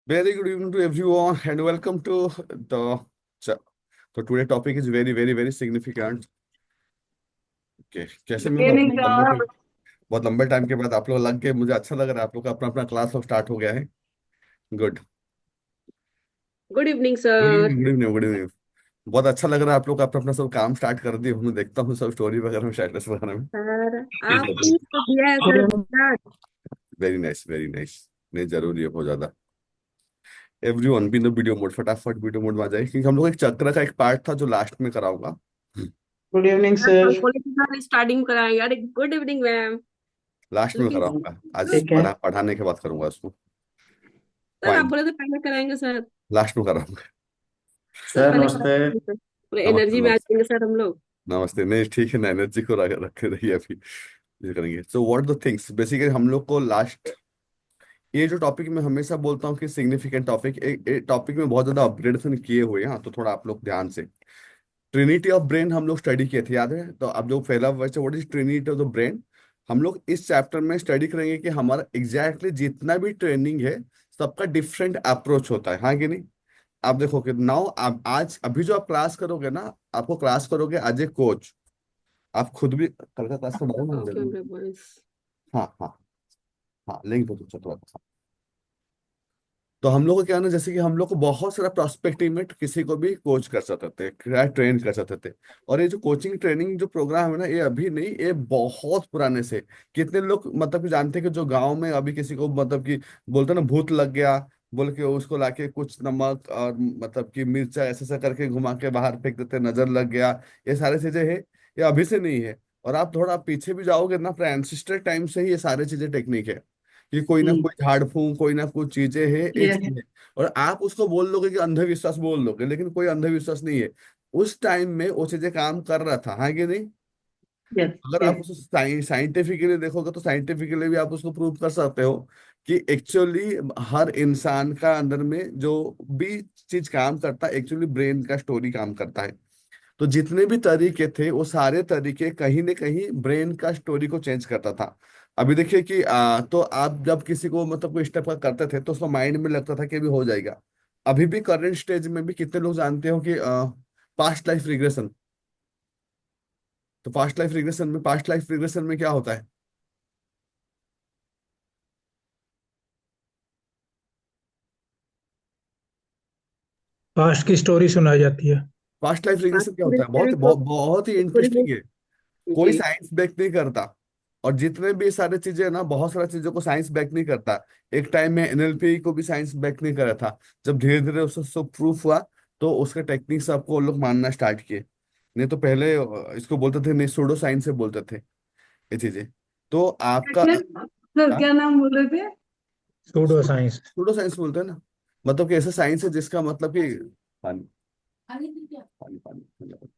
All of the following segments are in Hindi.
Very good evening to everyone and welcome to the. So today topic is very significant. Okay, कैसे गुड में इवनिंग बहुत सर। लंबे टाइम के बाद आप लोग लग गए, मुझे अच्छा लग रहा है। आप लोग का अपना अपना क्लास अब स्टार्ट हो गया है। Good good evening good sir. Evening good evening good evening. बहुत अच्छा लग रहा है, आप लोग का अपना अपना सब काम स्टार्ट कर दिए। मैं देखता हूँ सब स्टोरी वगैरह में, स्टेटस वगैरह में। सर आपने ही तो दिया है sir start। Very nice very nice. नहीं, जरूरी है बहुत ज्यादा। Everyone be in video mode, फटाफट वीडियो मोड में आ जाए, क्योंकि हम लोग एक चक्र का एक पार्ट था जो लास्ट में कराऊंगा। Good evening sir sir. कल बोले थे सर स्टार्टिंग कराएंगे। अरे गुड इवनिंग मैम। लास्ट में लुकिंग कराऊंगा आज, ठीक है पढ़ाने के बाद करूंगा उसको। सर, आप फाइन, बोले थे पहले कराएंगे सर। लास्ट में कराऊंगा। Sir sir. पहले नमस्ते। कराएंगे सर, पूरे नमस्ते एनर्जी में आ नमस्ते। जाएंगे सर हम लोग। नमस्ते, नहीं ठीक है ना, एनर्जी को रखे रहिए अभी। ये करेंगे। So what the things basically हम लोग को लास्ट, ये जो टॉपिक मैं हमेशा बोलता हूँ कि सिग्निफिकेंट टॉपिक, एक टॉपिक में बहुत ज्यादा अपग्रेडेशन किए हुए हैं। हाँ, तो थोड़ा आप लोग ध्यान से। ट्रिनिटी ऑफ ब्रेन हम लोग स्टडी किए थे, याद है? तो अब जो पहला वर्ष है, what is Trinity of the brain, हम लोग इस चैप्टर में स्टडी करेंगे कि हमारा एग्जैक्टली जितना भी ट्रेनिंग है, सबका डिफरेंट अप्रोच होता है, हाँ कि नहीं? आप देखो कि नाउ आप आज अभी जो आप क्लास करोगे ना, आपको क्लास करोगे एज ए कोच। आप खुद भी कल का क्लास का ओके बताऊँ? Okay boys. हाँ हाँ हाँ, लिंक तो चलो। तो हम लोग को क्या ना, जैसे कि हम लोग को बहुत सारा प्रोस्पेक्टिव में किसी को भी कोच कर सकते थे, क्या ट्रेन कर सकते थे। और ये जो कोचिंग ट्रेनिंग जो प्रोग्राम है ना, ये अभी नहीं, ये बहुत पुराने से। कितने लोग मतलब कि जानते हैं कि जो गांव में अभी किसी को मतलब कि बोलते हैं ना भूत लग गया, बोल के उसको लाके कुछ नमक और मतलब कि मिर्चा ऐसे ऐसा करके घुमा के बाहर फेंक देते, नजर लग गया। ये सारी चीजें है, ये अभी से नहीं है। और आप थोड़ा पीछे भी जाओगे ना, अपने एंसिस्टर टाइम से ही ये सारी चीजें टेक्निक है, कि कोई ना कोई झाड़ फूंक, कोई ना कोई चीजें है, ये यस चीज है। और आप उसको बोल लोगे कि अंधविश्वास बोल लोगे, लेकिन कोई अंधविश्वास नहीं है। उस टाइम में वो चीजें काम कर रहा था, हाँ कि नहीं? यस अगर आप यस उसको साइंटिफिकली देखोगे तो साइंटिफिकली भी आप उसको प्रूव कर सकते हो कि एक्चुअली हर इंसान का अंदर में जो भी चीज काम करता है, एक्चुअली ब्रेन का स्टोरी काम करता है। तो जितने भी तरीके थे, वो सारे तरीके कहीं ना कहीं ब्रेन का स्टोरी को चेंज करता था। अभी देखिए कि तो आप जब किसी को मतलब कोई स्टेप करते थे, तो उसको माइंड में लगता था कि अभी हो जाएगा। अभी भी करंट स्टेज में भी कितने लोग जानते हो कि पास्ट लाइफ रिग्रेशन। तो पास्ट लाइफ रिग्रेशन में क्या होता है? पास्ट की स्टोरी सुनाई जाती है। पास्ट लाइफ पास रिग्रेशन क्या पूरी होता है? बहुत स्टोरी को बहुत बहुत ही पूरी इंटरेस्टिंग है। कोई जी। साइंस बैक नहीं करता। और जितने भी सारे चीजें हैं ना, बहुत सारी चीजों को साइंस बैक नहीं करता। एक टाइम में एनएलपी को भी साइंस बैक नहीं करा था। जब धीरे धीरे उससे सब प्रूफ हुआ, तो उसके टेक्निक सबको वो लोग मानना स्टार्ट किए। नहीं तो पहले इसको बोलते थे, नहीं सूडो साइंस से बोलते थे ये चीजें। तो आपका क्या सर, क्या नाम बोल रहे थे? Pseudo science. सूडो साइंस बोलते हैं ना, मतलब कि ऐसा साइंस है जिसका मतलब कि पानी पानी पानी पानी,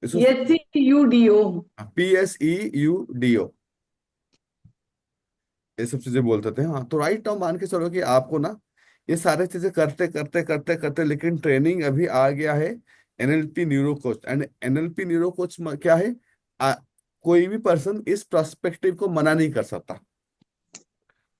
इसको SCUDO। PSEUDO, ये सब चीजें बोलते थे। हाँ, तो राइट नाउ मान के चलो कि आपको ना ये सारे चीजें करते करते करते करते, लेकिन ट्रेनिंग अभी आ गया है NLP neuro coach. And NLP neuro coach क्या है? आ, कोई भी पर्सन इस पर्सपेक्टिव को मना नहीं कर सकता।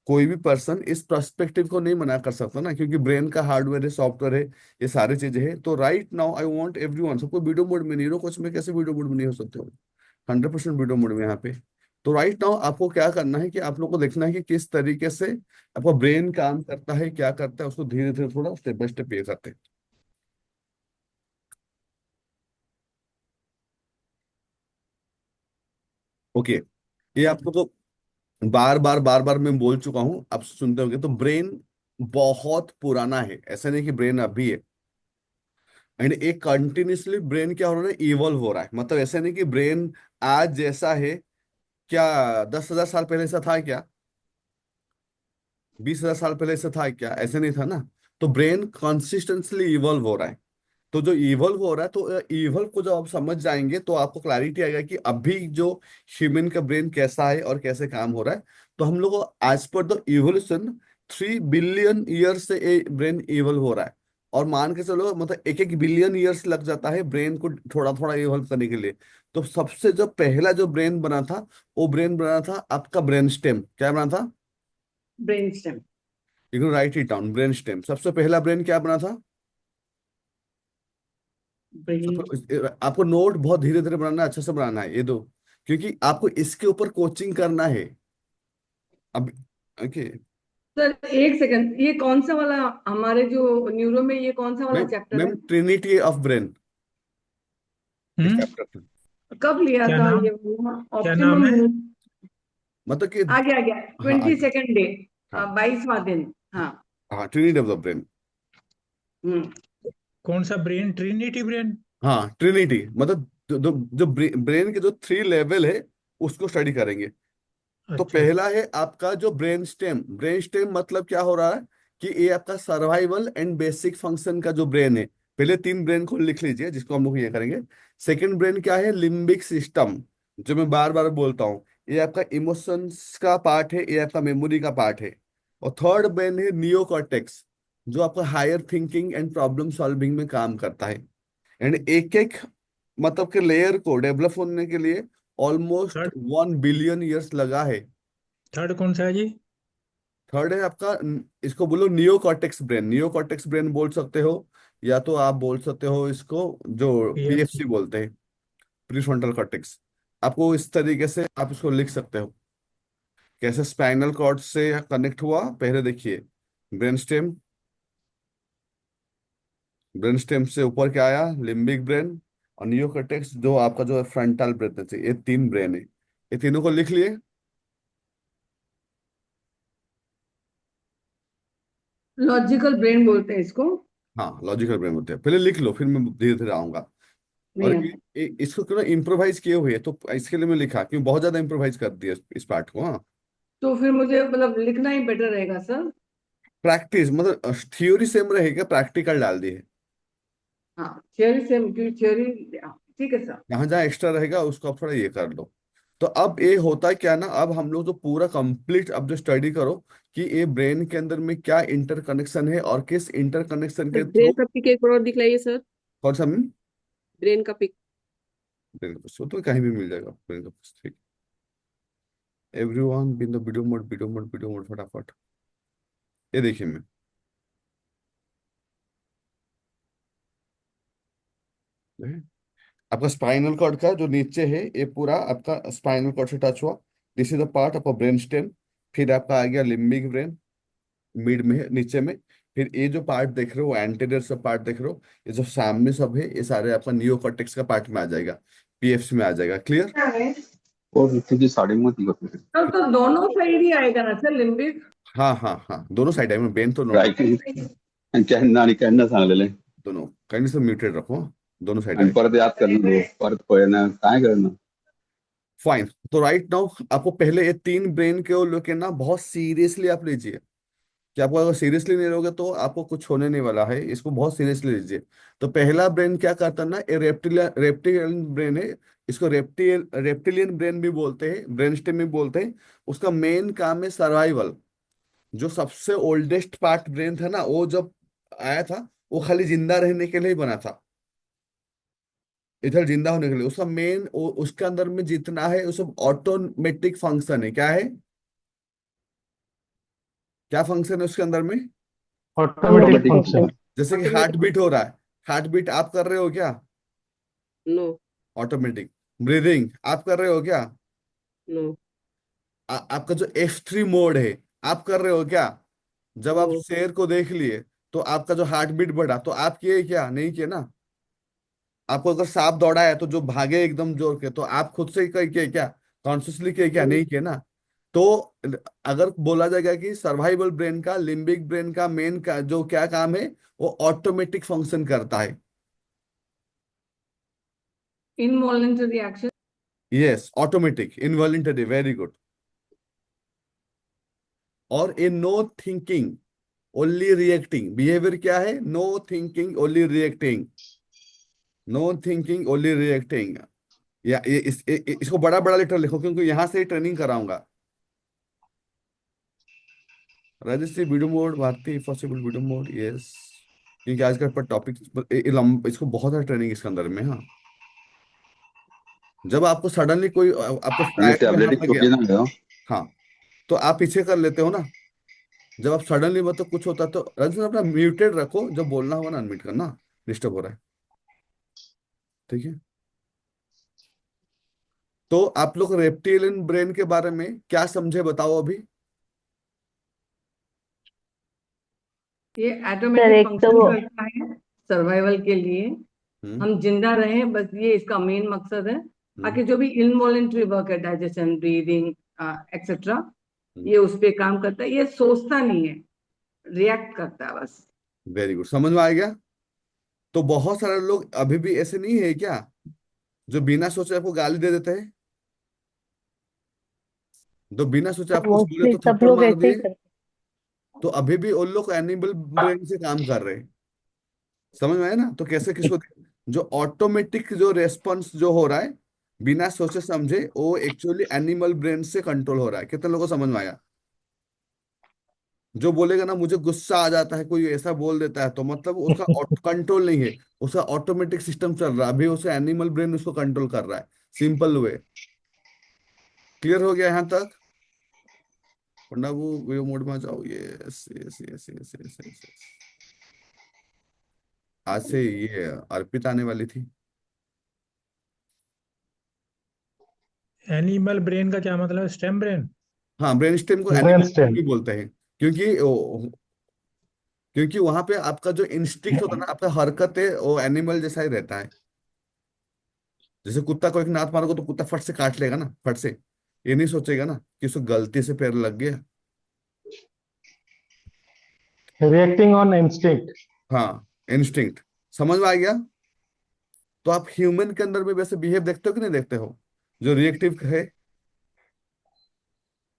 कोई भी पर्सन इस पर्सपेक्टिव को नहीं मना कर सकता ना, क्योंकि ब्रेन का हार्डवेयर है, सॉफ्टवेयर है, ये सारी चीजें हैं। तो right now I want everyone, सबको वीडियो मोड में, न्यूरो कोच में कैसे वीडियो मोड में नहीं हो सकते हो? 100% वीडियो मोड में यहाँ पे। तो राइट नाउ आपको क्या करना है कि आप लोग को देखना है कि किस तरीके से आपका ब्रेन काम करता है, क्या करता है, उसको धीरे धीरे थोड़ा स्टेप बाय स्टेप ये करते हैं। ओके, ये आप लोग को बार बार मैं बोल चुका हूं, आप सुनते होंगे। तो ब्रेन बहुत पुराना है, ऐसा नहीं कि ब्रेन अभी है। एंड एक कंटिन्यूसली ब्रेन क्या हो रहा है, इवॉल्व हो रहा है। मतलब ऐसा नहीं कि ब्रेन आज जैसा है। क्या 10,000 साल पहले ऐसा था क्या? 20,000 साल पहले ऐसा था क्या? ऐसे नहीं था ना। तो ब्रेन कंसिस्टेंटली इवॉल्व हो रहा है। तो जो इवॉल्व हो रहा है, तो इवॉल्व को जब आप समझ जाएंगे, तो आपको क्लैरिटी आएगा कि अभी जो ह्यूमन का ब्रेन कैसा है और कैसे काम हो रहा है। तो हम लोग को as per the evolution 3 billion year से ये ब्रेन इवॉल्व हो रहा है। और मान के चलो मतलब 1 1 बिलियन ईयर्स लग जाता है ब्रेन को थोड़ा थोड़ा इवॉल्व करने के लिए। तो सबसे जो पहला जो ब्रेन बना था, वो ब्रेन बना था आपका ब्रेन स्टेम। क्या बना था? Brain stem. You can write it down. Brain stem, सबसे पहला ब्रेन क्या बना था? brain. आपको नोट बहुत धीरे धीरे बनाना है, अच्छे से बनाना है ये दो, क्योंकि आपको इसके ऊपर कोचिंग करना है अब। ओके सर एक सेकंड, ये कौन सा वाला हमारे जो न्यूरो में ये कौन सा वाला मैम, चैप्टर है? Trinity of brain hmm. Chapter. कब लिया क्या था नाम ये? क्या नाम ऑप्टिमम। है? मतलब कि आ गया आ गया, हाँ आ 22nd डे, हाँ 22वां दिन। हाँ। हाँ, ट्रिनिटी ऑफ द ब्रेन। हम्म। कौन सा ब्रेन? Trinity brain? हाँ ट्रिनिटी मतलब जो ब्रेन के जो थ्री लेवल है उसको स्टडी करेंगे। तो अच्छा। पहला है आपका जो ब्रेन स्टेम। ब्रेन स्टेम मतलब क्या हो रहा है कि ये आपका सर्वाइवल एंड बेसिक फंक्शन का जो ब्रेन है। पहले तीन ब्रेन को लिख लीजिए जिसको हम लोग ये करेंगे। सेकंड ब्रेन क्या है? लिम्बिक सिस्टम, जो मैं बार बार बोलता हूँ, ये आपका इमोशंस का पार्ट है, ये आपका मेमोरी का पार्ट है। और थर्ड ब्रेन है नियोकॉर्टेक्स, जो आपका higher thinking and problem solving में काम करता है। एंड एक एक मतलब के लेयर को डेवलप होने के लिए ऑलमोस्ट थर्ड 1 बिलियन ईयर्स लगा है। थर्ड कौन सा है जी? थर्ड है आपका इसको बोलो नियोकॉर्टेक्स ब्रेन। नियोकॉर्टेक्स ब्रेन बोल सकते हो, या तो आप बोल सकते हो इसको जो पीएफसी। पीएफसी बोलते हैं, प्रीफ्रंटल कॉर्टेक्स। आपको इस तरीके से आप इसको लिख सकते हो। कैसे स्पाइनल कॉर्ड से कनेक्ट हुआ पहले देखिए। ब्रेन स्टेम, ब्रेन स्टेम से ऊपर क्या आया? Limbic brain. और नियोकॉर्टेक्स जो आपका जो फ्रंटल ब्रेन है, ये तीन ब्रेन है। ये तीनों को लिख लिए। लॉजिकल ब्रेन बोलते हैं इसको। हाँ लॉजिकल ब्रेन होते हैं, पहले लिख लो फिर मैं धीरे धीरे आऊंगा। और नहीं। इसको क्यों ना इम्प्रोवाइज किए हुए, तो इसके लिए मैं लिखा क्यों, बहुत ज्यादा इम्प्रोवाइज कर दिया इस पार्ट को। हाँ तो फिर मुझे मतलब लिखना ही बेटर रहेगा सर। प्रैक्टिस मतलब थ्योरी सेम रहेगा, प्रैक्टिकल डाल दिए। हाँ, थियोरी से थ्योरी। ठीक है सर। जहां जहां एक्स्ट्रा रहेगा उसको आप थोड़ा ये कर लो। तो अब ये होता है क्या ना, अब हम लोग जो पूरा कंप्लीट अब जो स्टडी करो कि ये ब्रेन के अंदर में क्या इंटरकनेक्शन है और किस इंटरकनेक्शन के ब्रेन थ्रू। का पिक एक और दिखलाइए सर। कौन सा में? ब्रेन का पिक। ब्रेन का तो कहीं भी मिल जाएगा ब्रेन का। ठीक। Everyone been the video mode, video mode, video mode, फटाफट। ये देखिए मैं आपका स्पाइनल कॉर्ड का जो नीचे है ये पूरा आपका स्पाइनल कॉर्ड से टच हुआ। This is the part of a brain stem. फिर आपका आ गया लिम्बिक ब्रेन, मिड में है, नीचे में। फिर ये जो पार्ट देख रहे हो एंटीरियर सब पार्ट देख रहे हो, ये जो सामने सब है ये सारे आपका नियोकॉर्टेक्स का पार्ट में आ जाएगा, पीएफसी में आ जाएगा। क्लियर? क्या है? और तुझे साड़ी मत ही करते तो दोनों साइड ही आएगा ना सर लिम्बिक? हाँ हाँ हाँ, दोनों साइड है, ब्रेन तो ट्राई नॉर्मल। की कहना नहीं कहना सांगलेले दोनों कहीं से म्यूटेड रखो, दोनों साइड आणि आए। परत याद करना दो परत पळना काय करना फाइन। तो राइट नाउ आपको पहले ये तीन ब्रेन के लोग ना बहुत सीरियसली आप लीजिए, कि आपको अगर सीरियसली नहीं लोगे तो आपको कुछ होने नहीं वाला है। इसको बहुत सीरियसली लीजिए। तो पहला ब्रेन क्या करता है ना, ये रेप्टिलियन रेप्टिलियन ब्रेन है। इसको रेप्टिलियन ब्रेन भी बोलते हैं, ब्रेन स्टेम भी बोलते हैं। उसका मेन काम है सर्वाइवल। जो सबसे ओल्डेस्ट पार्ट ब्रेन था ना, वो जब आया था वो खाली जिंदा रहने के लिए ही बना था, इधर जिंदा होने के लिए। उसका मेन उसके अंदर में जितना है वो सब ऑटोमेटिक फंक्शन है। क्या है? क्या फंक्शन है उसके अंदर में? Automatic automatic function. जैसे कि हार्ट ऑटोमेटिक। बीट हो रहा है, हार्ट बीट आप कर रहे हो क्या? नो। ऑटोमेटिक। ब्रीदिंग आप कर रहे हो क्या? नो। आपका जो F3 मोड है, आप कर रहे हो क्या? जब आप नो। शेर को देख लिए तो आपका जो हार्ट बीट बढ़ा, तो आप किए क्या? नहीं किए ना। आपको अगर सांप दौड़ा है तो जो भागे एकदम जोर के, तो आप खुद से ही किए क्या? कॉन्शियसली किए क्या? नहीं किए ना। तो अगर बोला जाएगा कि सर्वाइवल ब्रेन का, लिम्बिक ब्रेन का मेन का जो क्या काम है, वो ऑटोमेटिक फंक्शन करता है। Involuntary action. Yes, automatic involuntary, very good. और a no thinking only reacting behaviour क्या है? No thinking only reacting, no thinking only reacting. या इसको बड़ा बड़ा लेटर लिखो क्योंकि यहां से ट्रेनिंग कराऊंगा। Rajshree video mode, Bharti possible video mode, yes. क्योंकि आज का पर टॉपिक इसको बहुत सारा ट्रेनिंग इसके अंदर में। हाँ, जब आपको सडनली कोई आपको आणि फ्लाइट में टॅबलेट हाथ लग गया, छोटी ना हाँ, तो आप पीछे कर लेते हो ना। जब आप सडनली मतलब कुछ होता है तो रजनी अपना म्यूटेड रखो, जब बोलना होगा ना अनम्यूट करना, डिस्टर्ब हो रहा है। ठीक है। तो आप लोग रेप्टिलियन ब्रेन के बारे में क्या समझे बताओ अभी। ये सर ऑटोमेटिक एक तो फंक्शन करता है सर्वाइवल के लिए। हम्म। हम जिंदा रहें, बस ये इसका मेन मकसद है। हम्म। बाकी जो भी इनवॉलेंट्री वर्क है, डाइजेशन, ब्रीदिंग, एक्सेट्रा, ये उस पे काम करता है। ये सोचता नहीं है, रिएक्ट करता है बस। वेरी गुड, समझ में आ गया। तो बहुत सारे लोग अभी भी ऐसे नहीं है क्या, जो बिना सोचे आपको गाली दे देते हैं, जो बिना सोचे आपको कुछ बोले मोस्टली तो सब थप्पड़ लोग मार ऐसे ही दिए। करते तो अभी भी उन लोग एनिमल ब्रेन से काम कर रहे हैं। समझ में आया ना। तो कैसे किसको, जो ऑटोमेटिक जो रेस्पॉन्स जो हो रहा है बिना सोचे समझे, वो एक्चुअली एनिमल ब्रेन से कंट्रोल हो रहा है। कितने लोगों को समझ में आया। जो बोलेगा ना मुझे गुस्सा आ जाता है, कोई ऐसा बोल देता है, तो मतलब उसका कंट्रोल नहीं है, उसका ऑटोमेटिक सिस्टम चल रहा है, अभी उसे एनिमल ब्रेन उसको कंट्रोल कर रहा है। Simple way. क्लियर हो गया यहाँ तक। पंडा वो मोड में आ जाओ। Yes yes yes yes yes yes. आज से ये अर्पित आने वाली थी। हैं। एनिमल ब्रेन का क्या मतलब है? Stem brain? हाँ, ब्रेन स्टेम को ब्रेन एनिमल ब्रेन स्टेम। भी बोलते हैं, क्योंकि वहां पे आपका जो इंस्टिक्ट होता है ना, आपका हरकत है, वो एनिमल जैसा ही रहता है। जैसे कुत्ता को एक लात मारोगे तो कुत्ता फट से काट लेगा ना, फट से। ये नहीं सोचेगा ना कि उसको गलती से पैर लग गया। Reacting on instinct. हाँ, इंस्टिंक्ट। समझ में आ गया। तो आप ह्यूमन के अंदर भी वैसे बिहेव देखते हो कि नहीं देखते हो, जो रिएक्टिव है।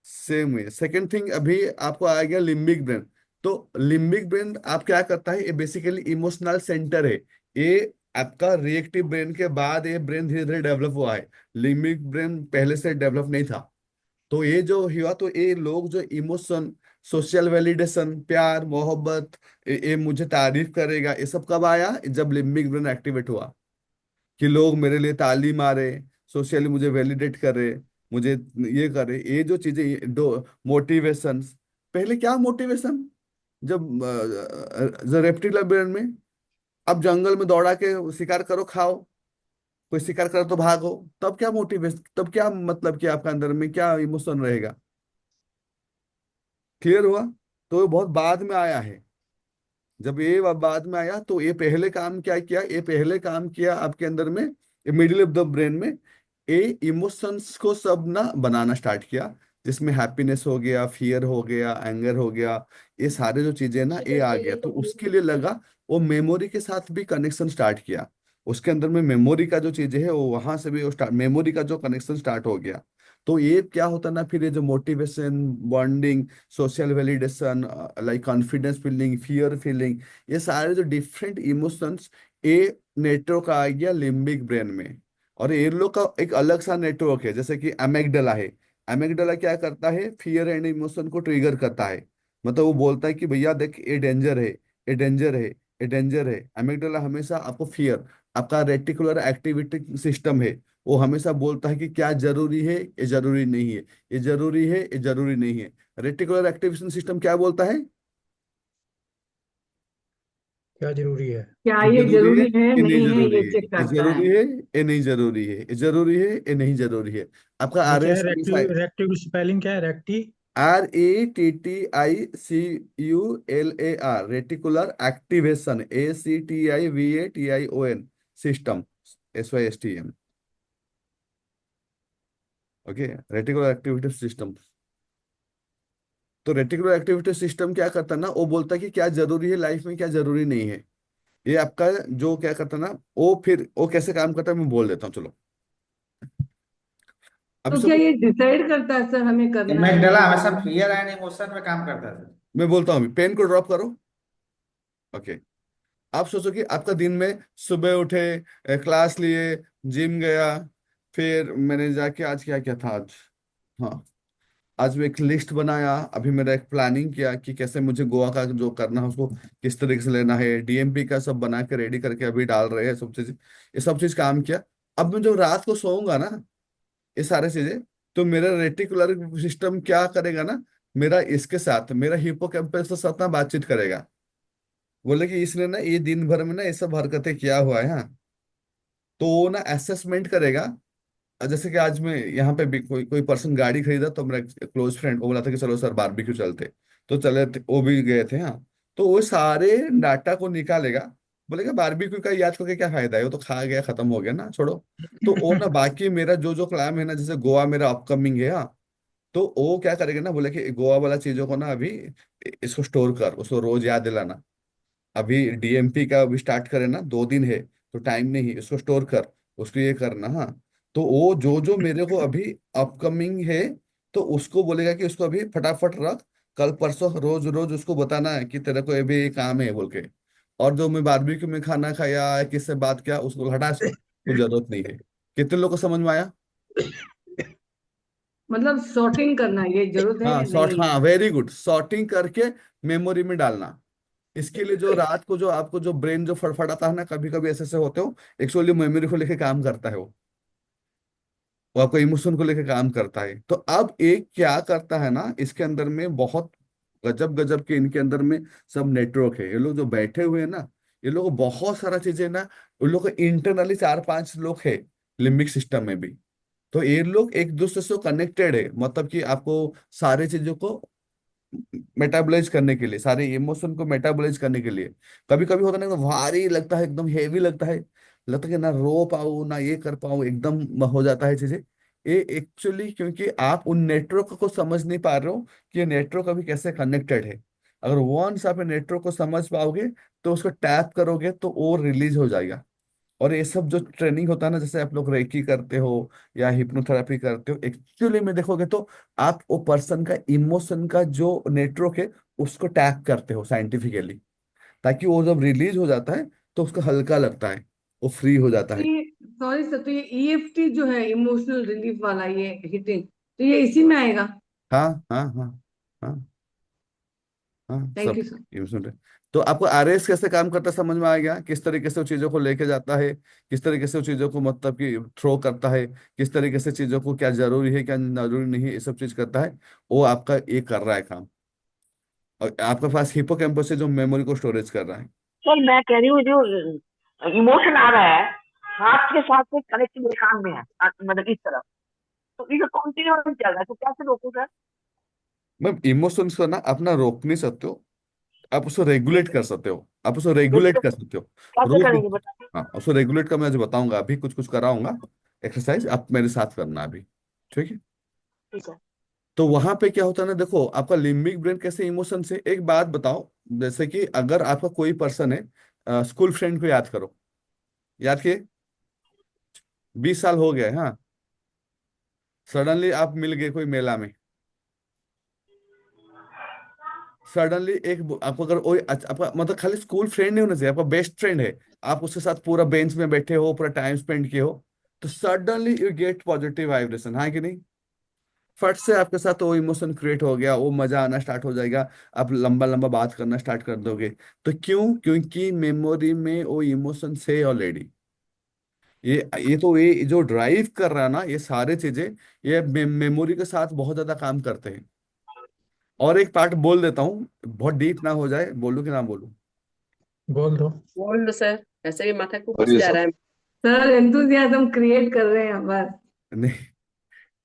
सेम है। सेकेंड थिंग अभी आपको आ गया लिम्बिक ब्रेन। तो लिम्बिक ब्रेन आप क्या करता है, ये बेसिकली इमोशनल सेंटर है। ये आपका रिएक्टिव ब्रेन के बाद ये ब्रेन धीरे धीरे डेवलप हुआ है। लिम्बिक ब्रेन पहले से डेवलप नहीं था। तो ये जो हुआ, तो ये लोग जो इमोशन, सोशल वैलिडेशन, प्यार मोहब्बत, ये मुझे तारीफ करेगा, ये सब कब आया, जब लिम्बिक ब्रेन एक्टिवेट हुआ। कि लोग मेरे लिए ताली मारे, सोशली मुझे वैलिडेट करे, मुझे ये करे, ये जो चीजें दो मोटिवेशन। पहले क्या मोटिवेशन, जब रेप्टिलियन ब्रेन में, अब जंगल में दौड़ा के शिकार करो खाओ, कोई शिकार करो तो भागो, तब क्या मोटिवेशन, तब क्या मतलब कि आपका अंदर में क्या इमोशन रहेगा। क्लियर हुआ। तो ये बहुत बाद में आया है। जब ये बाद में आया तो ये पहले काम क्या किया, ये पहले काम किया आपके अंदर में, मिडिल ऑफ द ब्रेन में, ये इमोशंस को सब ना बनाना स्टार्ट किया, जिसमें हैप्पीनेस हो गया, फियर हो गया, एंगर हो गया, ये सारे जो चीजें ना ये आ गया। तो उसके लिए लगा वो मेमोरी के साथ भी कनेक्शन स्टार्ट किया। उसके अंदर में मेमोरी का जो चीजें है वो वहां से भी वो स्टार्ट, मेमोरी का जो कनेक्शन स्टार्ट हो गया। तो ये क्या होता ना, फिर ये जो motivation, bonding, social validation, like confidence feeling, fear feeling, ये सारे जो डिफरेंट इमोशंस, ये नेटवर्क आ गया लिम्बिक ब्रेन में। और ये लोग का एक अलग सा नेटवर्क है, जैसे कि एमेगडला है। एमेगडला क्या करता है, फियर एंड इमोशन को ट्रिगर करता है। मतलब वो बोलता है कि भैया देख, ये डेंजर है, ये डेंजर है, ये डेंजर है। एमेगडला हमेशा आपको फियर, आपका रेटिकुलर एक्टिविटी सिस्टम है, वो हमेशा बोलता है कि क्या जरूरी है, ये जरूरी नहीं है, ये जरूरी है, ये जरूरी नहीं है। रेटिकुलर एक्टिवेशन सिस्टम क्या बोलता है, क्या जरूरी है? क्या ये ये जरूरी है, जरूरी है, ये नहीं नहीं है, जरूरी ये है, चेक ये करता है। जरूरी है, ये नहीं जरूरी है, ये जरूरी है, ये नहीं जरूरी है। आपका ये आर क्या है? एस रेक्टिव रेक्टिव स्पेलिंग क्या है? Recti? RETTICULAR, reticular activation, ACTIVATION system, SYSTM। Okay, reticular activity system. तो रेटिकुलर एक्टिविटी सिस्टम क्या करता है ना, वो बोलता है कि क्या जरूरी है लाइफ में, क्या जरूरी नहीं है। ये आपका जो क्या करता है ना, वो फिर वो कैसे काम करता है मैं बोल देता हूँ, चलो। अभी तो क्या सब ये डिसाइड करता है सर हमें करना है एमेगडाला नहीं हमेशा करना फियर एंड इमोशन में काम करता है। मैं बोलता हूँ, अभी पेन को ड्रॉप करो। ओके। आप सोचो कि आपका दिन में सुबह उठे, क्लास लिए, जिम गया, फिर मैंने जाके आज क्या क्या था आज। हाँ, आज मैं एक लिस्ट बनाया, अभी मेरा एक प्लानिंग किया कि कैसे मुझे गोवा का जो करना है उसको किस तरीके से लेना है, DMP का सब बना के रेडी करके अभी डाल रहे हैं सब चीज, ये सब चीज काम किया। अब मैं जो रात को सोऊंगा ना, ये सारे चीजें, तो मेरा रेटिकुलर सिस्टम क्या करेगा ना, मेरा इसके साथ मेरा हिप्पोकैम्पस के साथ ना बातचीत करेगा। बोले कि इसने ना ये दिन भर में ना ये सब हरकतें किया हुआ है, हाँ। तो वो ना असेसमेंट करेगा। जैसे कि आज मैं यहाँ पे भी कोई कोई पर्सन गाड़ी खरीदा, तो मेरा क्लोज फ्रेंड वो बोला था कि चलो सर बारबेक्यू चलते। तो चले वो भी गए थे, हाँ। तो वो सारे डाटा को निकालेगा। बोलेगा बारबेक्यू का याद करके क्या फायदा है, वो तो खा गया खत्म हो गया ना, छोड़ो। तो वो ना बाकी मेरा जो जो क्लाम है ना, जैसे गोवा मेरा अपकमिंग है, हाँ। तो वो क्या करेगा ना, बोले कि गोवा वाला चीजों को ना अभी इसको स्टोर कर, उसको रोज याद दिलाना। अभी डीएमपी का अभी स्टार्ट करे ना, 2 दिन है तो टाइम नहीं, उसको स्टोर कर, उसको ये करना, हाँ। तो वो जो जो मेरे को अभी अपकमिंग है, तो उसको बोलेगा कि उसको अभी फटाफट रख। कल परसों रोज रोज उसको बताना है कि तेरे को ये भी ये काम है बोल के। और जो मैं बारबेक्यू में खाना खाया है, किससे बात किया, उसको हटा इसको, कोई जरूरत नहीं है। कितने लोग को समझ में आया? मतलब सॉर्टिंग करना ये जरूरत है हाँ या सॉर्ट, नहीं है? हाँ वेरी गुड, सॉर्टिंग करके मेमोरी में डालना। इसके लिए जो रात को जो आपको जो ब्रेन जो फड़फड़ाता है ना, कभी कभी ऐसे ऐसे होते हो, एक्चुअली मेमोरी को लेके काम करता है वो आपको इमोशन को लेके काम करता है। तो अब एक क्या करता है ना, इसके अंदर में बहुत गजब गजब के इनके अंदर में सब नेटवर्क है। ये लोग जो बैठे हुए हैं ना, ये लोग बहुत सारा चीजें ना, उन लोग इंटरनली 4-5 लोग है लिम्बिक सिस्टम में भी। तो ये लोग एक दूसरे से कनेक्टेड है, मतलब कि आपको सारे चीजों को मेटाबोलाइज करने के लिए, सारे इमोशन को मेटाबोलाइज करने के लिए। कभी कभी होता है ना, एकदम भारी लगता है, एकदम हेवी लगता है, लगता है कि ना रो पाऊँ ना ये कर पाऊँ, एकदम हो जाता है चीजें। ये एक्चुअली क्योंकि आप उन नेटवर्क को समझ नहीं पा रहे हो कि ये नेटवर्क अभी कैसे कनेक्टेड है। अगर वंस आप नेटवर्क को समझ पाओगे, तो उसको टैप करोगे तो वो रिलीज हो जाएगा। और ये सब जो ट्रेनिंग होता है ना, जैसे आप लोग रेकी करते हो या हिप्नोथेरेपी करते हो, एक्चुअली में देखोगे तो आप वो पर्सन का इमोशन का जो नेटवर्क है, उसको टैप करते हो साइंटिफिकली। ताकि वो जब रिलीज हो जाता है, तो उसको हल्का लगता है, वो फ्री हो जाता तो है। ये सॉरी सर, तो ये ईएफटी जो है इमोशनल रिलीफ वाला, ये हिटिंग, तो ये इसी में आएगा? हाँ हाँ हाँ हाँ हाँ, थैंक सब यू सर। इमोशन है। तो आपको आरएस कैसे काम करता है समझ में आ गया, किस तरीके से वो चीजों को लेके जाता है, किस तरीके से वो चीजों को मतलब कि थ्रो करता है, किस तरीके से चीजों को क्या जरूरी है क्या जरूरी नहीं है, ये सब चीज करता है। वो आपका ये कर रहा है काम। और आपके पास हिप्पोकैम्पस है जो मेमोरी को स्टोरेज कर रहा है। सर मैं कह रही हूँ जो इमोशन आ रहा है हाथ के साथ में कनेक्ट मेरे कान में है, मतलब इस तरफ, तो ये कंटिन्यू चल रहा है, तो कैसे रोकूं सर? मैम इमोशंस को ना अपना रोक नहीं सकते हो, आप उसको रेगुलेट ठीक है, कर सकते हो, आप उसको रेगुलेट देखिए कर सकते हो। कैसे रोक, करेंगे बताइए। हाँ उसको रेगुलेट का मैं आज बताऊंगा, अभी कुछ कुछ कराऊंगा एक्सरसाइज, आप मेरे साथ करना अभी, ठीक है। ठीक है। तो वहां पे क्या होता है ना, देखो आपका लिम्बिक ब्रेन कैसे इमोशन से, एक बात बताओ। जैसे कि अगर आपका कोई पर्सन है, स्कूल फ्रेंड को याद करो, याद किए, 20 साल हो गए, हाँ। सडनली आप मिल गए कोई मेला में, सडनली आपको अगर कोई आपका मतलब खाली स्कूल फ्रेंड नहीं होना चाहिए, आपका बेस्ट फ्रेंड है, आप उसके साथ पूरा बेंच में बैठे हो, पूरा टाइम स्पेंड किए हो, तो suddenly you get positive vibration, हाँ कि नहीं? फट से आपके साथ वो इमोशन क्रिएट हो गया, वो मजा आना स्टार्ट हो जाएगा, आप लंबा लंबा बात करना स्टार्ट कर दोगे। तो क्यों? क्योंकि मेमोरी में वो इमोशन है ऑलरेडी। ये तो ये जो ड्राइव कर रहा है ना, ये सारे चीजें, ये मेमोरी के साथ बहुत ज्यादा काम करते हैं। और एक पार्ट बोल देता हूँ, बहुत डीप ना हो जाए, बोलूं कि ना बोलूं? बोल दो। बोल दो सर, ऐसे भी माथा को और घुस ये जा रहा सब है। सर एंथुजियाज्म क्रिएट कर रहे हैं बस। नहीं,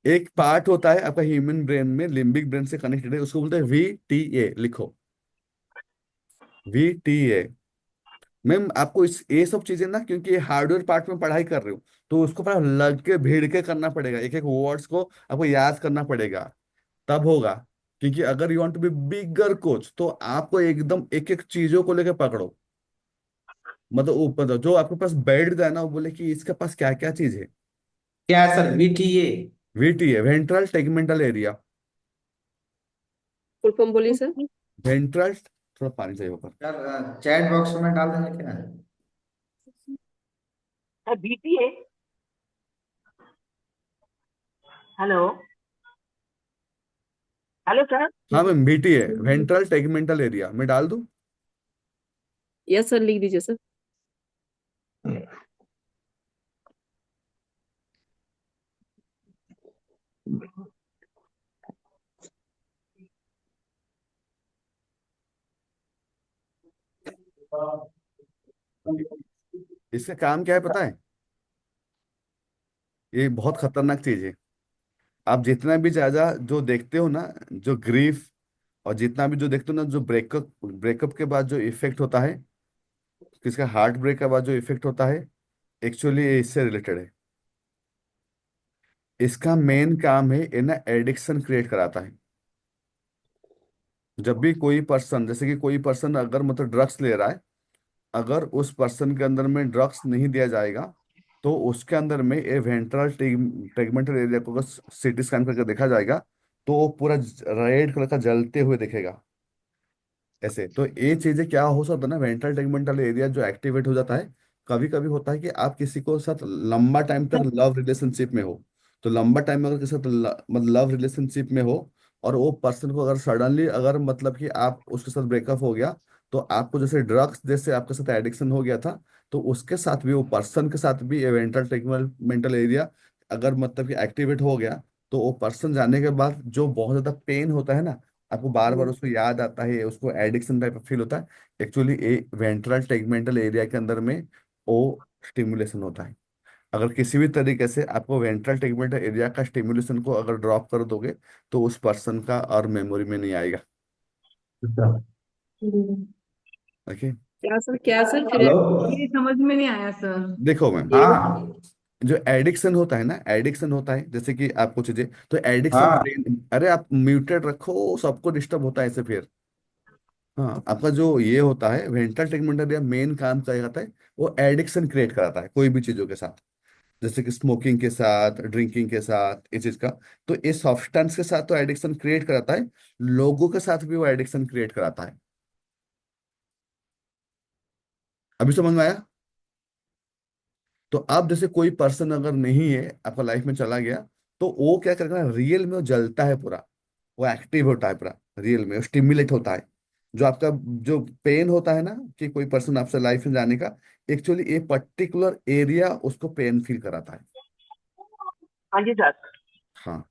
एक पार्ट होता है आपका ह्यूमन ब्रेन में, लिम्बिक ब्रेन से कनेक्टेड है, उसको बोलते हैं VTA, लिखो VTA। मैम आपको इस ये सब चीजें ना, क्योंकि ये हार्डवेयर पार्ट में पढ़ाई कर रहे हो, तो उसको पूरा लग के भीड़ के करना पड़ेगा, एक एक वर्ड्स को आपको याद करना पड़ेगा, तब होगा। क्योंकि अगर you want to be bigger coach, तो आपको एकदम एक एक चीजों को लेकर पकड़ो। मतलब ऊपर जो आपके पास बैठ जाए ना, वो बोले कि इसके पास क्या क्या चीज है। क्या है sir, VTA? VTA, ventral tegmental area. Full form बोलिए सर। वेंट्रल, थोड़ा पानी चाहिए ऊपर। सर चैट बॉक्स में डाल देंगे क्या? Sir VTA, hello, hello sir. हाँ ma'am, VTA, ventral tegmental area, मैं डाल दूं? यस सर, लिख दीजिए सर। इसका काम क्या है पता है? ये बहुत खतरनाक चीज है। आप जितना भी ज्यादा जो देखते हो ना, जो ग्रीफ, और जितना भी जो देखते हो ना, जो ब्रेकअप ब्रेकअप के बाद जो इफेक्ट होता है, किसका हार्ट ब्रेक के बाद जो इफेक्ट होता है, एक्चुअली ये इससे रिलेटेड है। इसका मेन काम है ये ना, एडिक्शन क्रिएट कराता है। जब भी कोई पर्सन, जैसे कि कोई पर्सन अगर मतलब ड्रग्स ले रहा है, अगर उस पर्सन के अंदर में ड्रग्स नहीं दिया जाएगा, तो उसके अंदर में ये वेंट्रल टेगमेंटल एरिया को अगर सीटी स्कैन करके देखा जाएगा, तो वो पूरा रेड कलर का जलते हुए दिखेगा। ऐसे तो ये चीजें क्या हो सकता है ना, वेंट्रल टेगमेंटल एरिया जो एक्टिवेट हो जाता है। कभी कभी होता है कि आप किसी को साथ लंबा टाइम तक लव रिलेशनशिप में हो, तो लंबा टाइम में अगर किसी के साथ मतलब लव रिलेशनशिप में हो, और वो पर्सन को अगर सडनली अगर मतलब कि आप उसके साथ ब्रेकअप हो गया, तो आपको जैसे ड्रग्स जैसे आपके साथ एडिक्शन हो गया था, तो उसके साथ भी, वो पर्सन के साथ भी वेंट्रल टेगमेंटल एरिया अगर मतलब कि एक्टिवेट हो गया, तो वो पर्सन जाने के बाद जो बहुत ज्यादा पेन होता है ना, आपको बार बार उसको याद आता है, उसको एडिक्शन टाइप फील होता है, एक्चुअली ये वेंट्रल टेगमेंटल एरिया के अंदर में वो स्टिमुलेशन होता है। अगर किसी भी तरीके से आपको वेंट्रल टेगमेंटल एरिया का स्टिमुलेशन को अगर ड्रॉप कर दोगे, तो उस पर्सन का और मेमोरी में नहीं आएगा। ओके। क्या सर फिर? हेलो। ये समझ में नहीं आया सर। देखो मैम, हाँ जो एडिक्शन होता है ना, एडिक्शन होता है जैसे कि आपको चीजें, तो एडिक्शन हाँ ब्रेन, अरे आप म्यूटेड रखो, सबको डिस्टर्ब होता है ऐसे फिर। हाँ, आपका जो ये होता है वेंट्रल टेगमेंटल एरिया, मेन काम क्या करता है, वो एडिक्शन क्रिएट कराता है कोई भी चीजों के साथ, जैसे कि स्मोकिंग के साथ, ड्रिंकिंग के साथ, इस चीज का। तो इस सब्सटेंस के साथ तो एडिक्शन क्रिएट कराता है, लोगों के साथ भी वो एडिक्शन क्रिएट कराता है। अभी समझ में आया? तो आप जैसे कोई पर्सन अगर नहीं है, आपका लाइफ में चला गया, तो वो क्या करेगा, रियल में वो जलता है पूरा, वो एक्टिव होता है पूरा, रियल में स्टिमुलेट होता है। जो आपका जो पेन होता है ना, कि कोई पर्सन आपसे लाइफ में जाने का, एक्चुअली ये पर्टिकुलर एरिया उसको पेन फील कराता है। हाँ जी सर। हाँ,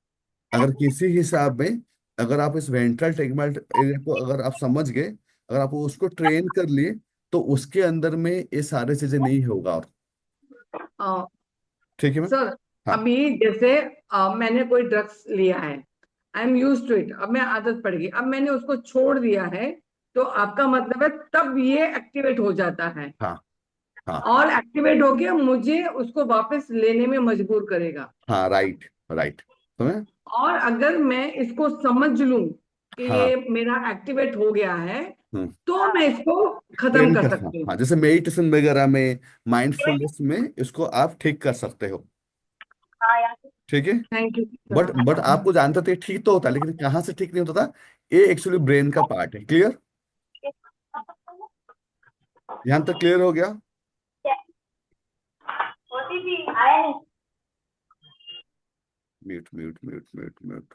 अगर किसी हिसाब में, अगर आप इस वेंट्रल टेगमेंट एरिया को अगर आप समझ गए, अगर आप उसको ट्रेन कर लिए, तो उसके अंदर में ये सारी चीजें नहीं होगा। और अ, ठीक है मैम। सर, हाँ अभी जैसे मैंने कोई ड्रग्स लिया है, I am use to it, अब मैं आदत पड़ गई, अब मैंने उसको छोड़ दिया है, तो आपका मतलब है तब ये एक्टिवेट हो जाता है, हाँ हाँ और एक्टिवेट होके मुझे उसको वापस लेने में मजबूर करेगा। हाँ, राइट राइट। तुम्हें, और अगर मैं इसको समझ लूं कि हाँ, ये मेरा एक्टिवेट हो गया है, हम्म, तो मैं इसको खत्म ट्रेन कर कर, हाँ सकती हूँ। हाँ, जैसे मेडिटेशन वगैरह में, माइंडफुलनेस में इसको आप ठीक कर सकते हो। हाँ यार। ठीक है। Thank you sir. बट आपको जानते थे ठीक तो होता है, लेकिन कहाँ से ठीक नहीं होता था, ये एक्चुअली ब्रेन का पार्ट है। क्लियर? यहाँ तक क्लियर हो गया? ओटीपी आया नहीं। Mute mute mute mute mute.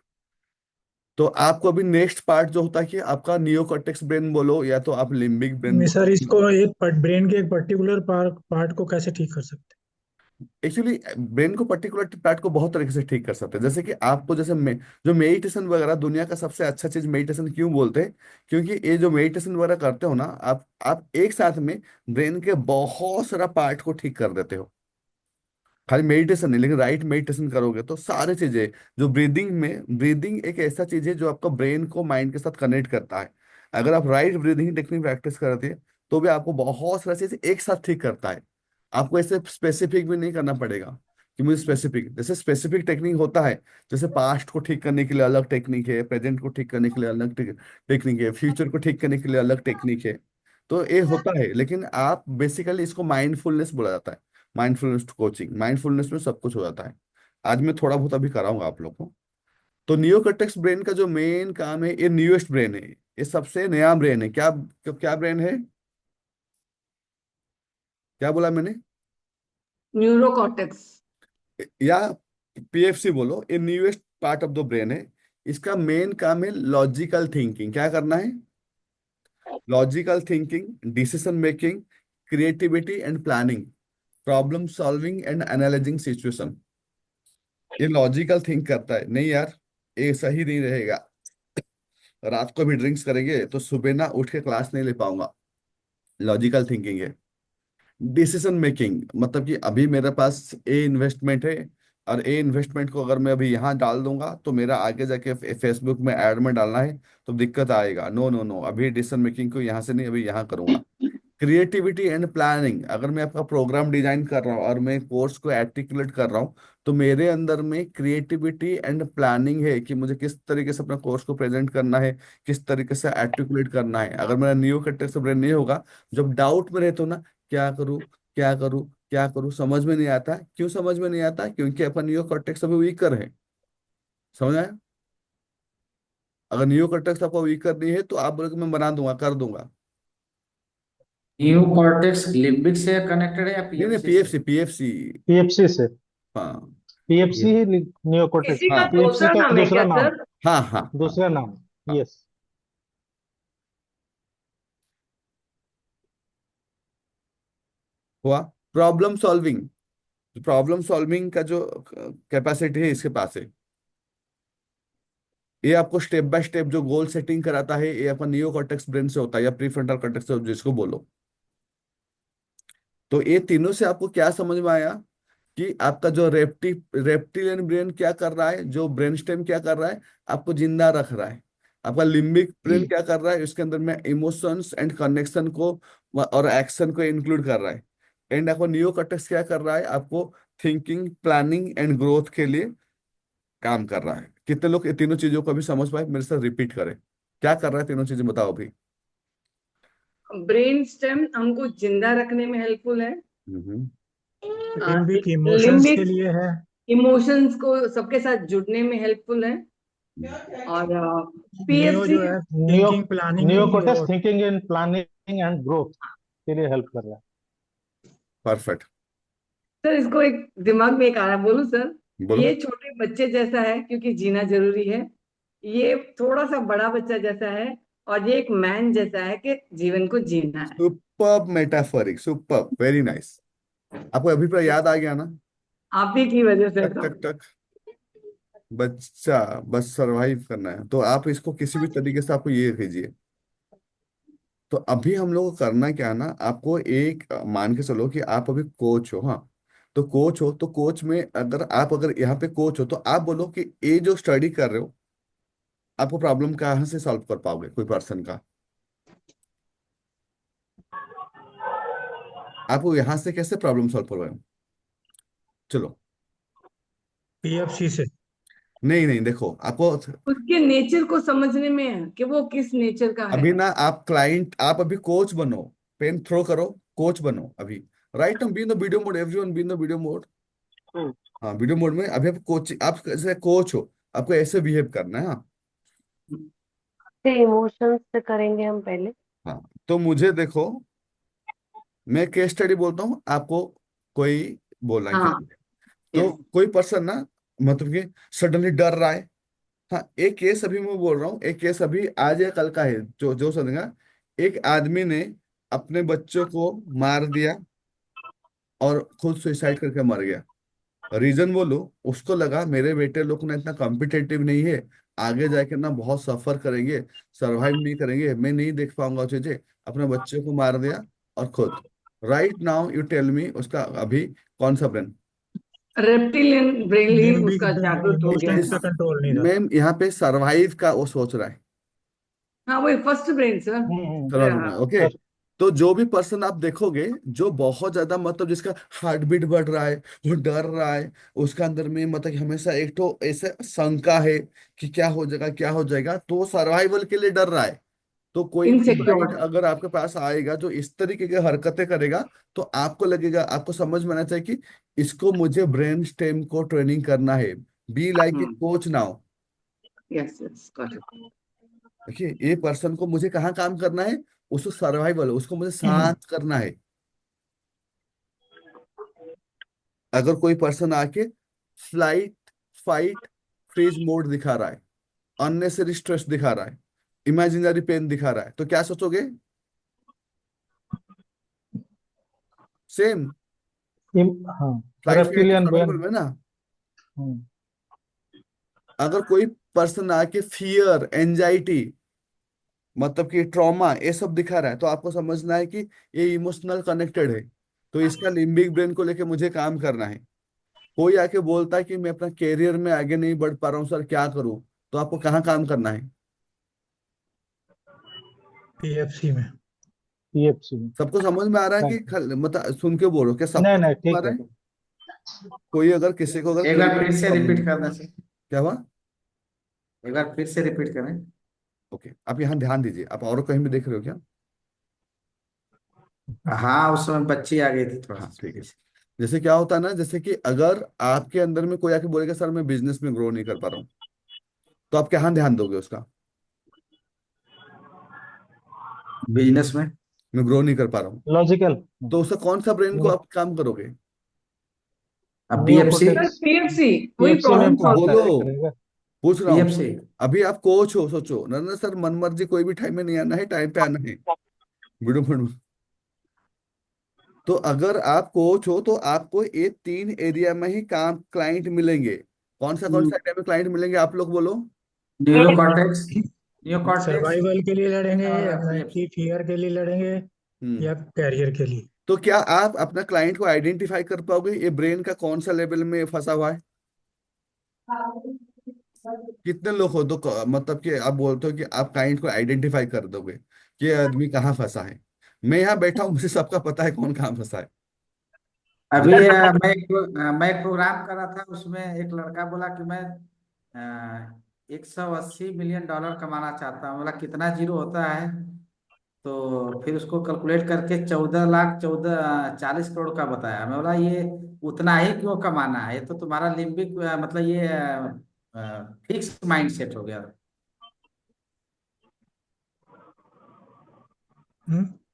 तो आपको अभी नेक्स्ट पार्ट जो होता है कि आपका नियोकॉर्टेक्स ब्रेन बोलो, या तो आप लिम्बिक ब्रेन नहीं सर, बोलो। इसको एक ब्रेन के एक पर्टिकुलर पार्ट को कैसे ठीक कर सकते एक्चुअली ब्रेन को पर्टिकुलर पार्ट को बहुत तरीके से ठीक कर सकते हैं। जैसे कि आपको जैसे जो मेडिटेशन वगैरह, दुनिया का सबसे अच्छा चीज मेडिटेशन क्यों बोलते हैं, क्योंकि ये जो मेडिटेशन वगैरह करते हो ना, आप एक साथ में ब्रेन के बहुत सारा पार्ट को ठीक कर देते हो। खाली मेडिटेशन नहीं, लेकिन राइट मेडिटेशन करोगे तो सारी चीजें, जो ब्रीदिंग में, ब्रीदिंग एक ऐसा चीज है जो आपका ब्रेन को माइंड के साथ कनेक्ट करता है। अगर आप राइट ब्रीदिंग टेक्निक प्रैक्टिस करते हैं, तो भी आपको बहुत सारी चीजें एक साथ ठीक करता है। आपको ऐसे स्पेसिफिक भी नहीं करना पड़ेगा कि मुझे स्पेसिफिक, जैसे स्पेसिफिक टेक्निक होता है, जैसे पास्ट को ठीक करने के लिए अलग टेक्निक है, प्रेजेंट को ठीक करने के लिए अलग टेक्निक है, फ्यूचर को ठीक करने के लिए अलग टेक्निक है। तो ये होता है, लेकिन आप बेसिकली इसको माइंडफुलनेस बोला जाता है। माइंडफुलनेस कोचिंग, माइंडफुलनेस में सब कुछ हो जाता है। आज मैं थोड़ा बहुत अभी कराऊंगा आप लोग को। तो नियोकॉर्टेक्स ब्रेन का जो मेन काम है, ये न्यूएस्ट ब्रेन है, ये सबसे नया ब्रेन है। क्या क्या ब्रेन है? क्या बोला मैंने? न्यूरोकॉर्टेक्स। या पीएफसी बोलो, ये newest part of the brain है। इसका मेन काम है लॉजिकल थिंकिंग। क्या करना है? Logical thinking, decision making, creativity and planning, problem solving and analysing situation. ये लॉजिकल थिंक करता है, नहीं यार ये सही नहीं रहेगा, रात को भी ड्रिंक्स करेंगे तो सुबह ना उठ के क्लास नहीं ले पाऊंगा, लॉजिकल थिंकिंग है। डिसीजन मेकिंग, मतलब कि अभी मेरे पास ए इन्वेस्टमेंट है, और ए इन्वेस्टमेंट को अगर मैं अभी यहाँ डाल दूंगा तो मेरा आगे जाके फेसबुक में ऐड में डालना है तो दिक्कत आएगा। नो नो नो, अभी डिसीजन मेकिंग को यहाँ से नहीं, अभी यहाँ करूंगा। क्रिएटिविटी एंड प्लानिंग, अगर मैं आपका प्रोग्राम डिजाइन कर रहा हूँ और मैं कोर्स को आर्टिकुलेट कर रहा हूँ, तो मेरे अंदर में क्रिएटिविटी एंड प्लानिंग है कि मुझे किस तरीके से अपना कोर्स को प्रेजेंट करना है, किस तरीके से आर्टिकुलेट करना है। अगर मेरा न्यू कटेक्स से ब्रेन नहीं होगा, जब डाउट में रहते हो ना, क्या करूँ क्या करूँ क्या करूँ, समझ में नहीं आता। क्यों समझ में नहीं आता? क्योंकि अपन न्यू कॉर्टेक्स अभी वीकर है। समझ आया? अगर न्यू कॉर्टेक्स आपको वीकर नहीं है तो आप बोलोगे मैं बना दूंगा, कर दूंगा। न्यू कॉर्टेक्स लिम्बिक से कनेक्टेड है या नहीं नहीं, पीएफसी से? PFC PFC. पीएफसी से। हाँ पीएफसी ही नियोकोर्टेक्स। किसी का हाँ पीएफसी दूसरा का नाम है दूसरा क्या नाम। सर? हाँ हाँ हाँ दूसरा नाम। हाँ। यस। हुआ। प्रॉब्लम सॉल्विंग, प्रॉब्लम सॉल्विंग का जो कैपेसिटी है इसके पास है। ये आपको स्टेप बाय स्टेप जो गोल सेटिंग कराता है, ये अपन नियो कॉर्टेक्स ब्रेन से होता है, या प्री फ्रंटल कॉर्टेक्स जिसको बोलो। तो ये तीनों से आपको क्या समझ में आया कि आपका जो रेप्टिलियन ब्रेन क्या कर रहा है, जो ब्रेन स्टेम क्या कर रहा है, आपको जिंदा रख रहा है। आपका लिम्बिक ब्रेन क्या कर रहा है, इसके अंदर में इमोशंस एंड कनेक्शन को और एक्शन को इंक्लूड कर रहा है। एंड आपको नियो कॉर्टेक्स क्या कर रहा है, आपको थिंकिंग, प्लानिंग एंड ग्रोथ के लिए काम कर रहा है। कितने लोग ये तीनों चीजों को अभी समझ पाए? मेरे साथ रिपीट करें, क्या कर रहा है तीनों चीजें, बताओ अभी। ब्रेन स्टेम हमको जिंदा रखने में हेल्पफुल है। हम्म। लिम्बिक इमोशंस के लिम्बिक लिए है। इमोशंस को सबके साथ जुड़ने में हेल्पफुल है। और नियो पीएफसी जो है neo thinking, planning and neocortex growth. Thinking and planning and growth के लिए हेल्प कर रहा है। परफेक्ट। सर, इसको एक दिमाग में एक आ रहा है, बोलूं सर? बोलो। ये छोटे बच्चे जैसा है क्योंकि जीना जरूरी है। ये थोड़ा सा बड़ा बच्चा जैसा है, और ये एक मैन जैसा है कि जीवन को जीना है। Super metaphoric, super, very nice. आपको अभिप्राय याद आ गया ना? आप ही की वजह से टक सब। टक टक। बच्चा बस सरवाइव करना है, तो आप इसको किसी भी तरीके से आपको ये कीजिए। तो अभी हम लोग को करना क्या है ना, आपको एक मान के चलो कि आप अभी कोच हो। हाँ, तो कोच हो तो कोच में अगर यहाँ पे कोच हो तो आप बोलो कि ये जो स्टडी कर रहे हो, आपको प्रॉब्लम कहाँ से सॉल्व कर पाओगे कोई पर्सन का? आप वो यहाँ से कैसे प्रॉब्लम सॉल्व करवाए? चलो। पीएफसी से। नहीं नहीं, देखो आपको उसके नेचर को समझने में है कि वो किस नेचर का है। अभी ना, आप क्लाइंट, आप अभी कोच बनो। पेन थ्रो करो, कोच बनो अभी। Right, be in the video mode, everyone be in the video mode. Hmm, हाँ, वीडियो मोड में अभी आप कोच, आप जैसे कोच हो, आपको ऐसे बिहेव करना है। हाँ इमोशंस से करेंगे हम पहले। हाँ। तो मुझे देखो, मैं केस स्टडी बोलता हूँ आपको, कोई बोलना है क्या? हाँ। तो यस। कोई पर्सन ना, मतलब कि सडनली डर रहा है। हाँ, एक केस अभी मैं बोल रहा हूँ, एक केस अभी आज या कल का है, जो जो सुनेगा। एक आदमी ने अपने बच्चों को मार दिया और खुद सुसाइड करके मर गया। रीजन बोलो, उसको लगा मेरे बेटे लोग ना इतना कॉम्पिटेटिव नहीं है, आगे जाके ना बहुत सफर करेंगे, सरवाइव नहीं करेंगे, मैं नहीं देख पाऊंगा वो चीजें। अपने बच्चे को मार दिया और खुद। Right now you tell me, उसका अभी कौन सा ब्रेन? रेप्टिलियन ब्रेन ही लिम्बिक उसका ब्रेन, जागृत हो गया इमोशंस था। का कंट्रोल नहीं था। मैम यहाँ पे सरवाइव का वो सोच रहा है। हाँ, वही फर्स्ट ब्रेन सर। समझ में? ओके। फर्स्ट। तो जो भी पर्सन आप देखोगे, जो बहुत ज्यादा, मतलब जिसका हार्ट बीट बढ़ रहा है, वो डर रहा है, उसका अंदर में मतलब कि हमेशा एक तो ऐसे शंका है कि क्या हो जाएगा क्या हो जाएगा, तो सर्वाइवल के लिए डर रहा है। तो कोई भी इनसिक्योर। क्लाइंट अगर आपके पास आएगा जो इस तरीके की हरकतें करेगा, तो आपको लगेगा, आपको समझ में आना चाहिए कि इसको मुझे ब्रेन स्टेम को ट्रेनिंग करना है। Be like a coach now. Yes yes, got it. देखिए, ये पर्सन को मुझे कहाँ काम करना है, उसको सर्वाइवल, उसको मुझे शांत करना है। अगर कोई पर्सन आके फ्लाइट, फाइट, फ्रीज मोड दिखा रहा है, अननेसेसरी स्ट्रेस दिखा रहा है, इमेजिनरी पेन दिखा रहा है, तो क्या सोचोगे? सेम। हाँ। Flight fight reptilian brain. Survival में ना। अगर कोई पर्सन आके फियर, एंजाइटी, मतलब कि ट्रॉमा, ये सब दिखा रहा है, तो आपको समझना है कि ये इमोशनल कनेक्टेड है। तो इसका लिम्बिक ब्रेन को लेके मुझे काम करना है। कोई आके बोलता है कि मैं अपना कैरियर में आगे नहीं बढ़ पा रहा हूँ सर, क्या करूं? तो आपको कहाँ काम करना है? पीएफसी में। पीएफसी में। सबको समझ में आ रहा है कि थैंक यू। मतलब सुन के बोलो, क्या नहीं सबको नहीं, समझ में आ ठीक रहा है। है? कोई अगर किसी को अगर एक बार फिर क्लियर से प्रॉब्लम रिपीट है? करना सर। क्या हुआ? एक बार फिर से रिपीट करें। ओके, आप यहाँ ध्यान दीजिए। आप और कहीं भी देख रहे हो क्या? हाँ, उस समय बच्ची आ गई थी थोड़ा हाँ सा ठीक है। पीछे। जैसे क्या होता है ना, जैसे कि अगर आपके अंदर में कोई आके बोलेगा सर मैं बिजनेस में ग्रो नहीं कर पा रहा हूँ, तो आप क्या ध्यान दोगे उसका? बिजनेस में। मैं ग्रो नहीं कर पा रहा हूँ, लॉजिकल। तो उसका कौन सा ब्रेन को आप काम करोगे? अब पीएफसी। नियोकॉर्टेक्स। सर पीएफसी वही पीएफसी में प्रॉब्लम तो सॉल्व बोलो, करेगा। करेगा। पूछ रहा हूँ। पीएफसी। अभी आप कोच हो, सोचो ना ना सर, मन मर्जी कोई भी टाइम में नहीं आना है, टाइम पे आना है। वीडियो में। तो अगर आप कोच हो तो आपको ये 3 एरिया में ही काम क्लाइंट मिलेंगे। कौन सा एरिया में क्लाइंट मिलेंगे आप लोग बोलो? Neuro cortex. Neuro cortex survival के लिए लड़ेंगे, और अपना पीएफसी। की फियर के लिए लड़ेंगे, हम्म। या कैरियर के लिए। तो क्या आप अपना क्लाइंट को आइडेंटिफाई कर पाओगे ये ब्रेन का कौन सा लेवल में फंसा हुआ है? कितने लोग हो तो मतलब कि आप बोलते हो कि आप क्लाइंट को आइडेंटिफाई कर दोगे कि ये आदमी कहाँ फंसा है? मैं यहाँ बैठा हूँ, मुझे सबका पता है कौन कहाँ फंसा है। अभी लेकिन मैं एक प्रोग्राम कर रहा था, उसमें एक लड़का बोला कि मैं 180 मिलियन डॉलर कमाना चाहता हूँ। बोला कितना जीरो होता है? तो फिर उसको कैलकुलेट करके 14 लाख 40 करोड़ का बताया। मैं बोला ये उतना ही क्यों कमाना है? ये तो तुम्हारा लिम्बिक मतलब ये फिक्स माइंड सेट हो गया।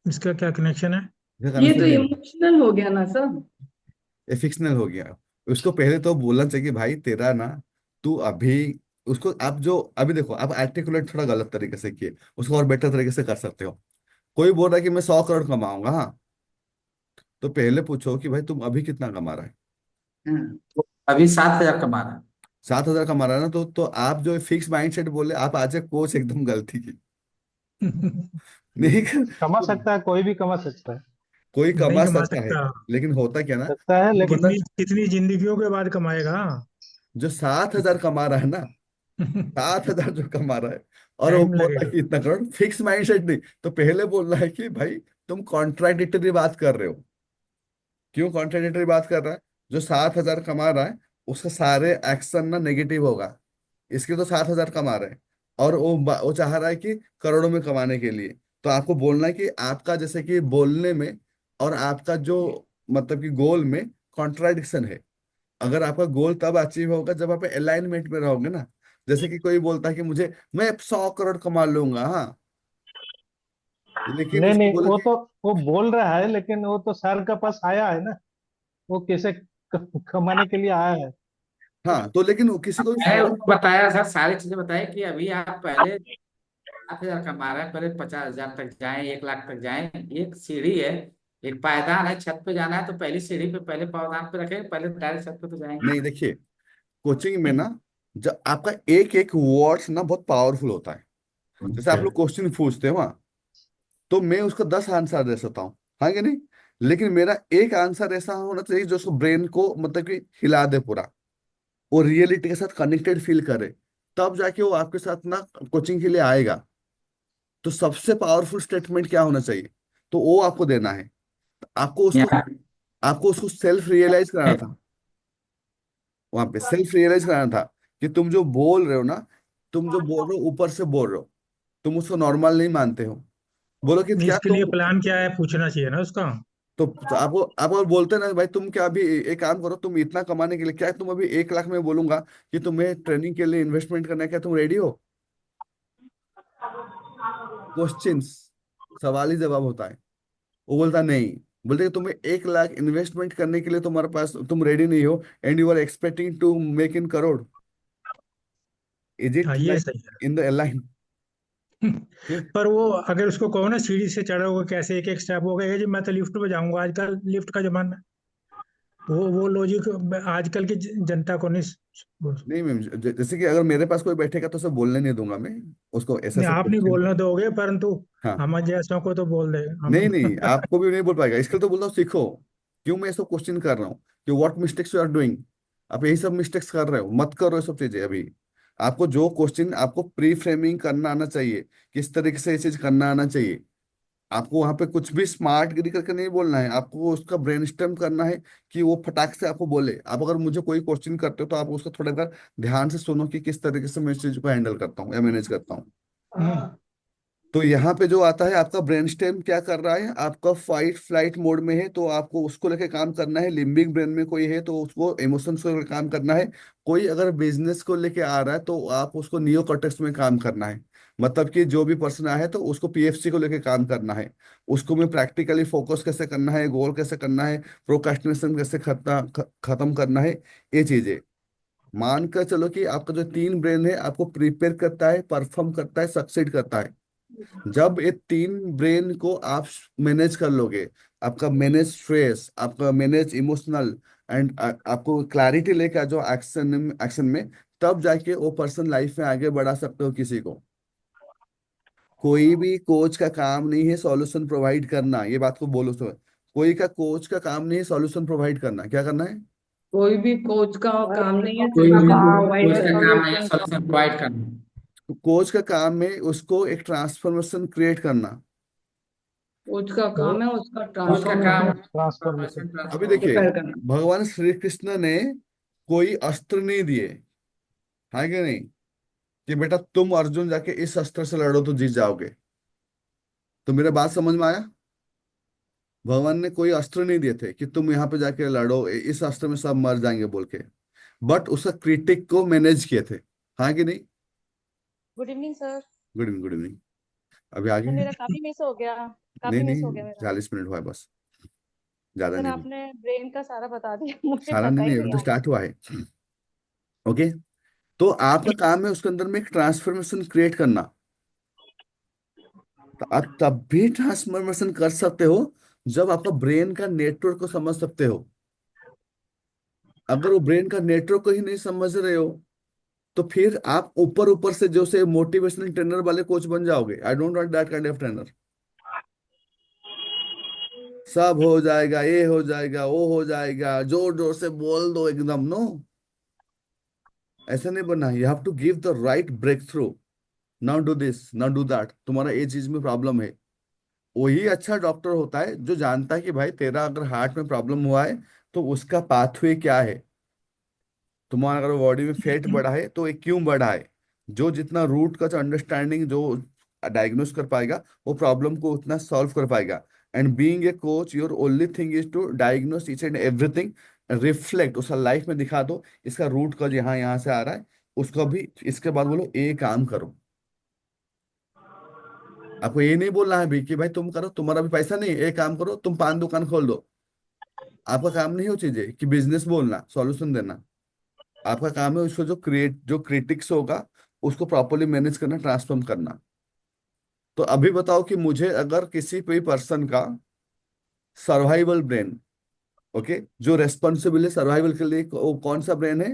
इसका क्या कनेक्शन है? ये तो कन्फ्यूजन, इमोशनल हो गया ना सर। ये फिक्शनल हो गया। उसको पहले तो बोलना चाहिए कि भाई तेरा ना, तू अभी, उसको आप जो अभी देखो, आप आर्टिकुलेट थोड़ा गलत तरीके से किए, उसको और बेटर तरीके से कर सकते हो। कोई बोल रहा है कि मैं 100 करोड़ कमाऊंगा, हाँ, तो पहले पूछो कि भाई तुम अभी कितना कमा रहा है? तो अभी 7 हजार कमा रहा है। 7 हजार कमा रहा है ना, तो आप जो फिक्स माइंडसेट बोले, आप आज एक कोच एकदम गलती की। नहीं कमा सकता है, कोई भी कमा सकता है। कोई नहीं कमा कमा सकता है, सकता। लेकिन होता क्या ना, सकता है वो लेकिन बंदा कितनी कितनी जिंदगियों के बाद कमाएगा। जो 7 हजार कमा रहा है ना, 7 हजार जो कमा रहा है, और वो टाइम बोल रहा है लगेगा। कि इतना करोड़, फिक्स माइंडसेट नहीं। तो पहले बोलना है कि भाई तुम कॉन्ट्राडिक्टरी बात कर रहे हो। क्यों कॉन्ट्राडिक्टरी बात कर रहा है? जो 7 हजार कमा रहा है, उसका सारे एक्शन ना नेगेटिव होगा। इसके तो 7 हजार कमा रहे हैं, और वो चाह रहा है कि करोड़ों में कमाने के लिए। तो आपको बोलना है कि आपका जैसे कि बोलने में और आपका जो मतलब कि गोल में कॉन्ट्राडिक्शन है। अगर आपका गोल तब अचीव होगा जब आप अलाइनमेंट में रहोगे ना। जैसे कि कोई बोलता है कि मुझे, मैं 100 करोड़ कमा लूंगा, हाँ, लेकिन नहीं उसको नहीं, बोले वो कि तो वो बोल रहा है, लेकिन वो तो सर के पास आया है ना। वो कैसे कमाने के लिए आया है। हाँ, तो लेकिन वो किसी को भी मैंने सवाल। उसको बताया सर, सारी चीजें बताई कि अभी आप पहले 7 हजार कमा रहे हैं, पहले 50 हजार तक जाएं, 1 लाख तक जाएं। एक सीढ़ी है, एक पायदान है, छत पे जाना है तो पहली सीढ़ी पे पहले पायदान पे रखें, पहले डायरेक्ट छत पे तो जाएंगे। नहीं देखिए, कोचिंग में ना, जब आपका एक एक वर्ड्स ना बहुत पावरफुल होता है। जैसे आप लोग क्वेश्चन पूछते हो, हाँ, तो मैं उसका 10 आंसर दे सकता हूँ, हाँ कि नहीं? लेकिन मेरा एक आंसर ऐसा होना चाहिए जो उसको ब्रेन को मतलब कि हिला दे पूरा, वो रियलिटी के साथ कनेक्टेड फील करे, तब जाके वो आपके साथ ना कोचिंग के लिए आएगा। तो सबसे पावरफुल स्टेटमेंट क्या होना चाहिए, तो वो आपको देना है। आपको उसको यहाँ आपको उसको सेल्फ रियलाइज कराना था। वहां पे सेल्फ रियलाइज कराना था कि तुम जो बोल रहे हो ना, तुम जो बोल रहे हो ऊपर से बोल रहे हो, तुम उसको नॉर्मल नहीं मानते हो। बोलो कि क्या इसके लिए तुम, प्लान क्या है पूछना चाहिए ना उसका। तो आपको और बोलते ना भाई तुम क्या अभी एक काम करो, तुम इतना कमाने के लिए क्या तुम अभी 1 लाख में बोलूंगा कि तुम्हें ट्रेनिंग के लिए इन्वेस्टमेंट करना है, क्या तुम रेडी हो? क्वेश्चंस, सवाल ही जवाब होता है। वो बोलता नहीं, बोलते कि तुम्हें 1 लाख इन्वेस्टमेंट करने के लिए तुम्हारे पास, तुम रेडी नहीं हो, and you are expecting to make in crore. Is हाँ इट ये लाइक सही इन द लाइन? है। पर वो अगर उसको कहो ना सीढ़ी से चढ़ोगे कैसे, एक एक स्टेप हो गया जी, मैं तो लिफ्ट पे जाऊंगा, आजकल लिफ्ट का जमाना है। वो लॉजिक आजकल की जनता को नहीं नहीं मैम, जैसे कि अगर मेरे पास कोई बैठेगा तो उसे बोलने नहीं दूंगा मैं, उसको ऐसा नहीं, ऐसा आप नहीं क्वेश्चन। बोलने दोगे, परंतु हाँ। हम जैसों को तो बोल देंगे नहीं हम। नहीं, आपको भी नहीं बोल पाएगा, इसके लिए तो बोलता हूँ सीखो। क्यों मैं ये सब क्वेश्चन कर रहा हूँ कि what mistakes you are doing. आप यही सब मिस्टेक्स कर रहे हो, मत करो ये सब चीजें अभी। आपको जो क्वेश्चन, आपको प्री फ्रेमिंग करना आना चाहिए, किस तरीके से ये चीज करना आना चाहिए। आपको वहां पे कुछ भी स्मार्ट गिरी करके नहीं बोलना है, आपको उसका ब्रेनस्टॉर्म करना है कि वो फटाक से आपको बोले। आप अगर मुझे कोई क्वेश्चन करते हो तो आप उसको थोड़ा बार ध्यान से सुनो कि किस तरीके से मैं इस चीज को हैंडल करता हूँ या मैनेज करता हूँ। तो यहाँ पे जो आता है, आपका ब्रेन स्टेम क्या कर रहा है, आपका फाइट फ्लाइट मोड में है तो आपको उसको लेके काम करना है। लिम्बिक ब्रेन में कोई है तो उसको इमोशंस को लेकर काम करना है। कोई अगर बिजनेस को लेके आ रहा है तो आप उसको नियो कॉर्टेक्स में काम करना है। मतलब कि जो भी पर्सन आया है तो उसको पीएफसी को लेके काम करना है। उसको में प्रैक्टिकली फोकस कैसे करना है, गोल कैसे करना है, प्रोक्रेस्टिनेशन कैसे खत्म करना है, ये चीजें। मान कर चलो कि आपका जो तीन ब्रेन है आपको प्रिपेयर करता है, परफॉर्म करता है, सक्सीड करता है। जब ये तीन ब्रेन को आप मैनेज कर लोगे, आपका मैनेज स्ट्रेस, आपका मैनेज इमोशनल, एंड आपको क्लैरिटी लेके आ जाओ एक्शन में, तब जाके वो पर्सन लाइफ में आगे बढ़ा सकते हो किसी को। कोई भी कोच का काम नहीं है सॉल्यूशन प्रोवाइड करना, ये बात को बोलो तो। कोई का कोच का काम नहीं है सॉल्यूशन प्रोवाइड करना, क्या करना है? कोई भी कोच का काम नहीं है कोई भी सोल्यूशन कोच प्रोवाइड का करना। काम नहीं है सॉल्यूशन प्रोवाइड करना। कोच का काम है उसको एक ट्रांसफॉर्मेशन क्रिएट करना। कोच का काम है उसका कोच का काम ट्रांसफॉर्मेशन ट्रांसफॉर्मेशन। अभी ट्रांसफॉर्म। देखिए, प्रिपेयर करना। भगवान श्री कृष्ण ने कोई अस्त्र नहीं दिए, है कि नहीं, कि बेटा तुम अर्जुन जाके इस अस्त्र से लड़ो तो जीत जाओगे। तो मेरा बात समझ में आया? भगवान ने कोई अस्त्र नहीं दिए थे कि तुम यहाँ पे जाके लड़ो, इस अस्त्र में सब मर जाएंगे बोल के। बट उसका क्रिटिक को मैनेज किए थे, हाँ कि नहीं? Good evening sir. Good evening, good evening. अभी आगे सर हैं? मेरा काफी मिस हो गया। नहीं काफी मिस हो नहीं, गया मेरा। 40 मिनट हुआ है बस, ज्यादा सर नहीं हुआ। आपने ब्रेन का सारा बता दिया मुझे सारा पता नहीं ही नहीं, अभी नहीं तो आगे। स्टार्ट हुआ है। ओके। तो आपका काम है उसके अंदर में एक ट्रांसफॉर्मेशन क्रिएट करना। तो आप तब भी ट्रांसफॉर्मेशन कर सकते हो जब आपका ब्रेन का नेटवर्क को समझ सकते हो। अगर वो ब्रेन का नेटवर्क को ही नहीं समझ रहे हो तो फिर आप ऊपर ऊपर से जो से मोटिवेशनल ट्रेनर वाले कोच बन जाओगे। I don't want that kind of trainer. सब हो जाएगा, ये हो जाएगा, वो हो जाएगा, जोर जोर से बोल दो एकदम, नो। ऐसा नहीं बनना। You have to give the right breakthrough. Now do this, now do that, तुम्हारा ये चीज में प्रॉब्लम है। वही अच्छा डॉक्टर होता है जो जानता है कि भाई तेरा अगर हार्ट में प्रॉब्लम हुआ है तो उसका पाथवे क्या है। तुम्हारा अगर बॉडी में फैट बढ़ा है तो ये क्यों बढ़ा है। जो जितना रूट का अंडरस्टैंडिंग जो डायग्नोस कर पाएगा, वो प्रॉब्लम को उतना सॉल्व कर पाएगा। And being a coach, your only thing is to diagnose each and everything, reflect उसका लाइफ में दिखा दो इसका रूट कॉज यहाँ यहाँ से आ रहा है, उसका भी इसके बाद बोलो ये काम करो। आपको ये नहीं बोलना है भी कि भाई तुम करो, तुम्हारा भी पैसा नहीं है, ये काम करो, तुम पान दुकान खोल दो। आपका काम नहीं हो चीजें कि बिजनेस बोलना, सॉल्यूशन देना। आपका काम है उसको जो क्रिटिक्स होगा उसको प्रॉपरली मैनेज करना, ट्रांसफॉर्म करना। तो अभी बताओ कि मुझे अगर किसी भी पर्सन का सर्वाइवल ब्रेन, ओके, जो रेस्पॉन्सिबल है सर्वाइवल के लिए, वो कौन सा ब्रेन है?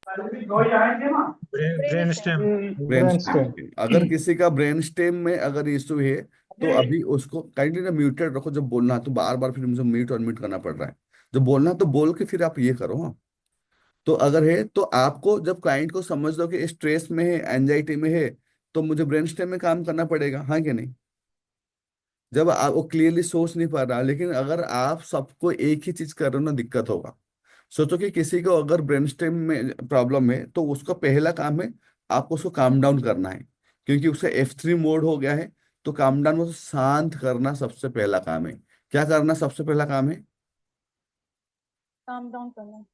Brain brain stem. Stem. Brain brain stem. Stem. अगर किसी का ब्रेन स्टेम में अगर इशू है तो अभी उसको काइंडली ना म्यूटेड रखो। जब बोलना तो बार बार फिर मुझे म्यूट और म्यूट करना पड़ रहा है। जब बोलना तो बोल के फिर आप ये करो, हाँ। तो अगर है तो आपको जब क्लाइंट को समझ लो कि स्ट्रेस में है, एंजाइटी में है, तो मुझे ब्रेन स्टेम में काम करना पड़ेगा, हाँ कि नहीं? जब आप वो क्लियरली सोच नहीं पा रहा, लेकिन अगर आप सबको एक ही चीज कर रहे हो ना, दिक्कत होगा। सोचो कि किसी को अगर ब्रेन स्टेम में प्रॉब्लम है तो उसका पहला काम है आपको उसको काम डाउन करना है, क्योंकि उसका F3 मोड हो गया है। तो काम डाउन मतलब शांत करना सबसे पहला काम है। क्या करना सबसे पहला काम है? काम डाउन करना।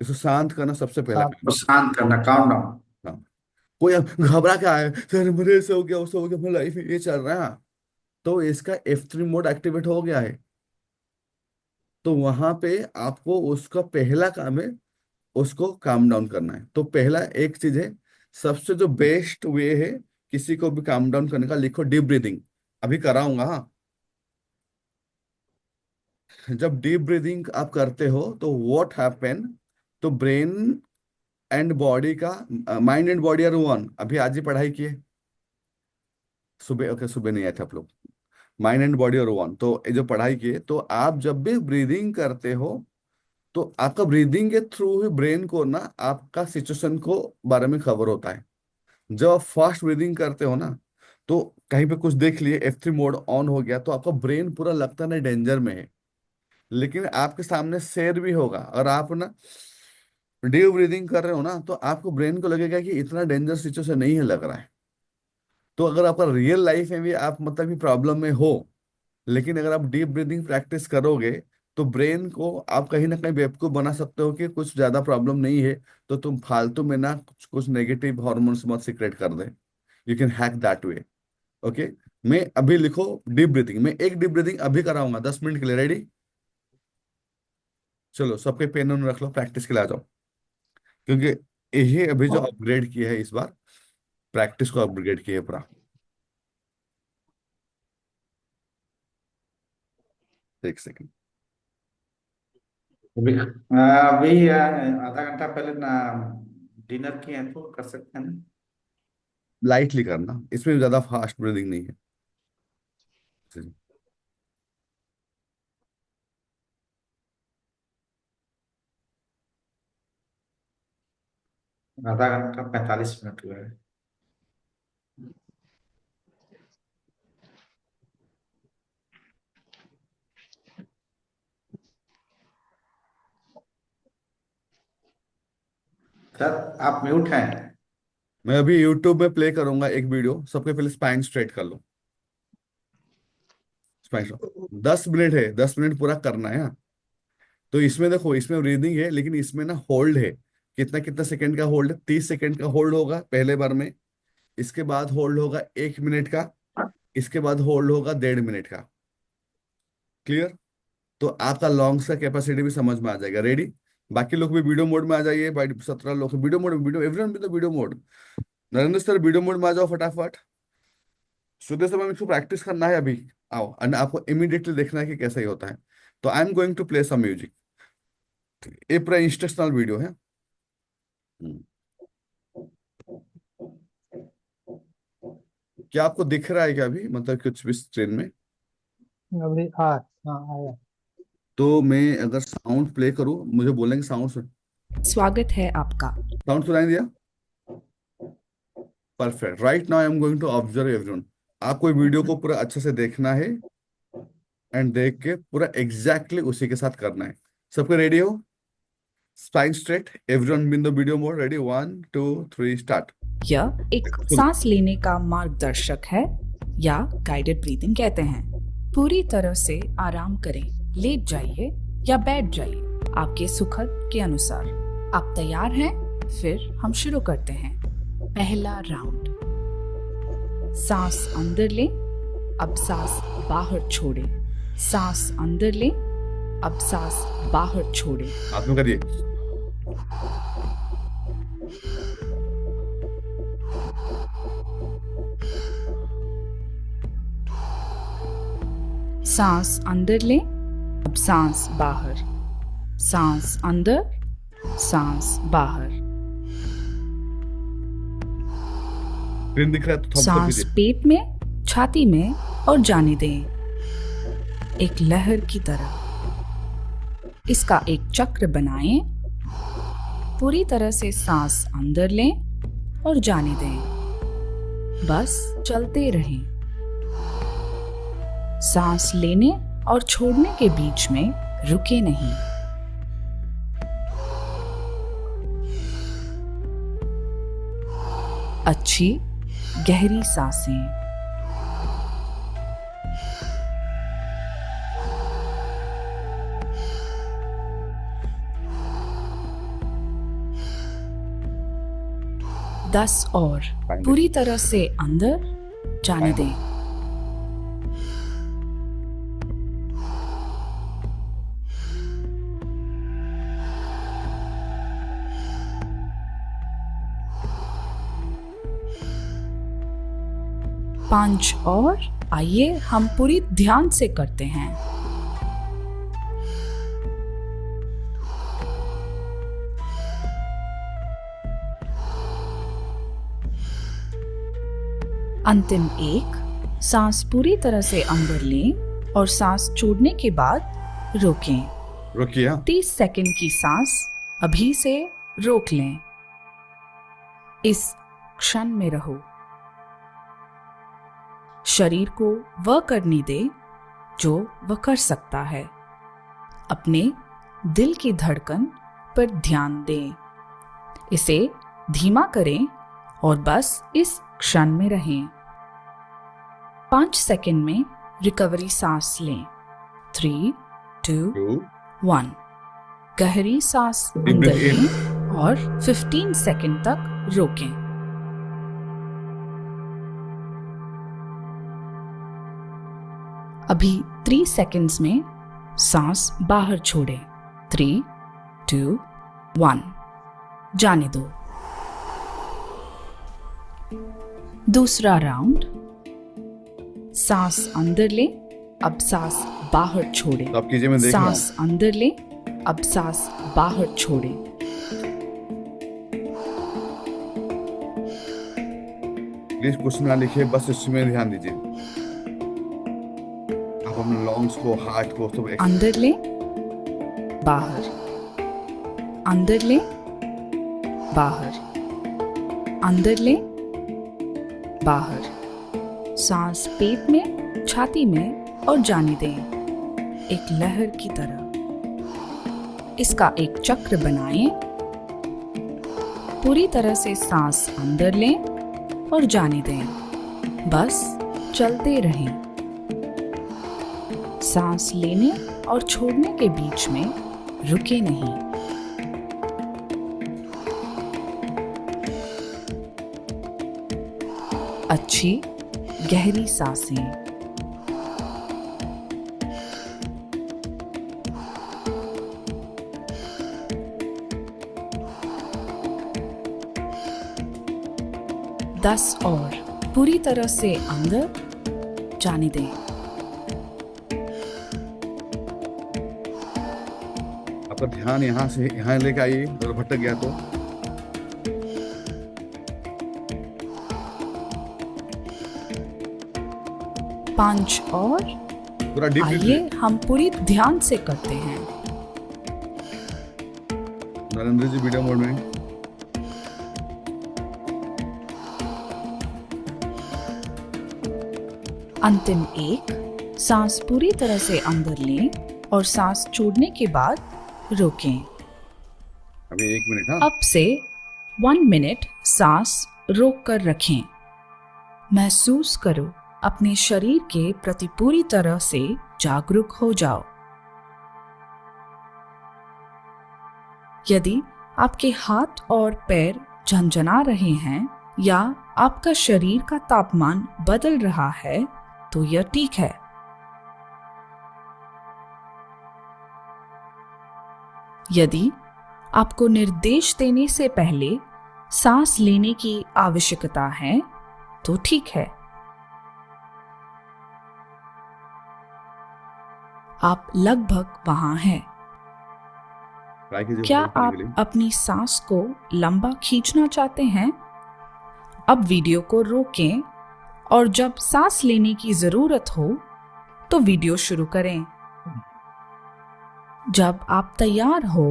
इसको शांत करना सबसे पहला सात। काम तो शांत करना, काम डाउन। है। हाँ। कोई अब घबरा के आया, सर मेरे ऐसे हो गया, उससे हो गया, मेरी लाइफ में ये चल रहा है, तो इसका F3 मोड एक्टिवेट हो गया है। तो वहां पे आपको उसका पहला काम है उसको काम डाउन करना है। तो पहला एक चीज है, सबसे जो बेस्ट वे है किसी को भी काम डाउन करने का, लिखो डीप ब्रीदिंग। अभी कराऊंगा, हाँ। जब डीप ब्रीदिंग आप करते हो तो व्हाट हैपन, तो ब्रेन एंड बॉडी का, mind and body are one. अभी आज ही पढ़ाई किए सुबह, ओके सुबह नहीं आए थे आप लोग। माइंड एंड बॉडी और वन, तो ये जो पढ़ाई किए, तो आप जब भी ब्रीदिंग करते हो तो आपका ब्रीदिंग के थ्रू ही ब्रेन को ना आपका सिचुएशन को बारे में खबर होता है। जब आप फास्ट ब्रीदिंग करते हो ना, तो कहीं पे कुछ देख लिए, F3 मोड ऑन हो गया, तो आपका ब्रेन पूरा लगता है ना डेंजर में है। लेकिन आपके सामने शेर भी होगा, और आप ना डीप ब्रीदिंग कर रहे हो ना, तो आपको ब्रेन को लगेगा कि इतना डेंजर सिचुएशन नहीं है लग रहा है। तो अगर आपका रियल लाइफ में भी आप मतलब कि प्रॉब्लम में हो, लेकिन अगर आप डीप ब्रीदिंग प्रैक्टिस करोगे, तो ब्रेन को आप कहीं ना कहीं बेवकूफ बना सकते हो कि कुछ ज्यादा प्रॉब्लम नहीं है, तो तुम फालतू में ना कुछ कुछ नेगेटिव हॉर्मोन्स मत सीक्रेट कर दे। You can hack that way. Okay, मैं अभी लिखो डीप ब्रीदिंग, मैं एक डीप ब्रीदिंग अभी कराऊंगा 10 मिनट के लिए। रेडी? चलो सबके पेन ऑन रख लो, प्रैक्टिस के लिए आ जाओ, क्योंकि यही अभी जो अपग्रेड किया है इस बार, प्रैक्टिस को अपग्रेड किया है पूरा। एक सेकंड। अभी आधा घंटा पहले ना डिनर किए हैं तो कर सकते हैं ना। लाइटली करना, इसमें ज्यादा फास्ट ब्रीदिंग नहीं है। आधा घंटा 45 मिनट हुआ है। सर आप म्यूट हैं। मैं अभी यूट्यूब में प्ले करूंगा एक वीडियो, सबके पहले स्पाइन स्ट्रेट कर लो। स्पाइन 10 मिनट है, 10 मिनट पूरा करना है। हाँ, तो इसमें देखो, इसमें ब्रीदिंग है, लेकिन इसमें ना होल्ड है। कितना कितना सेकंड का होल्ड है? 30 सेकंड का होल्ड होगा पहले बार में, इसके बाद होल्ड होगा 1 मिनट का, इसके बाद होल्ड होगा 1.5 मिनट का। क्लियर? तो आपका लॉन्ग्स का कैपेसिटी भी समझ में आ जाएगा। रेडी? बाकी लोग भी वीडियो मोड में आ जाइए भाई, 17 लोग वीडियो मोड, वीडियो एवरीवन भी तो video mode. Narendra sir video mode में आ जाओ फटाफट। सुबह समय इसको प्रैक्टिस करना है अभी। आओ, एंड आपको इमीडिएटली देखना है कि कैसा ही होता है। तो I am going to play some music. ये पूरा इंस्ट्रक्शनल वीडियो है। क्या आपको दिख रहा है क्या अभी, मतलब कुछ भी स्क्रीन में? अभी हाँ हाँ आया। तो मैं अगर साउंड प्ले करूं, मुझे बोलेंगे साउंड सुन। स्वागत है आपका। साउंड सुनाई दिया? Perfect. Right now I am going to observe everyone. आपको वीडियो को पूरा अच्छे से देखना है, एंड देख के पूरा एग्जैक्टली उसी के साथ करना है। सबके रेडी हो? Spine straight, everyone in the video mode. Ready? 1 2 3 start. यह एक सांस लेने का मार्गदर्शक है, या गाइडेड ब्रीदिंग कहते हैं। पूरी तरह से आराम करें, लेट जाइए या बैठ जाइए, आपके सुखद के अनुसार। आप तैयार हैं? फिर हम शुरू करते हैं। पहला राउंड। सांस अंदर लें, अब सांस बाहर छोड़ें। सांस अंदर लें, अब सांस बाहर छोड़ें। हाथ में करिए। सांस अंदर लें, अब सांस बाहर। सांस अंदर, सांस बाहर। स्क्रीन दिख रहा है तो थम्स अप सांस कीजिए। पेट में, छाती में और जाने दें, एक लहर की तरह। इसका एक चक्र बनाएं। पूरी तरह से सांस अंदर लें और जाने दें। बस चलते रहें। सांस लेने और छोड़ने के बीच में रुके नहीं। अच्छी गहरी सांसें। दस और पूरी तरह से अंदर जाने दें। पांच और। आइए हम पूरी ध्यान से करते हैं। अंतिम एक, सांस पूरी तरह से अंदर लें और सांस छोड़ने के बाद रोकें। रुकिए। 30 सेकंड की सांस अभी से रोक लें। इस क्षण में रहो। शरीर को वह करने दे जो वह कर सकता है। अपने दिल की धड़कन पर ध्यान दें। इसे धीमा करें और बस इस क्षण में रहें। 5 सेकंड में रिकवरी सांस लें। 3, 2, 1। गहरी सांस अंदर लें और 15 सेकंड तक रोकें। अभी 3 सेकंड्स में सांस बाहर छोड़ें। 3, 2, 1। जाने दो। दूसरा राउंड। सांस अंदर लें, अब सांस बाहर छोड़ें। आप कीजिए, मैं देख रहा हूं। सांस अंदर लें, अब सांस बाहर छोड़ें। प्लीज कुछ ना लिखिए, बस इसमें ध्यान दीजिए। आप अपने लॉन्ग्स को, हार्ट को सब अंदर लें, बाहर। अंदर लें, बाहर। अंदर लें, बाहर। सांस पेट में, छाती में और जाने दें, एक लहर की तरह। इसका एक चक्र बनाएं। पूरी तरह से सांस अंदर लें और जाने दें। बस चलते रहें। सांस लेने और छोड़ने के बीच में रुके नहीं। अच्छी गहरी सांसें। दस और पूरी तरह से अंदर जाने दें। आपका ध्यान यहाँ से यहाँ लेके आइए, अगर भटक गया तो। पांच और। पूरा डीप आइए हम पूरी ध्यान से करते हैं। नरेंद्र जी वीडियो मोड में। अंतिम एक, सांस पूरी तरह से अंदर लें और सांस छोड़ने के बाद रोकें। अभी 1 मिनट। हाँ, अब से 1 मिनट सांस रोक कर रखें। महसूस करो, अपने शरीर के प्रति पूरी तरह से जागरूक हो जाओ। यदि आपके हाथ और पैर झंझना रहे हैं या आपका शरीर का तापमान बदल रहा है तो यह ठीक है। यदि आपको निर्देश देने से पहले सांस लेने की आवश्यकता है तो ठीक है। आप लगभग वहां हैं। ट्राई कीजिए क्या hold करने आप के लिए। अपनी सांस को लंबा खींचना चाहते हैं? अब वीडियो को रोकें और जब सांस लेने की जरूरत हो तो वीडियो शुरू करें। जब आप तैयार हो,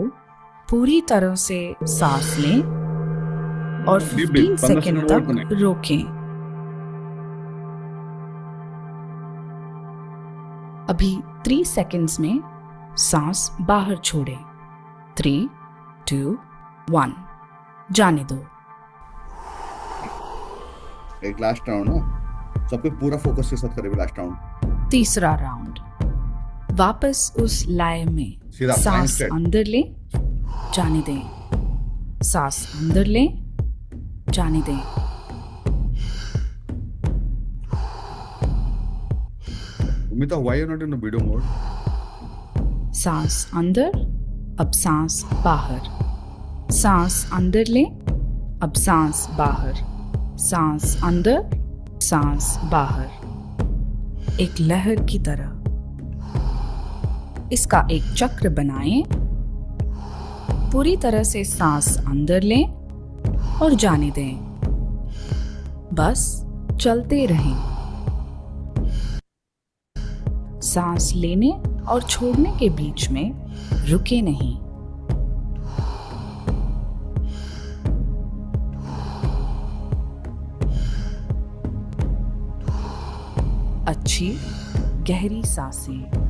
पूरी तरह से सांस लें और Deep breath, 15 15 second second hold तक करें। रोकें। अभी 3 सेकंड्स में सांस बाहर छोड़ें। 3, 2, 1। जाने दो। एक लास्ट राउंड ना, सब पे पूरा फोकस के साथ करेंगे लास्ट राउंड। तीसरा राउंड। वापस उस लय में सीधा, सांस mindset। अंदर लें, जाने दें। सांस अंदर लें, जाने दें। Umita, why you're not in the video mode? सांस अंदर, अब सांस बाहर। सांस अंदर लें, अब सांस बाहर। सांस अंदर, सांस बाहर, एक लहर की तरह। इसका एक चक्र बनाएं। पूरी तरह से सांस अंदर लें और जाने दें। बस चलते रहें। सांस लेने और छोड़ने के बीच में रुके नहीं। अच्छी गहरी सांसें।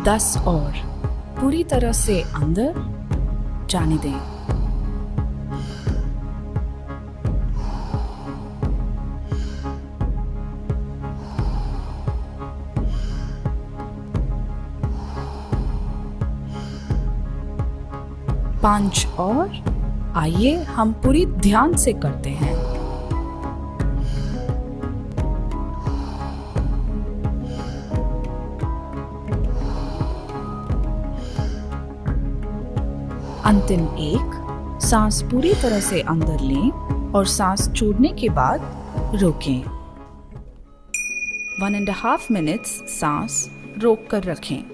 दस और पूरी तरह से अंदर जाने दें। पांच और आइए हम पूरी ध्यान से करते हैं। अंतिम एक, सांस पूरी तरह से अंदर लें और सांस छोड़ने के बाद रोकें। 1.5 मिनट्स सांस रोक कर रखें।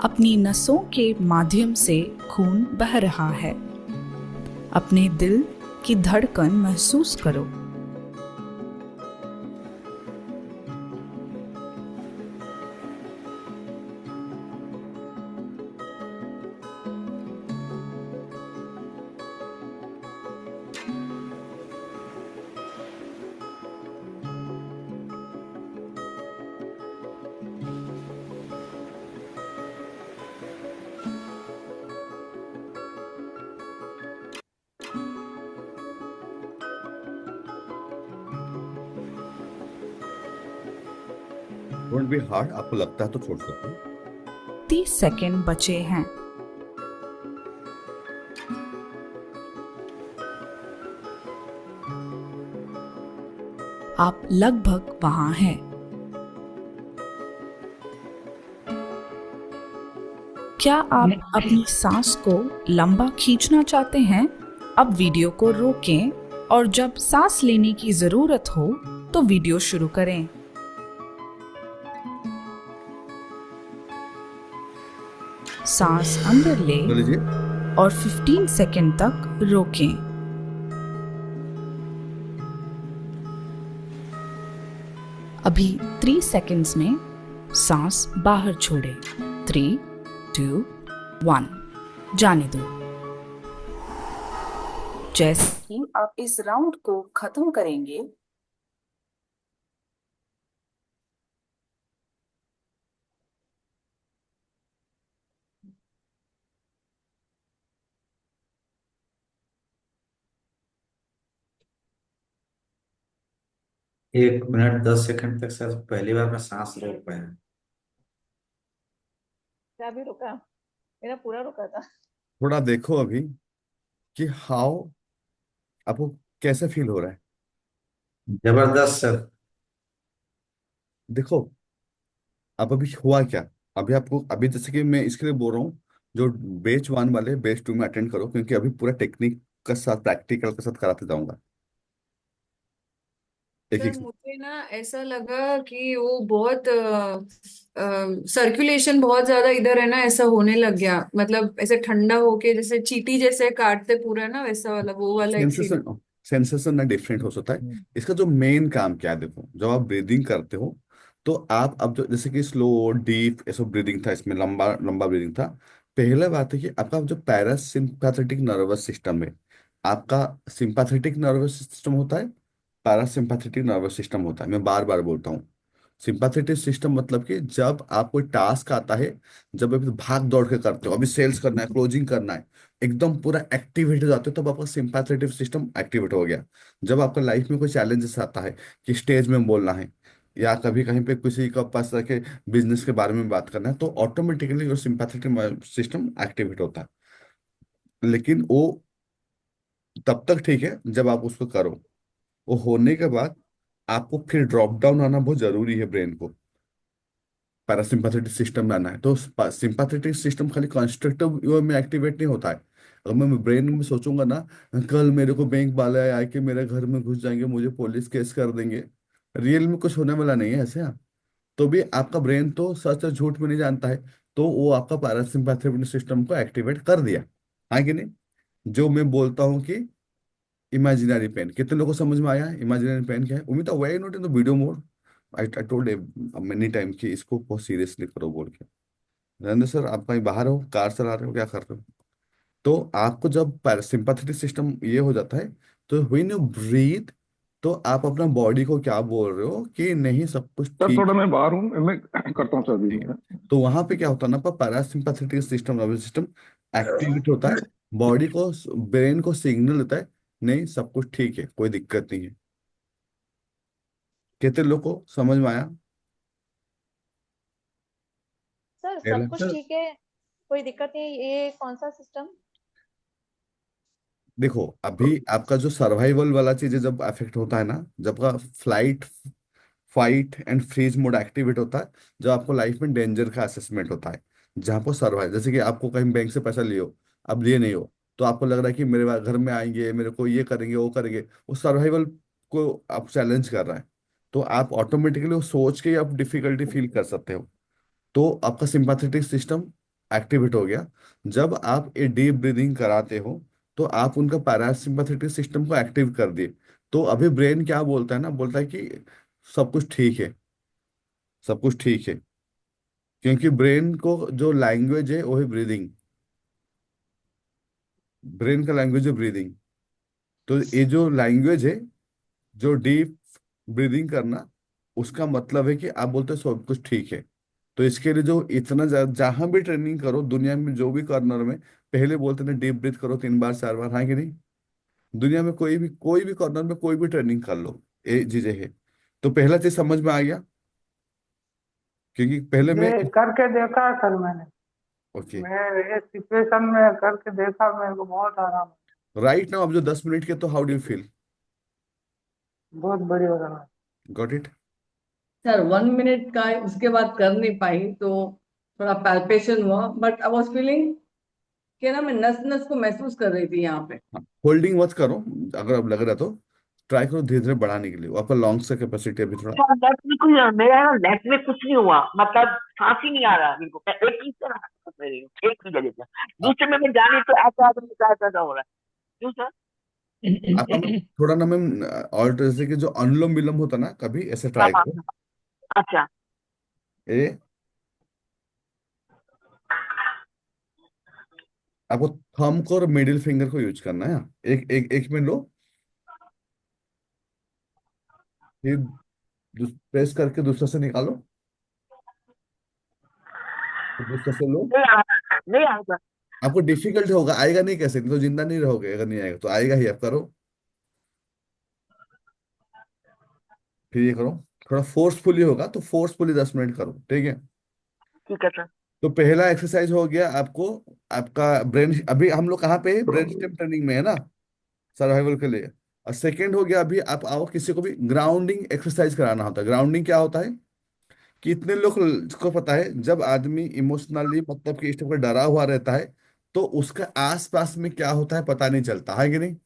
अपनी नसों के माध्यम से खून बह रहा है। अपने दिल की धड़कन महसूस करो। डोंट बी हार्ड, आपको लगता है तो छोड़ सकते हो। 30 सेकेंड बचे हैं। आप लगभग वहां हैं। क्या आप अपनी सांस को लंबा खींचना चाहते हैं? अब वीडियो को रोकें और जब सांस लेने की जरूरत हो तो वीडियो शुरू करें। सांस अंदर ले तो लीजिए। और 15 सेकेंड तक रोकें। अभी 3 सेकेंड्स में सांस बाहर छोड़ें। 3, 2, 1 जाने दो। जैसे ही आप इस राउंड को खत्म करेंगे, एक मिनट 10 सेकंड तक सर पहली बार मैं सांस रोक पाया। क्या भी रुका? मेरा पूरा रुका था। थोड़ा देखो अभी कि हाउ आपको कैसे फील हो रहा है। जबरदस्त सर। देखो अब अभी हुआ क्या। अभी आपको अभी जैसे कि मैं इसके लिए बोल रहा हूँ, जो बेच 1 वाले बेच 2 में अटेंड करो, क्योंकि अभी पूरा टेक्निक के साथ प्रैक्टिकल के साथ कराते जाऊंगा एक सर एक। मुझे ना ऐसा लगा कि वो बहुत सर्कुलेशन बहुत ज्यादा इधर है ना, ऐसा होने लग गया। मतलब ऐसे ठंडा होके जैसे चींटी जैसे काटते पूरा ना, वैसा वाला वो वाला एक्सपीरियंस। सेंसेशन सेंसेशन ना डिफरेंट हो सकता है। इसका जो मेन काम क्या है, देखो जब आप ब्रीदिंग करते हो तो आप अब जो जैसे कि स्लो डीप ऐसा ब्रीदिंग था, इसमें लंबा लंबा ब्रीदिंग था। पहले बात है कि आपका जो पैरासिम्पैथेटिक नर्वस सिस्टम है, आपका सिंपैथेटिक नर्वस सिस्टम होता है, पैरासिम्पैथेटिक नर्वस सिस्टम होता है। मैं बार बार बोलता हूँ, सिंपैथेटिक सिस्टम मतलब कि जब आप कोई टास्क आता है, जब आप भाग दौड़ के करते हो, अभी सेल्स करना है, क्लोजिंग करना है, एकदम पूरा एक्टिवेट हो जाते हो, तब आपका सिंपैथेटिक सिस्टम एक्टिवेट हो गया। जब आपका लाइफ में कोई चैलेंजेस आता है कि स्टेज में बोलना है या कभी कहीं पे किसी का पास रखे बिजनेस के बारे में बात करना है, तो automatically your sympathetic system activate होता है। लेकिन वो तब तक ठीक है जब आप उसको करो। वो होने के बाद आपको फिर ड्रॉप डाउन आना बहुत जरूरी है ब्रेन को। पैरासिम्पैथेटिक सिस्टम लाना है, तो सिंपैथेटिक सिस्टम खाली कंस्ट्रक्टिव वे में एक्टिवेट नहीं होता है। अगर मैं ब्रेन में सोचूंगा ना, कल मेरे को बैंक वाले आके मेरे घर में घुस जाएंगे, मुझे पुलिस केस कर देंगे, रियल में कुछ होने वाला नहीं है ऐसे। हाँ, तो भी आपका ब्रेन तो सच और झूठ में नहीं जानता है, तो वो आपका पैरासिम्पैथेटिक सिस्टम को एक्टिवेट कर दिया। हाँ कि नहीं? जो मैं बोलता हूँ कि इमेजिनरी पेन, कितने लोगों को समझ में आया इमेजिनरी पेन क्या है? उम्मीद why not in the video mode. I told many time कि इसको बहुत सीरियसली करो बोल के। नरेंद्र सर, आप कहीं बाहर हो, कार चला रहे हो, क्या कर रहे हो? तो आपको जब पैरासिम्पैथेटिक सिस्टम ये हो जाता है, तो व्हेन यू ब्रीथ, तो आप अपना बॉडी को क्या बोल रहे हो कि नहीं सब कुछ सर ठीक थोड़ा मैं बाहर हूँ, मैं करता हूँ सर अभी है। मैं। तो वहां पे क्या होता है ना, parasympathetic system nervous system activate होता है, बॉडी को, ब्रेन को सिग्नल देता है, नहीं सब कुछ ठीक है, कोई दिक्कत नहीं है। कितने लोग को समझ में आया? सर पहला, सब कुछ ठीक है, कोई दिक्कत नहीं, ये कौन सा सिस्टम? देखो अभी आपका जो सर्वाइवल वाला चीजें जब अफेक्ट होता है ना, जब का flight fight and freeze mode activate होता है, जब आपको लाइफ में डेंजर का असेसमेंट होता है, जहाँ पर सर्वाइव, जैसे कि आपको कहीं बैंक से पैसा लियो, अब लिए नहीं हो, तो आपको लग रहा है कि मेरे घर में आएंगे, मेरे को ये करेंगे वो करेंगे, वो सर्वाइवल को आप चैलेंज कर रहा है, तो आप ऑटोमेटिकली वो सोच के ही आप डिफिकल्टी फील कर सकते हो। तो आपका सिंपैथेटिक सिस्टम एक्टिवेट हो गया। जब आप ये डीप ब्रीदिंग कराते हो, तो आप उनका पैरासिम्पैथेटिक सिस्टम को एक्टिव कर दिए। तो अभी ब्रेन क्या बोलता है ना, बोलता है कि सब कुछ ठीक है, सब कुछ ठीक है, क्योंकि ब्रेन को जो लैंग्वेज है वो है ब्रीदिंग। ब्रेन का लैंग्वेज है ब्रीदिंग। तो ये जो लैंग्वेज है, जो डीप ब्रीदिंग करना, उसका मतलब है कि आप बोलते हो सब कुछ ठीक है। तो इसके लिए जो इतना जहां भी ट्रेनिंग करो दुनिया में, जो भी कॉर्नर में, पहले बोलते ना डीप ब्रीथ करो 3 बार 4 बार, हाँ कि नहीं? दुनिया में कोई भी कॉर्नर में कोई भी ट्रेनिंग कर लो, ये चीजें है। तो पहला चीज समझ में आ गया, क्योंकि पहले मैं, ये करके देखा सर मैंने। ओके, मैं ये सिचुएशन में करके देखा, मेरे को बहुत आराम, राइट नाउ अब जो 10 मिनट के, तो हाउ डू यू फील? बहुत बढ़िया लगा। Got it? सर 1 मिनट का उसके बाद कर नहीं पाई, तो थोड़ा पैल्पेशन हुआ, बट आई वाज फीलिंग कि ना मैं नस नस को महसूस कर रही थी यहाँ पे। होल्डिंग मत करो, अगर अब लग रहा तो ट्राई करो धीरे धीरे बढ़ाने के लिए, वो आपका लॉन्ग्स का कैपेसिटी अभी थोड़ा। सर लेफ्ट में कुछ, मेरा ना लेफ्ट में कुछ नहीं हुआ, मतलब सांस ही नहीं आ रहा मेरे को, मैं एक ही तरह सांस ले रही हूँ, एक ही जगह से। दूसरे में मैं जाने तो ऐसा ऐसा हो रहा है। क्यों सर? आपका मैं थोड़ा ना मैम, और जैसे कि जो अनुलोम विलोम होता ना, कभी ऐसे हाँ ट्राई हाँ करो। हाँ, अच्छा। ए, आपको थंब को और मिडिल फिंगर को यूज करना है। एक एक एक में लो, फिर प्रेस करके दूसरा से निकालो, फिर दूसरा से लो। नहीं आ नहीं आएगा। आपको डिफिकल्ट होगा, आएगा नहीं कैसे, नहीं तो जिंदा नहीं रहोगे अगर नहीं आएगा, तो आएगा ही, आप करो। फिर ये करो, थोड़ा फोर्सफुली होगा तो फोर्सफुली 10 मिनट करो, ठीक है? ठीक है सर। तो पहला एक्सरसाइज हो गया आपको, आपका ब्रेन, अभी हम लोग कहाँ पे, ब्रेन स्टेम ट्रेनिंग में है ना, सर्वाइवल के लिए। और सेकंड हो गया, अभी आप आओ, किसी को भी ग्राउंडिंग एक्सरसाइज कराना होता है। ग्राउंडिंग क्या होता है, कितने लोग को पता है, जब आदमी इमोशनली मतलब कि इस टाइप का डरा हुआ रहता है, तो उसका आसपास में क्या होता है पता नहीं चलता है कि नहीं?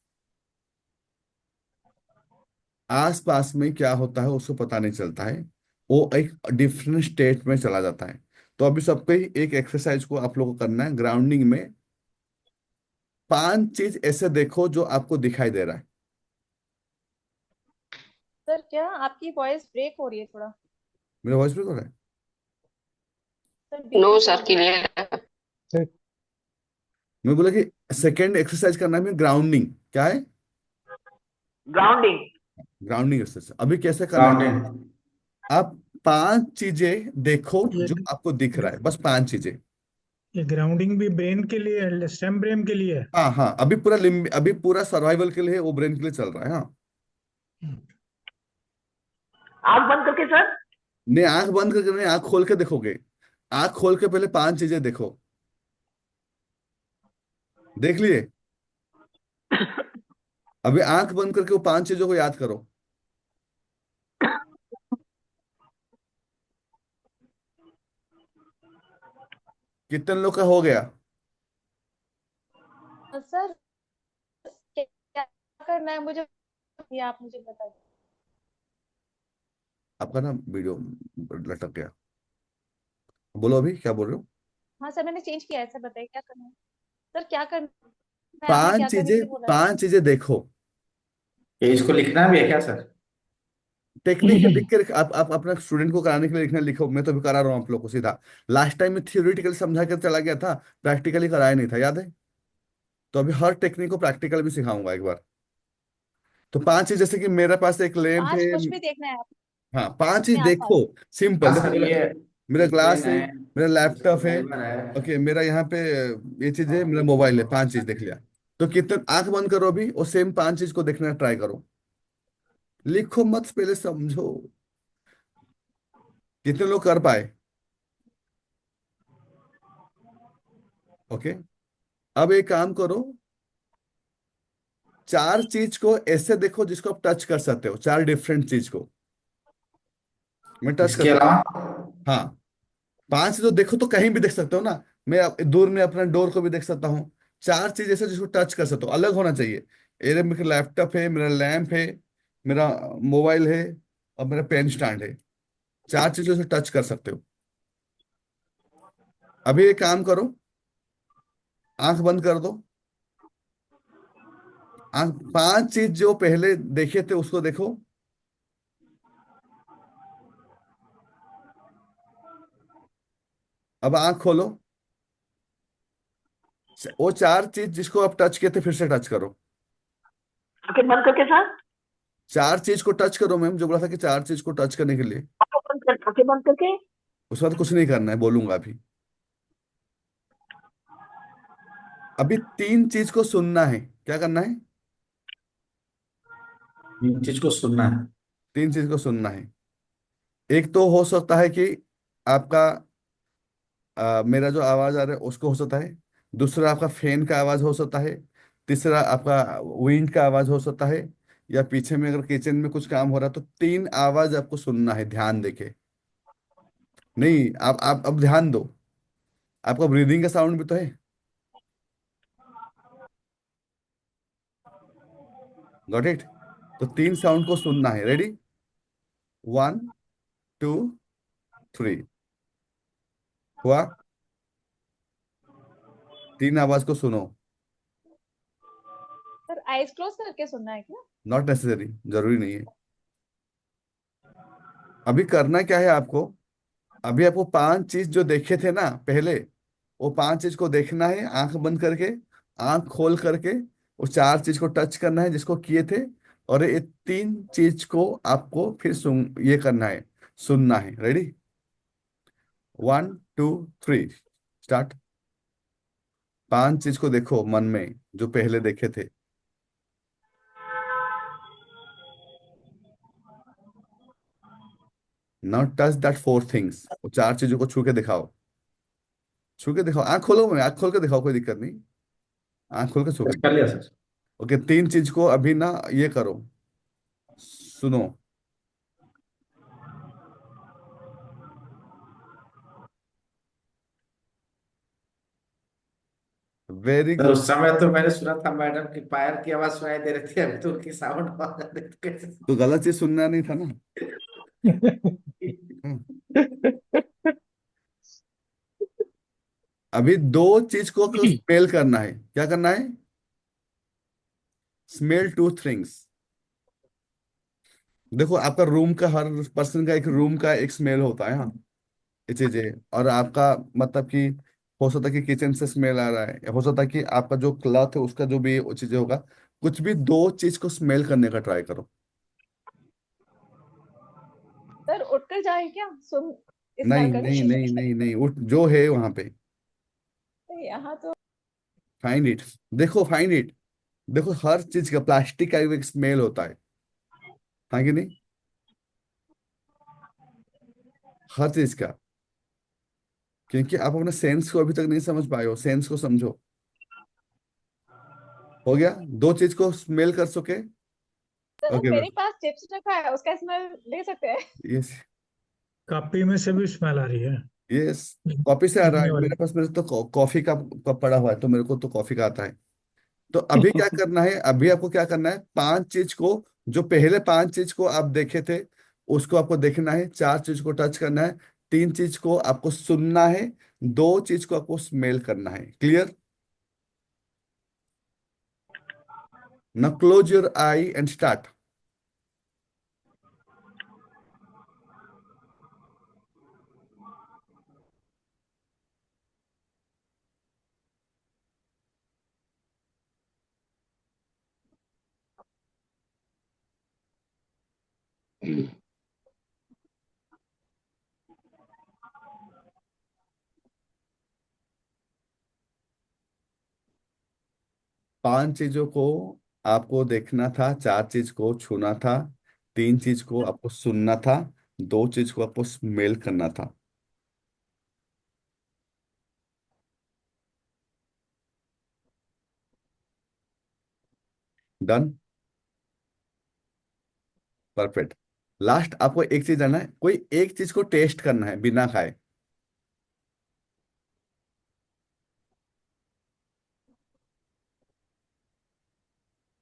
आसपास में क्या होता है उसको पता नहीं चलता है, वो एक डिफरेंट स्टेट में चला जाता है। तो अभी सबको ही एक एक्सरसाइज को आप लोगों को करना है ग्राउंडिंग में। 5 चीज ऐसे देखो जो आपको दिखाई दे रहा है। सर क्या आपकी वॉइस ब्रेक हो रही है थोड़ा? मेरा वॉइस ब्रेक हो रहा है? सर बीच नो बीच में सर, आवाज आ रही क्लियर। मैं बोला कि सेकेंड एक्सरसाइज करना है ग्राउंडिंग, क्या है? ग्राउंडिंग। ग्राउंडिंग एक्सरसाइज अभी कैसे करना है? ग्राउंडिंग। आप 5 चीजें देखो ये जो आपको दिख रहा है, बस 5 चीजें। ये ग्राउंडिंग भी ब्रेन के लिए है, स्टेम ब्रेन के लिए है। हाँ हाँ, अभी पूरा अभी पूरा सर्वाइवल के लिए है, वो ब्रेन के लिए चल रहा है। हाँ, आंख बंद करके सर? नहीं आंख बंद करके नहीं, आंख खोल के देखोगे। आंख खोल के पहले 5 चीजें देखो, देख लिए? अभी आंख बंद करके वो 5 चीजों को याद करो। कितने लोग का हो गया? सर क्या क्या करना है मुझे, ये आप मुझे बता दीजिए। आपका ना वीडियो लटक गया, बोलो अभी क्या बोल रहे हो? हाँ सर, मैंने चेंज किया है सर, बताइए क्या करना है। सर क्या करना है, आपने पांच क्या करने के चीजें, लिए बोला है? पांच चीजें देखो। ये इसको लिखना भी है क्या सर? टेक्निक लिख के आप अपना स्टूडेंट को कराने के लिए लिखना लिखो। मैं तो भी करा रहा हूँ आप लोग को सीधा। लास्ट टाइम में थियोरिटिकल समझा कर चला गया था, प्रैक्टिकली कराया नहीं था, याद है? तो अभी हर टेक्निक को प्रैक्टिकल भी सिखाऊंगा एक बार। तो पांच चीज, जैसे कि मेरे पास एक लैंप है। 5 कुछ भी देखना है हाँ, पांच चीज अपने देखो। आसपास। सिंपल हाँ देखो, सर, मेरा ये मेरा ग्लास पेन है, है, मेरा लैपटॉप है, डाइवर है। ओके, मेरा यहाँ पे ये चीज है, मेरा मोबाइल है। पांच चीज देख लिया। तो कितने, आंख बंद करो अभी और सेम पांच चीज को देखना ट्राई करो। लिखो मत, पहले समझो। कितने लोग कर पाए? ओके, अब एक काम करो, चार चीज को ऐसे देखो जिसको आप टच कर सकते हो, चार डिफरेंट चीज को। मैं टच कर इसके सकता अलावा हूँ, हाँ। पांच तो देखो तो कहीं भी देख सकते हो ना। मैं दूर में अपना डोर को भी देख सकता हूँ। चार चीज ऐसे जिसको टच कर सकते हो, अलग होना चाहिए। ये मेरा लैपटॉप है, मेरा लैंप है, मेरा मोबाइल है, और मेरा पेन स्टैंड है। चार चीजों से टच कर सकते हो। अभी एक काम करो, आंख बंद कर दो। आंख, पांच चीज जो पहले देखे थे उसको देखो। अब आंख खोलो। वो चार चीज जिसको आप टच किए थे फिर से टच करो। आंखें बंद करके सर? चार चीज को टच करो, मैम जो बोला था कि चार चीज को टच करने के लिए। आंखें बंद करके? उसके बाद कुछ नहीं करना है, बोलूंगा अभी। अभी तीन चीज को सुनना है। क्या करना है? इन चीज को सुनना है। तीन चीज को सुनना है। एक तो हो सकता है कि आपका मेरा जो आवाज आ रहा है उसको हो सकता है। दूसरा आपका फैन का आवाज हो सकता है। तीसरा आपका विंड का आवाज हो सकता है। या पीछे में अगर किचन में कुछ काम हो रहा है, तो तीन आवाज आपको सुनना है, ध्यान देके। नहीं, आप अब ध्यान दो। आपका ब्रीदिंग का साउंड भी तो है। Got it? तो तीन साउंड को सुनना है। रेडी? 1 2 3। हुआ? तीन आवाज को सुनो। सर आइज क्लोज करके सुनना है क्या? नॉट नेसेसरी, जरूरी नहीं है। अभी करना क्या है आपको? अभी आपको पांच चीज जो देखे थे ना पहले, वो पांच चीज को देखना है आंख बंद करके। आंख खोल करके वो चार चीज को टच करना है जिसको किए थे। और ये तीन चीज को आपको फिर ये करना है, सुनना है। रेडी? 1 2 3, स्टार्ट। पांच चीज को देखो मन में जो पहले देखे थे। Now touch that four things. वो चार चीजों को छू के दिखाओ। छू के दिखाओ, आंख खोलो, मैं आंख खोल के दिखाओ, कोई दिक्कत नहीं। आंख खोल के छू के कर दिखाओ। लिया सर। ओके, तीन चीज को अभी ना ये करो, सुनो। Very sir good. उस समय तो मैंने सुना था मैडम की पैर की आवाज सुनाई दे रही थी, अभी तो उनकी साउंड आवाज आ रही थी, तो कैसे? तो गलत चीज सुनना नहीं था ना। हम्म। अभी दो चीज को स्मेल करना है। क्या करना है? Smell two things. देखो, आपका रूम का, हर पर्सन का एक रूम का एक स्मेल होता है, हाँ। ये चीजें, और आपका मतलब कि हो सकता है कि किचन से स्मेल आ रहा है, या हो सकता है कि आपका जो क्लॉथ है उसका जो भी वो चीजें होगा। कुछ भी दो चीज को स्मेल करने का ट्राई करो। सर उठकर जाए क्या सुन नहीं इस्तेमाल करने नहीं के नहीं लिए? नहीं नहीं, उठ, जो है वहां पे। यहाँ तो फाइंड इट। देखो, फाइंड इट। देखो, हर चीज का, प्लास्टिक का भी एक स्मेल होता है, हाँ कि नहीं? हर चीज का। क्योंकि आप अपने सेंस को अभी तक नहीं समझ पाए हो, सेंस को समझो। हो गया? दो चीज को स्मेल कर सके। सर ओके, मेरे पास चिप्स रखा है, उसका स्मेल ले सकते हैं? यस। कॉपी में से भी स्मेल आ रही है। ये कॉपी से आ रहा लिखने है, वाले। मेरे पास मेरे तो कॉफी का कप पड़ा हुआ है, तो मेरे को तो कॉफी का आता है। तो अभी क्या करना है, अभी आपको क्या करना है, पांच चीज को, जो पहले पांच चीज को आप देखे थे उसको आपको देखना है, चार चीज को टच करना है, तीन चीज को आपको सुनना है, दो चीज को आपको स्मेल करना है। Clear? Now close your eye and start. पांच चीजों को आपको देखना था, चार चीज को छूना था, तीन चीज को आपको सुनना था, दो चीज को आपको स्मेल करना था। डन? परफेक्ट। लास्ट आपको एक चीज जाना है, कोई एक चीज को टेस्ट करना है बिना खाए।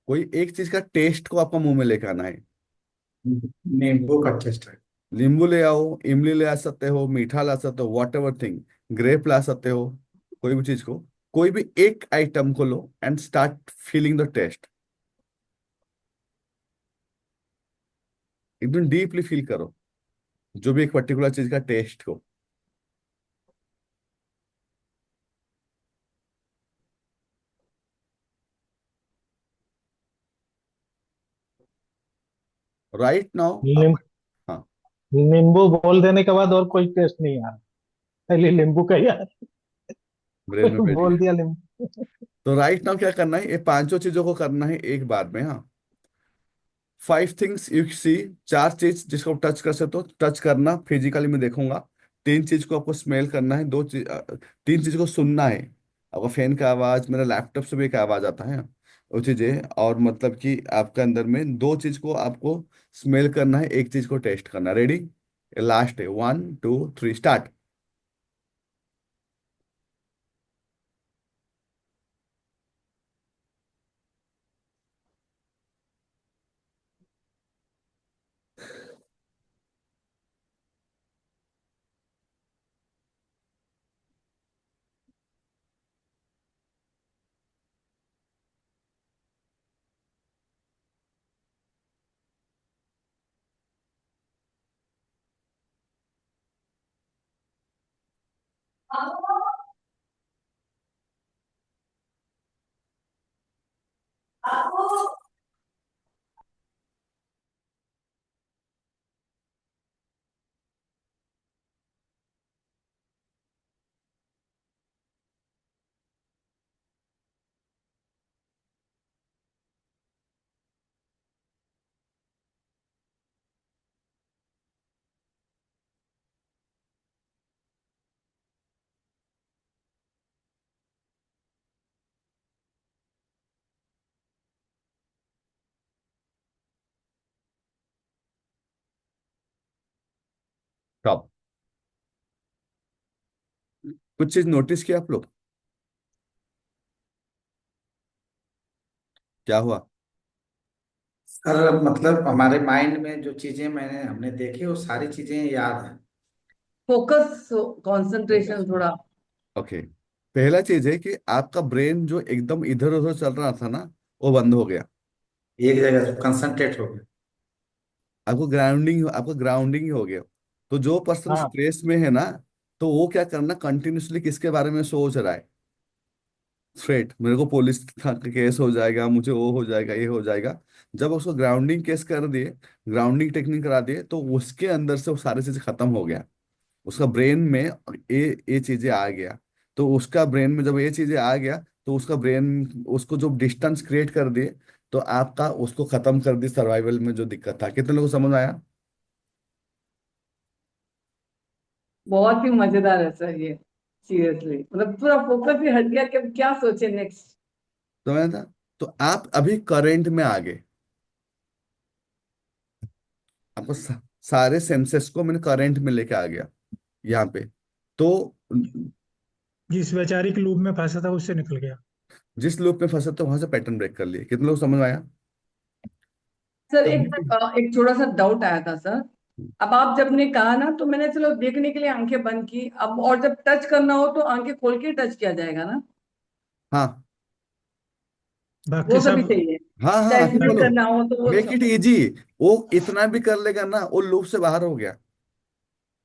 कोई एक चीज का टेस्ट को आपको मुंह में लेके आना है। नींबू का टेस्ट है। नींबू ले आओ, इमली ले आ सकते हो, मीठा ला सकते हो, वॉट एवर थिंग, ग्रेप ला सकते हो, कोई भी चीज को, कोई भी एक आइटम को लो and start feeling the taste. एकदम डीपली फील करो जो भी एक पर्टिकुलर चीज का टेस्ट को। राइट नाउ नीम, आप, हाँ, नींबू बोल देने के बाद और कोई टेस्ट नहीं आ रहा, पहले नींबू का ही आ ब्रेन में रहा। बैठ बोल गया। दिया नींबू। तो राइट नाउ क्या करना है, ये पांचों चीजों को करना है एक बार में। हाँ, फाइव थिंग्स यू सी, चार चीज जिसको टच कर सकते हो, टच करना फिजिकली मैं देखूंगा। तीन चीज को आपको स्मेल करना है, तीन चीज को सुनना है, आपका फैन का आवाज, मेरा लैपटॉप से भी एक आवाज आता है, वो चीजें, और मतलब कि आपके अंदर में दो चीज को आपको स्मेल करना है, एक चीज को टेस्ट करना। रेडी? लास्ट है, 1 2 3 स्टार्ट। टॉप। कुछ चीज नोटिस किया आप लोग? क्या हुआ? सर मतलब हमारे माइंड में जो चीजें हमने देखी वो सारी चीजें याद है। फोकस, कंसंट्रेशन थोड़ा। ओके। पहला चीज है कि आपका ब्रेन जो एकदम इधर उधर चल रहा था ना, वो बंद हो गया। एक जगह कंसंट्रेट हो गया। आपको ग्राउंडिंग ही हो गया। तो जो पर्सन हाँ, स्ट्रेस में है ना, तो वो क्या करना, कंटिन्यूअसली किसके बारे में सोच रहा है? थ्रेट, मेरे को पुलिस का केस हो जाएगा, मुझे वो हो जाएगा, ये हो जाएगा। जब उसको ग्राउंडिंग केस कर दिए, ग्राउंडिंग टेक्निक करा दिए, तो उसके अंदर से वो सारी चीजें खत्म हो गया। उसका ब्रेन में ये चीजें आ गया। तो उसका ब्रेन में जब ये चीजें आ गया, तो उसका ब्रेन उसको जो डिस्टेंस क्रिएट कर दिए, तो आपका उसको खत्म कर दी सर्वाइवल में जो दिक्कत था। कितने लोगों को समझ आया? बहुत ही मजेदार है सर ये। सीरियसली मतलब पूरा फोकस ही हट गया कि अब क्या सोचे नेक्स्ट। समझ था? तो आप अभी करंट में आ गए। आपको सारे सेंसेस को मैंने करंट में लेके आ गया यहाँ पे। तो जिस वैचारिक लूप में फंसा था उससे निकल गया। जिस लूप में फंसे थे वहां से पैटर्न ब्रेक कर लिए। कितने लोग समझ में आया? सर तभी एक थोड़ा सा डाउट आया था सर। अब आप जब ने कहा ना, तो मैंने चलो देखने के लिए आंखें बंद की, अब और जब टच करना हो तो आंखें खोल के टच किया जाएगा ना, हाँ बाकी वो सभी सब चाहिए। हाँ हाँ, चाहे आंखें स्प्लिट खोलो, करना हो तो वो मेक इट सब। इजी। वो इतना भी कर लेगा ना, वो लूप से बाहर हो गया।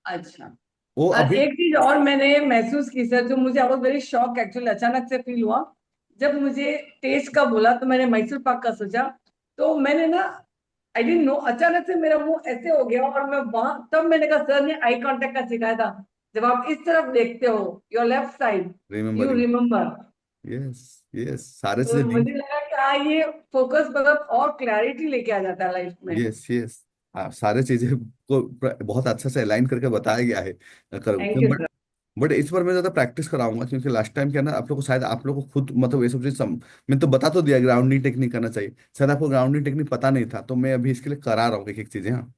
अच्छा। वो और अभी एक चीज और मैंने महसूस की सर, जो मुझे बहुत वेरी शॉक एक्चुअली अचानक से फील हुआ। जब मुझे टेस्ट का बोला तो मैंने मैसूर पाक का सोचा, तो मैंने ना, आई डिडंट नो, अचानक से मेरा मुंह ऐसे हो गया, और मैं वहां, तब मैंने कहा, सर ने आई कांटेक्ट का सिखाया था, जब आप इस तरफ देखते हो, your left side, you remembering. Remember. Yes yes, सारे तो चीजें लिंक। मुझे लगा कि हाँ, ये फोकस मतलब और क्लैरिटी लेके आ जाता है लाइफ में। यस यस, हाँ, सारे चीजें को बहुत अच्छा से अलाइन करके बताया गया है। Thank you but sir. But इस बार मैं ज्यादा प्रैक्टिस कराऊंगा, क्योंकि लास्ट टाइम क्या ना, आप लोग को शायद, आप लोग को खुद मतलब ये सब चीज मैं तो बता तो दिया ग्राउंडिंग टेक्निक करना चाहिए, शायद आपको ग्राउंडिंग टेक्निक पता नहीं था, तो मैं अभी इसके लिए करा रहा हूँ एक एक चीजें। हाँ,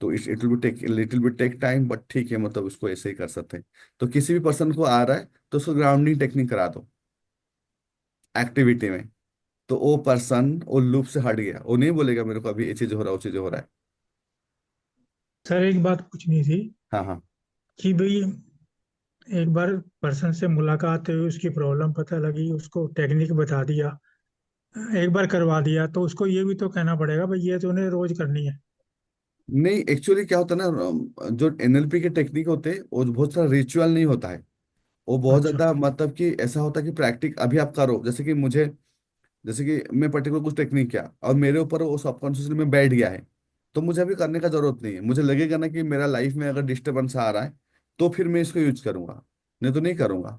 तो it will be take little bit take time, but ठीक है, मतलब उसको ऐसे ही कर सकते हैं। तो किसी भी पर्सन को आ रहा है तो उसको ग्राउंडिंग टेक्निक करा दो एक्टिविटी में, तो वो पर्सन वो लूप से हट गया, वो नहीं बोलेगा मेरे को अभी ये चीज हो रहा है, वो चीज हो रहा है। सर एक बात पूछनी थी हाँ हाँ। कि भाई एक बार पर्सन से मुलाकात हुई, उसकी प्रॉब्लम पता लगी, उसको टेक्निक बता दिया, एक बार करवा दिया, तो उसको ये भी तो कहना पड़ेगा भाई ये तो उन्हें रोज करनी है। नहीं, एक्चुअली क्या होता है ना, जो एनएलपी के टेक्निक होते हैं वो बहुत सारा रिचुअल नहीं होता है। वो बहुत अच्छा। ज्यादा मतलब कि ऐसा होता है कि प्रैक्टिक अभी आप करो, जैसे कि मुझे, जैसे कि मैं पर्टिकुलर कुछ टेक्निक किया और मेरे ऊपर वो सबकॉन्शियसली में बैठ गया है, तो मुझे अभी करने का जरूरत नहीं है। मुझे लगेगा ना कि मेरा लाइफ में अगर डिस्टर्बेंस आ रहा है, तो फिर मैं इसको यूज करूंगा, नहीं तो नहीं करूंगा।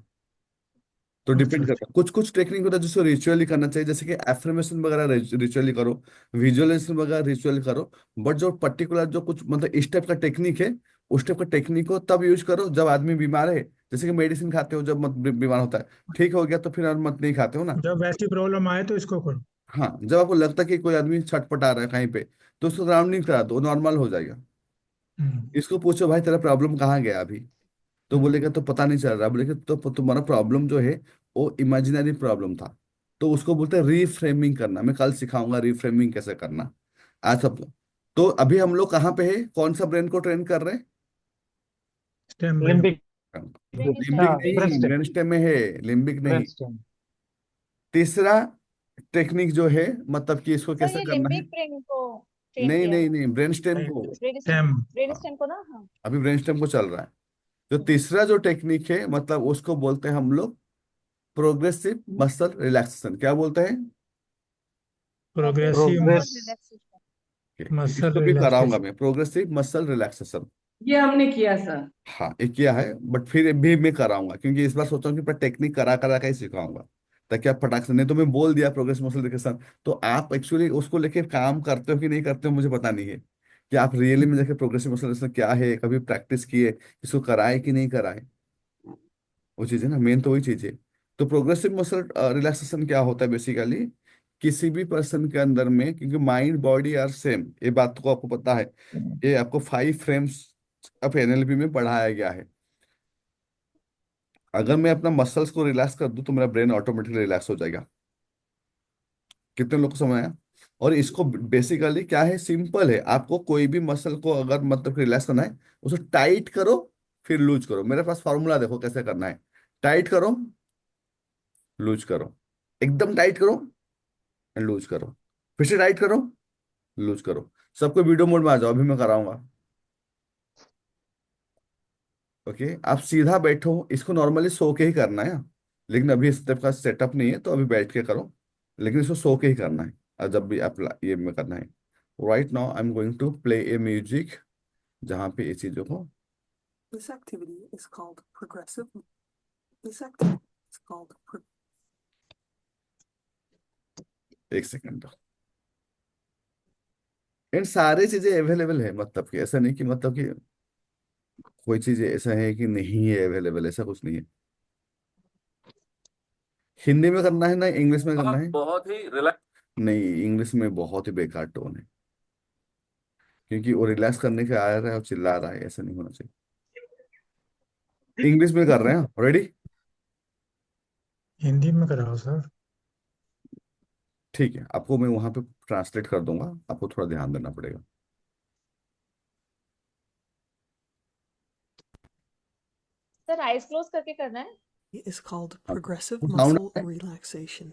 तो अच्छा डिपेंड करता अच्छा। है, कुछ कुछ टेक्निक होता है जिसको रिचुअली करना चाहिए, जैसे कि एफर्मेशन वगैरह रिचुअली करो, विजुअलाइजेशन वगैरह रिचुअली करो। बट जो पर्टिकुलर जो कुछ मतलब इस टाइप का टेक्निक है, उस टाइप का टेक्निक को तब यूज करो जब आदमी बीमार है। जैसे कि मेडिसिन खाते हो जब मत बीमार होता है, ठीक हो गया तो फिर और मत नहीं खाते हो ना। जब वैसी प्रॉब्लम आए तो इसको करो। हाँ, जब आपको लगता है कि कोई आदमी छटपटा रहा है कहीं पे, तो उसको ग्राउंडिंग करा दो, नॉर्मल हो जाएगा। हम्म, इसको पूछो भाई तेरा प्रॉब्लम कहाँ गया अभी, तो हम्म। बोलेगा तो पता नहीं चल रहा। बोलेगा तो तुम्हारा प्रॉब्लम जो है वो इमेजिनरी प्रॉब्लम था। तो उसको बोलते हैं रीफ्रेमिंग करना। मैं कल सिखाऊंगा रीफ्रेमिंग कैसे करना। आज सब। तो अभी हम लोग कहाँ पे है, कौन सा ब्रेन को ट्रेन कर रहे हैं? स्टेम ब्रेन को। लिम्बिक। लिम्बिक ब्रेन नहीं, स्टेम। ब्रेन स्टेम में है, लिम्बिक ब्रेन नहीं। स्टेम। तीसरा टेक्निक जो है, मतलब कि इसको सर कैसे ये करना है। लिम्बिक ब्रेन को ट्रेन नहीं किया नहीं था। नहीं, ब्रेन स्टेम को। Brain stem. ब्रेन हाँ, स्टेम को ना, हाँ। अभी ब्रेन स्टेम को चल रहा है। जो तीसरा जो टेक्निक है, मतलब उसको बोलते हैं हम लोग प्रोग्रेसिव मसल रिलैक्सेशन। क्या बोलते हैं? Progressive muscle progress. Relaxation. Muscle इसको भी कराऊंगा रिलैक्सेशन। मैं, प्रोग्रेसिव मसल रिलैक्सेशन। ये हमने किया सर। हाँ, एक किया है, बट फिर भी मैं कराऊंगा, क्योंकि इस बार सोचा हूँ कि टेक्निक करा करा के ही सिखाऊंगा, ताकि आप फटाक से, नहीं तो मैं बोल दिया प्रोग्रेसिव मसल रिलैक्सेशन, तो आप एक्चुअली उसको लेके काम करते हो कि नहीं करते हो मुझे पता नहीं है, कि आप रियली में देखे प्रोग्रेसिव मसल रिलैक्सेशन क्या है, कभी प्रैक्टिस किए, इसको कराए कि नहीं कराए। वो चीज़ है ना, मेन तो वही चीज़ है। तो प्रोग्रेसिव मसल रिलैक्सेशन क्या होता है बेसिकली, किसी भी पर्सन के अंदर में, क्योंकि माइंड बॉडी आर सेम, ये बात को आपको पता है, ये आपको 5 फ्रेम्स ऑफ एनएलपी में पढ़ाया गया है। अगर मैं अपना मसल्स को रिलैक्स कर दूं तो मेरा ब्रेन ऑटोमेटिकली रिलैक्स हो जाएगा। कितने लोग को समझ आया? और इसको बेसिकली क्या है, सिंपल है। आपको कोई भी मसल को अगर मतलब रिलैक्स करना है, उसको टाइट करो, फिर लूज करो। मेरे पास फॉर्मूला देखो कैसे करना है। टाइट करो, लूज करो, एकदम टाइट करो, लूज करो, फिर से टाइट करो, लूज करो। सबको वीडियो मोड में आ जाओ, अभी मैं कराऊंगा। ओके, आप सीधा बैठो, इसको नॉर्मली सो के ही करना है, लेकिन अभी इस टाइप का सेटअप नहीं है, तो अभी बैठ के करो, लेकिन इसको सो के ही करना है। और जब भी आप ये में करना है। Right now I am going to play a music, जहाँ पे ये चीजों को, This activity is called progressive. This activity is called एक सेकंड। इन सारी चीजें अवेलेबल है, मतलब कि ऐसा नहीं कि मतलब कि कोई चीज ऐसा है कि नहीं है अवेलेबल, ऐसा कुछ नहीं है। हिंदी में करना है ना इंग्लिश में करना है? बहुत ही रिलैक्स। नहीं, इंग्लिश में बहुत ही बेकार टोन है, क्योंकि वो रिलैक्स करने के आ रहा है और चिल्ला रहा है, ऐसा नहीं होना चाहिए। इंग्लिश में कर रहे हैं, रेडी? हिंदी में कराओ सर। ठीक है, आपको मैं वहां पे ट्रांसलेट कर दूंगा, आपको थोड़ा ध्यान देना पड़ेगा। सर आइज क्लोज करके करना है। Is called हाँ, progressive साउंड muscle आ रहा है? relaxation.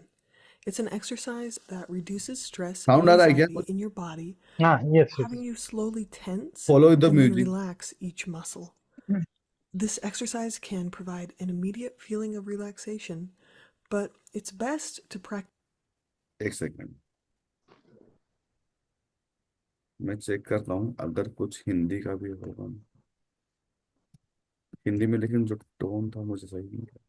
It's an exercise that reduces stress sound and आ रहा है क्या anxiety कुछ? in your body, हाँ, yes having you slowly tense follow with the and then music. relax each muscle. This exercise can provide an immediate feeling of relaxation, but it's best to practice. एक सेकंड, मैं चेक करता हूँ अगर कुछ हिंदी का भी होगा। हिंदी में लेकिन जो टोन था मुझे सही नहीं लगा।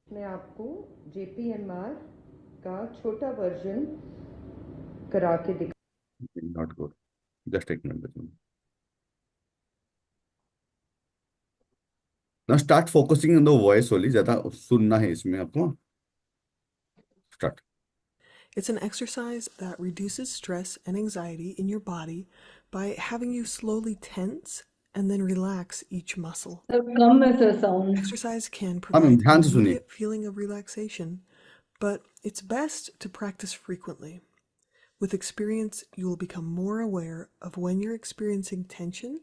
मैं आपको JPMR का छोटा वर्जन करा के दिखा। नॉट गुड, जस्ट एक मिनट में ना start focusing on the voice only, ज्यादा सुनना है इसमें आपको। Start. It's an exercise that reduces stress and anxiety in your body by having you slowly tense and then relax each muscle. Sir कम है सर साउंड। Exercise can हाँ मैम, provide ध्यान an से सुनिए। immediate feeling of relaxation, but it's best to practice frequently. With experience, you will become more aware of when you're experiencing tension,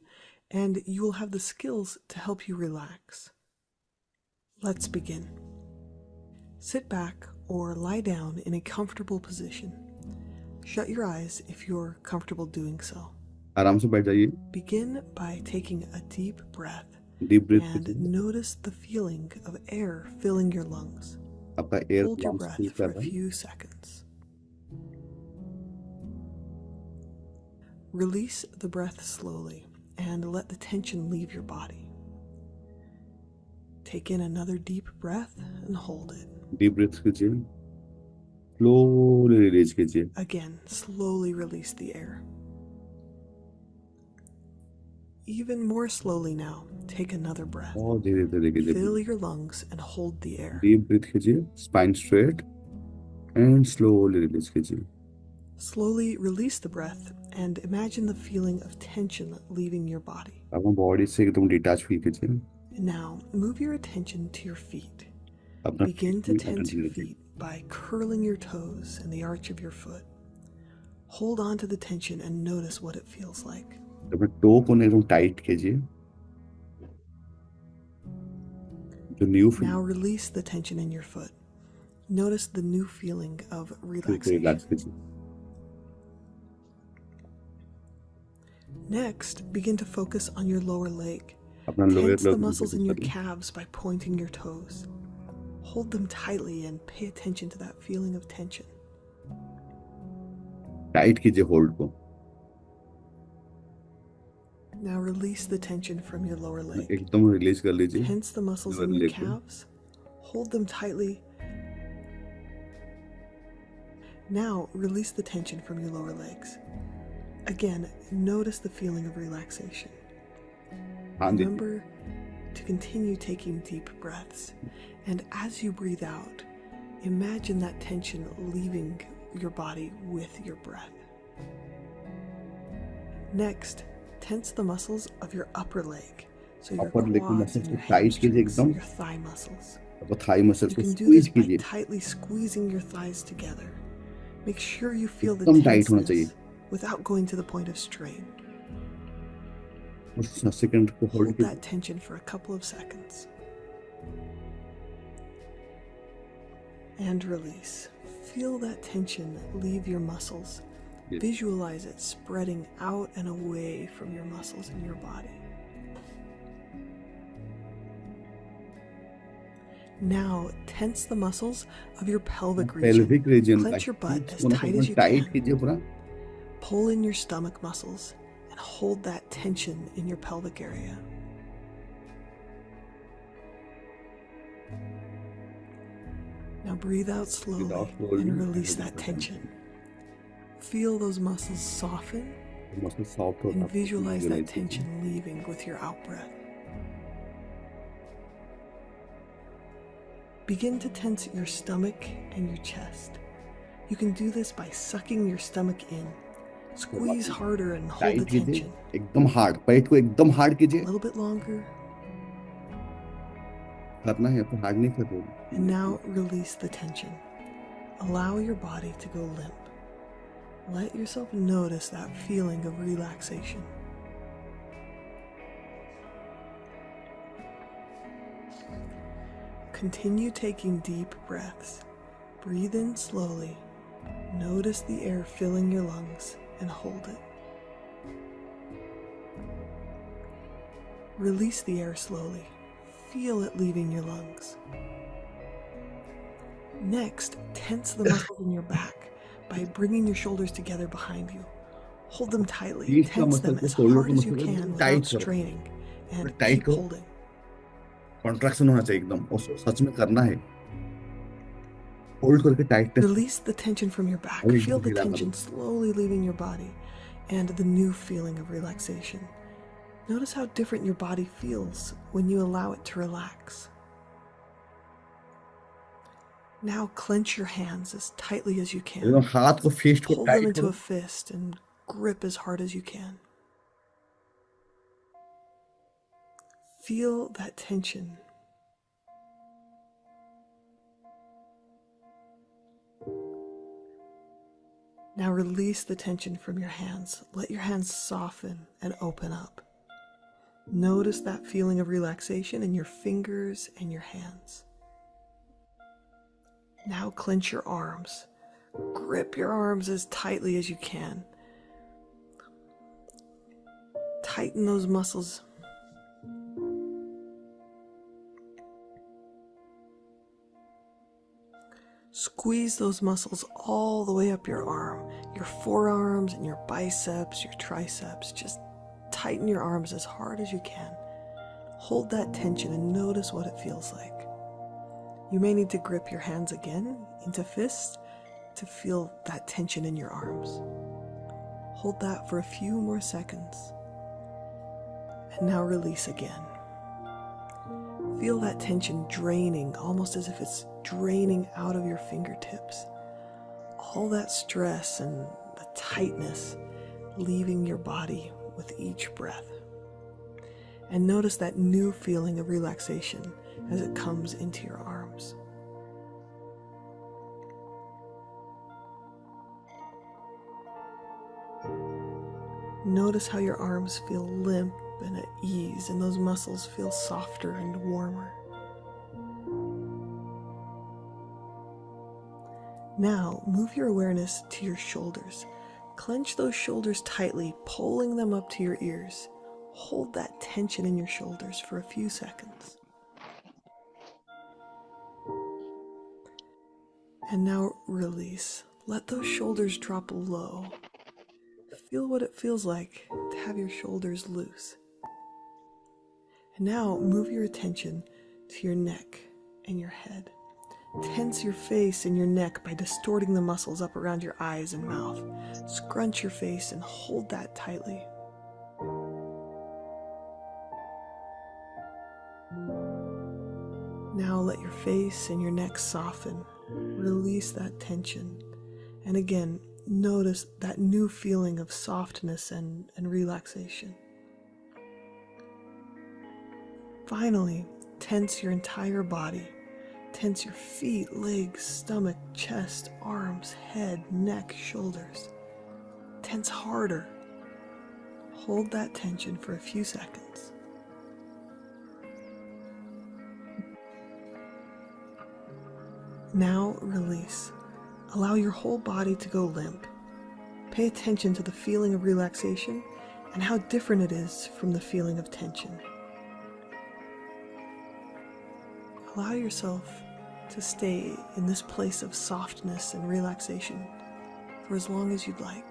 and you will have the skills to help you relax. Let's begin. Sit back or lie down in a comfortable position. Shut your eyes if you're comfortable doing so. आराम से बैठ जाइए। Begin by taking a deep breath deep breath and कीजिए। notice the feeling of air filling your lungs. आपका air Hold your lungs breath feel for कर a रहा है। few seconds. Release the breath slowly and let the tension leave your body. Take in another deep breath and hold it. Deep breath कीजिए, स्लोली रिलीज कीजिए। Again, slowly release the air. Even more slowly now, take another breath. और धीरे धीरे कीजिए। Fill your lungs and hold the air. Deep breath कीजिए, spine straight and slowly release कीजिए। Slowly release the breath and imagine the feeling of tension leaving your body. अपना बॉडी से एकदम डिटैच फील कीजिए। Now, move your attention to your feet. अपना Begin to feet में tense attention your लीजिए। feet by curling your toes and the arch of your foot. Hold on to the tension and notice what it feels like. अपने टो को एकदम टाइट कीजिए। जो new feel Now release the tension in your foot. Notice the new feeling of को relaxation. रिलैक्स कीजिए। Next, begin to focus on your lower leg. अपना lower Tense the leg muscles in your calves by pointing your toes. Hold them tightly and pay attention to that feeling of tension. Tight कीजिए होल्ड को। Now release the tension from your lower leg. एकदम रिलीज कर लीजिए। Tense the muscles lower in your leg को। calves. Hold them tightly. Now release the tension from your lower legs. Again, notice the feeling of relaxation. हाँ जी। Remember to continue taking deep breaths. And as you breathe out, imagine that tension leaving your body with your breath. Next, tense the muscles of your upper leg. So your upper leg की quads मसल्स and को your टाइट कीजिए hamstrings, एकदम। your thigh muscles. अब थाई मसल्स You को can do squeeze this by कीजिए। tightly squeezing your thighs together. Make sure you feel the एकदम टाइट होना tenseness चाहिए। without going to the point of strain. उस सेकंड को होल्ड Hold कीजिए। that tension for a couple of seconds. And release. Feel that tension leave your muscles. Yes. Visualize it spreading out and away from your muscles in your body. Now tense the muscles of your pelvic pelvic region. region Clench your butt as इसको ना tight पूरा as you टाइट can. कीजिए पूरा. Pull in your stomach muscles and hold that tension in your pelvic area. Now breathe out slowly and release that tension. Feel those muscles soften muscle soft होता and है. visualize that tension leaving with your out breath. Begin to tense your stomach and your chest. You can do this by sucking your stomach in. Squeeze harder and hold tight the कीजिए tension. एकदम हार्ड, पेट को एकदम हार्ड कीजिए. A little bit longer. करना है तो हार्ड नहीं कर रहे. And now release the tension. Allow your body to go limp. Let yourself notice that feeling of relaxation. Continue taking deep breaths. Breathe in slowly. Notice the air filling your lungs and hold it. Release the air slowly. Feel it leaving your lungs. Next, tense the muscles in your back by bringing your shoulders together behind you. Hold them tightly. Squeeze the Tense them muscle, as shoulder hard के as you muscle को can एकदम without tight करो. straining, and टाइट keep करो. holding. कॉन्ट्रैक्शन होना चाहिए एकदम, और सच में करना है. होल्ड करके tightness. Release the tension from your back. अभी Feel the ढीला tension करो. slowly leaving your body and the new feeling of relaxation. Notice how different your body feels when you allow it to relax. Now clench your hands as tightly as you can. एकदम हाथ को फिस्ट को Hold them टाइट into करो. a fist and grip as hard as you can. Feel that tension. Now release the tension from your hands. Let your hands soften and open up. Notice that feeling of relaxation in your fingers and your hands. Now clench your arms. Grip your arms as tightly as you can. Tighten those muscles. Squeeze those muscles all the way up your arm, your forearms and your biceps, your triceps. Just tighten your arms as hard as you can. Hold that tension and notice what it feels like. You may need to grip your hands again into fists to feel that tension in your arms. Hold that for a few more seconds. And now release again. Feel that tension draining, almost as if it's draining out of your fingertips. All that stress and the tightness leaving your body with each breath. And notice that new feeling of relaxation as it comes into your arms. Notice how your arms feel limp and at ease, and those muscles feel softer and warmer. Now, move your awareness to your shoulders. Clench those shoulders tightly, pulling them up to your ears. Hold that tension in your shoulders for a few seconds. And now release. Let those shoulders drop low. Feel what it feels like to have your shoulders loose. And now move your attention to your neck and your head. Tense your face and your neck by distorting the muscles up around your eyes and mouth. Scrunch your face and hold that tightly. Now let your face and your neck soften. Release that tension. And again, notice that new feeling of softness and relaxation. Finally, tense your entire body. Tense your feet, legs, stomach, chest, arms, head, neck, shoulders. Tense harder. Hold that tension for a few seconds. Now release. Allow your whole body to go limp. Pay attention to the feeling of relaxation and how different it is from the feeling of tension. Allow yourself to stay in this place of softness and relaxation for as long as you'd like.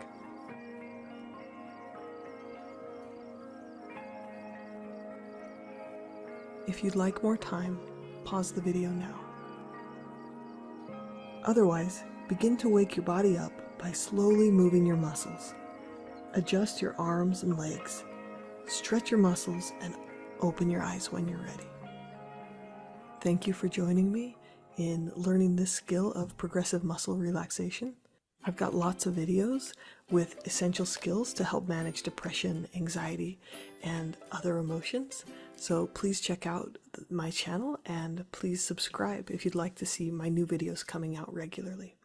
If you'd like more time, pause the video now. Otherwise, begin to wake your body up by slowly moving your muscles. Adjust your arms and legs, stretch your muscles, and open your eyes when you're ready. Thank you for joining me in learning this skill of progressive muscle relaxation. I've got lots of videos with essential skills to help manage depression, anxiety, and other emotions. So please check out my channel and please subscribe if you'd like to see my new videos coming out regularly.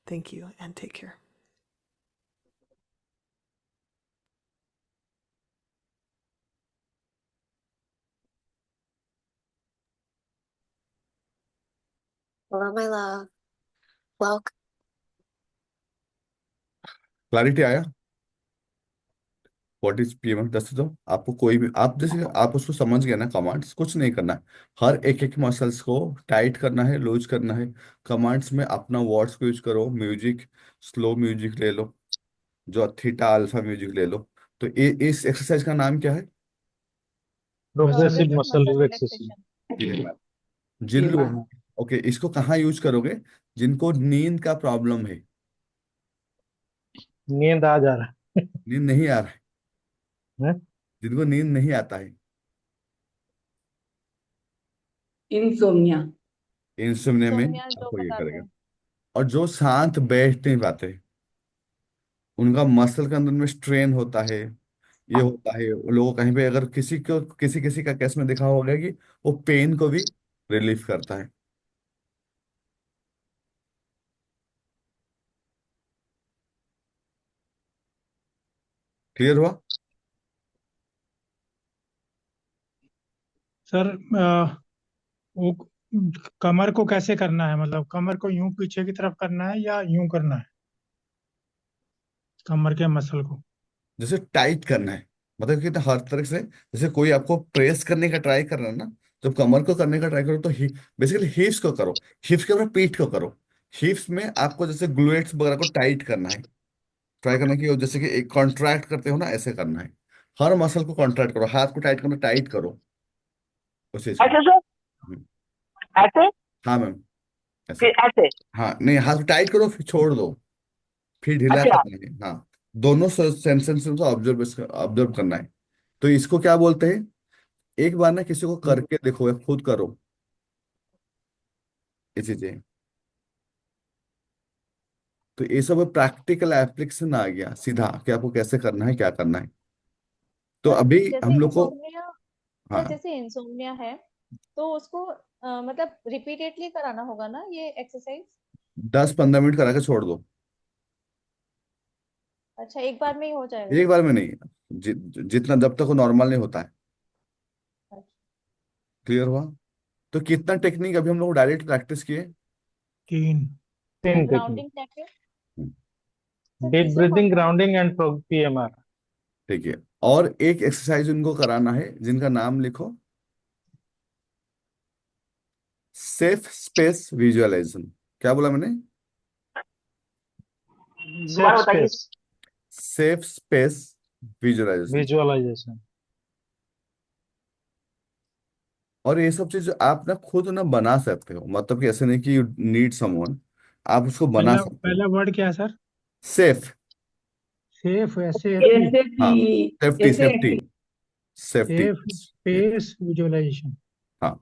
Thank you and take care. Hello, my love. Welcome. Clarity आया? What is PMF? दस दो आपको, कोई भी आप जैसे आप उसको समझ गए ना, कमांड्स कुछ नहीं करना है। हर एक एक मसल्स को टाइट करना है, लूज करना है। कमांड्स में अपना वर्ड्स को यूज करो। म्यूजिक, स्लो म्यूजिक ले लो, जो थीटा अल्फा म्यूजिक ले लो। तो इस एक्सरसाइज का नाम क्या है? Progressive Progressive muscle muscle relaxation. relaxation. जिन लोग, पीएमआर। ओके, इसको कहाँ यूज करोगे? जिनको नींद का प्रॉब्लम है, नींद आ जा रहा नींद नहीं आ रहा है, है। जिनको नींद नहीं आता है, इंसोम्निया। इंसोम्निया में Insomnia जो आपको ये बताते करेगा। हैं। और जो शांत बैठ नहीं पाते, उनका मसल के अंदर में स्ट्रेन होता है, ये होता है। उन लोगों को कहीं पे अगर किसी को किसी किसी का केस में देखा होगा कि वो पेन को भी रिलीफ करता है। क्लियर हुआ? सर वो कमर को कैसे करना है? मतलब कमर को यूं पीछे की तरफ करना है या यूं करना है कमर के मसल को? जैसे टाइट करना है, मतलब कि हर तरह से, जैसे कोई आपको प्रेस करने का ट्राई कर रहा है ना, जब कमर को करने का ट्राई करो तो बेसिकली हिप्स को करो, हिप्स के ऊपर पीठ को करो। हिप्स में आपको जैसे ग्लूट्स वगैरह को टाइट करना है, ट्राई करना कि जैसे कि एक कॉन्ट्रैक्ट करते हो ना, ऐसे करना है। हर मसल को कॉन्ट्रैक्ट करो, हाथ को टाइट करना, टाइट करो उस चीज को। ऐसे सर, हम्म, ऐसे, हाँ मैम, ऐसे। फिर ऐसे। हाँ नहीं, हाथ को टाइट करो फिर छोड़ दो, फिर ढीला अच्छा, करना है। हाँ, दोनों सेंसेशन को ऑब्जर्व ऑब्जर्व करना है। तो इसको क्या बोलते हैं? एक बार ना किसी को करके देखो या खुद करो ये चीजें। तो ये सब प्रैक्टिकल एप्लीकेशन आ गया सीधा कि आपको कैसे करना है, क्या करना है। तो सर अभी जैसे हम लोग को, इंसोम्निया सर हाँ, जैसे इंसोम्निया है तो उसको मतलब रिपीटेडली कराना होगा ना ये एक्सरसाइज? 10-15 मिनट करा के छोड़ दो। अच्छा, एक बार में ही हो जाएगा? एक बार में नहीं, जितना, जब तक वो नॉर्मल नहीं होता है। अच्छा, क्लियर हुआ? तो कितना टेक्निक अभी हम लोग डायरेक्ट प्रैक्टिस किए? 3। तीन technique. Grounding technique. Sir deep तीसरा कौन ब्रीदिंग, सा? Grounding and PMR. ठीक है। और एक एक्सरसाइज उनको कराना है जिनका नाम लिखो, सेफ स्पेस विजुअलाइजेशन। क्या बोला मैंने? दोबारा सेफ बताइए। Space safe space visualization. Visualization. और ये सब चीज आप ना खुद ना बना सकते हो, मतलब कि ऐसे नहीं कि यू नीड समवन, आप उसको बना पहला सकते हो। पहला वर्ड क्या है सर? Safe, safe, SAFE। ऐसे हाँ, की सेफ्टी ऐसे safety safety. Safe space visualization. हाँ,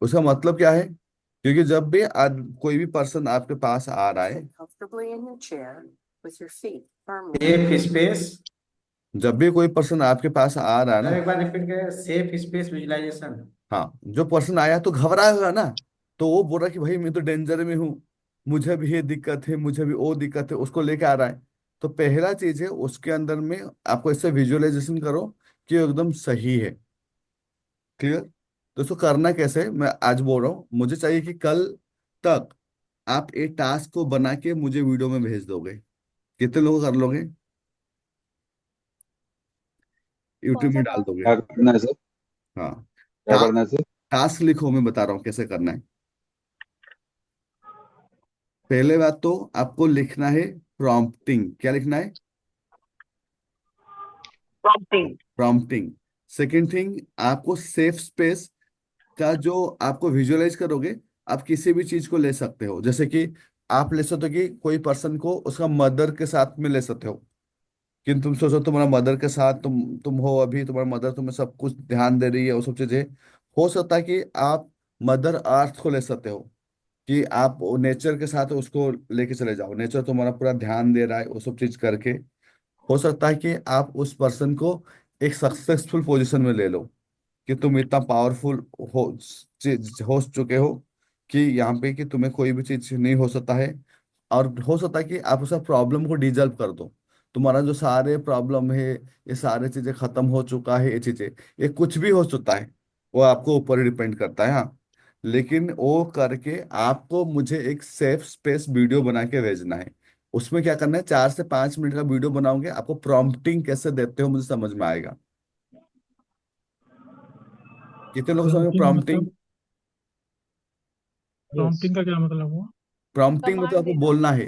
उसका मतलब क्या है? क्योंकि जब भी कोई भी पर्सन आपके पास आ रहा है, सेफ स्पेस। जब भी कोई पर्सन आपके पास आ रहा है सर ना, एक बार रिपीट करें, सेफ स्पेस विजुअलाइजेशन। हाँ, जो पर्सन आया तो घबराया होगा ना, तो वो बोल रहा कि भाई मैं तो डेंजर में हूँ, मुझे भी ये दिक्कत है, मुझे भी वो दिक्कत है, उसको लेके आ रहा है। तो पहला चीज है उसके अंदर में आपको ऐसे विजुअलाइजेशन करो कि वो एकदम सही है। क्लियर? तो इसको करना कैसे है, मैं आज बोल रहा हूँ। मुझे चाहिए कि कल तक आप एक टास्क को बना के मुझे वीडियो में भेज दोगे। कितने लोग कर लोगे? यूट्यूब सा में डाल टास्क? दोगे। क्या करना है सर? हाँ, क्या टास्क करना है सर? टास्क लिखो, मैं बता रहा हूँ कैसे करना है। पहले बात तो आपको लिखना है प्रॉम्प्टिंग। क्या लिखना है? प्रॉम्प्टिंग। प्रॉम्प्टिंग। सेकंड थिंग, आपको सेफ स्पेस का जो आपको विजुअलाइज करोगे, आप किसी भी चीज को ले सकते हो। जैसे कि आप ले सकते हो कि कोई पर्सन को उसका मदर के साथ में ले सकते हो, कि तुम सोचो तुम्हारा मदर के साथ तुम हो, अभी तुम्हारा मदर तुम्हें सब कुछ ध्यान दे रही है, वो सब चीजें। हो सकता है कि आप मदर अर्थ को ले सकते हो, कि आप नेचर के साथ उसको लेके चले जाओ, नेचर तुम्हारा पूरा ध्यान दे रहा है वो सब चीज करके। हो सकता है कि आप उस पर्सन को एक सक्सेसफुल पोजीशन में ले लो, कि तुम इतना पावरफुल हो हो चुके हो कि यहाँ पे कि तुम्हें कोई भी चीज नहीं हो सकता है। और हो सकता है कि आप उस प्रॉब्लम को डिजल्व कर दो। तुम्हारा जो सारे प्रॉब्लम है, ये सारी चीजें खत्म हो चुका है, ये चीजें, ये कुछ भी हो सकता है, वो आपको ऊपर डिपेंड करता है। हाँ, लेकिन वो करके आपको मुझे एक सेफ स्पेस वीडियो बना के भेजना है। उसमें क्या करना है, 4 से 5 मिनट का वीडियो बनाओगे, आपको प्रॉम्प्टिंग कैसे देते हो मुझे समझ में आएगा। कितने लोग समझ प्रॉम्प्टिंग प्रॉम्प्टिंग? मतलब, प्रॉम्प्टिंग का क्या मतलब हुआ? प्रॉम्प्टिंग मतलब कमांड आपको देना, बोलना है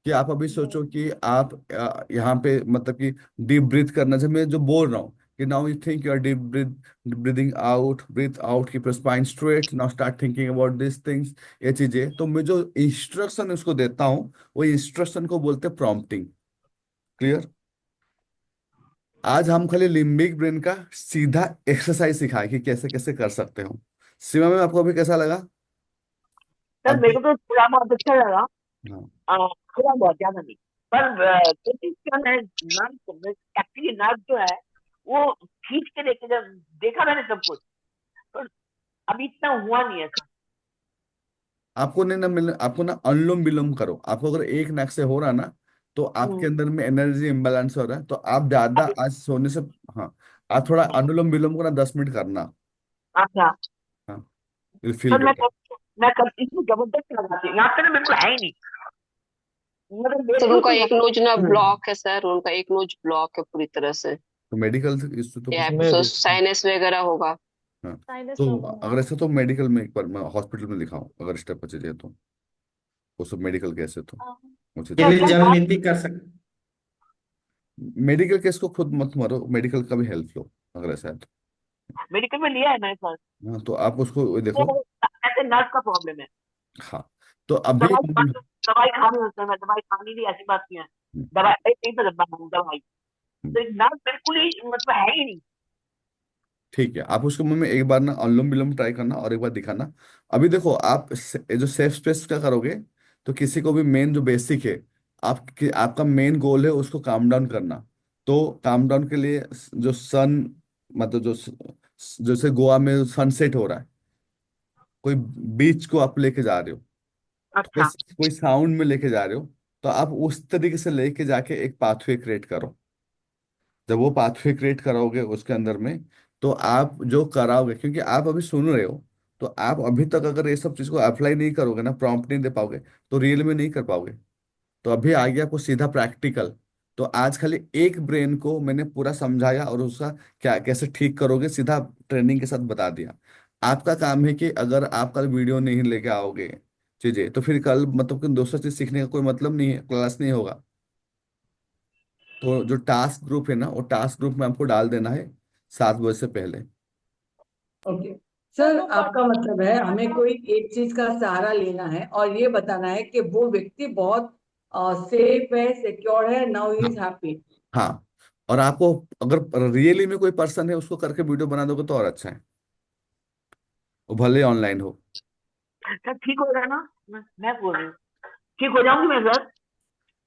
कि आप अभी सोचो बोल। कि आप यहाँ पे मतलब कि डीप ब्रीथ करना चाहिए। मैं जो बोल रहा हूँ कि now you think you are deep breathing out, breathe out, keep your spine straight, now start thinking about this things. ये चीजें तो मैं जो इंस्ट्रक्शन उसको देता हूँ, वो इंस्ट्रक्शन को बोलते हैं प्रॉम्प्टिंग। क्लियर? आज हम खाली लिम्बिक ब्रेन का सीधा एक्सरसाइज सिखाए कि कैसे कैसे कर सकते हो। सीमा में आपको अभी कैसा लगा? सर मेरे अभी? को तो पूरा बहुत अच्छा लगा। हाँ, थोड़ा बहुत, ज्यादा नहीं। पर कोशिश क्या है, नर्व एक्चुअली नर्व जो है वो खींच के लेके, जब देखा मैंने सब कुछ, तो अभी इतना हुआ नहीं है सर। आपको नहीं ना मिल, आपको ना अनुलोम विलोम करो। आपको अगर एक नाक से हो रहा ना, तो आपके अंदर में एनर्जी इम्बैलेंस हो रहा है, तो आप ज्यादा अभी आज सोने से, हाँ, आप थोड़ा अनुलोम विलोम करना 10 मिनट करना। अच्छा हाँ, विल फील सर, बेटर। मैं कब इसमें जबरदस्त लगाती हूँ, यहाँ पे ना बिल्कुल है ही नहीं, मतलब सर बेसिक उनका ही है। एक नोज ना ब्लॉक है, सर उनका एक नोज ब्लॉक है पूरी तरह से, तो मेडिकल इश्यू तो या कुछ मैं तो भी साइनस वगैरह होगा। हाँ, साइनस तो प्रॉब्लम है। अगर ऐसा तो मेडिकल में एक बार मैं हॉस्पिटल में दिखाऊं, अगर स्टेप पर चलिए तो। वो सब मेडिकल केस है तो मुझे के तो, लिए जल नीति कर सकते। मेडिकल केस को खुद मत मारो, मेडिकल का भी हेल्प लो अगर ऐसा है तो। मेडिकल में लिया है मैंने सर। हाँ, तो आप उसको देखो। तो ऐसे नर्व का प्रॉब्लम है। हाँ, तो अभी दवाई दवाई खानी होता है, दवाई खानी भी ऐसी बात नहीं है। दवाई एक नहीं, तो दवाई तो एक नर्व बिल्कुल ही मतलब है ही नहीं। ठीक है, आप उसको मुंह में एक बार ना अनुलोम विलोम ट्राई करना और एक बार दिखाना। अभी देखो, आप ये जो सेफ स्पेस का करोगे, तो किसी को भी मेन जो बेसिक है, आपका मेन गोल है उसको काम डाउन करना। तो काम डाउन के लिए जो सन, मतलब जैसे गोवा में सनसेट हो रहा है, कोई बीच को आप लेके जा रहे हो, तो अच्छा कोई साउंड में लेके जा रहे हो, तो आप उस तरीके से लेके जाके एक पाथवे क्रिएट करो। जब वो पाथवे क्रिएट कराओगे उसके अंदर में, तो आप जो कराओगे, क्योंकि आप अभी सुन रहे हो, तो आप अभी तक अगर ये सब चीज को अप्लाई नहीं करोगे ना, प्रॉम्प्ट नहीं दे पाओगे, तो रियल में नहीं कर पाओगे। तो अभी आ गया आपको सीधा प्रैक्टिकल। तो आज खाली एक ब्रेन को मैंने पूरा समझाया और उसका क्या कैसे ठीक करोगे सीधा ट्रेनिंग के साथ बता दिया। आपका काम है कि अगर आप कल वीडियो नहीं लेके आओगे चीजें, तो फिर कल मतलब कि दूसरा चीज सीखने का कोई मतलब नहीं है, क्लास नहीं होगा। तो जो टास्क ग्रुप है ना, वो टास्क ग्रुप में आपको डाल देना है 7 बजे से पहले। ओके सर, आपका मतलब है हमें कोई एक चीज का सहारा लेना है और ये बताना है कि वो व्यक्ति बहुत सेफ है, सिक्योर है, नाउ ही इज हाँ, हैप्पी। हाँ, और आपको अगर रियली में कोई पर्सन है उसको करके वीडियो बना दोगे तो और अच्छा है, वो भले ऑनलाइन हो। सर ठीक हो रहा ना? मैं बोल रही हूँ ठीक हो जाऊंगी मैं सर।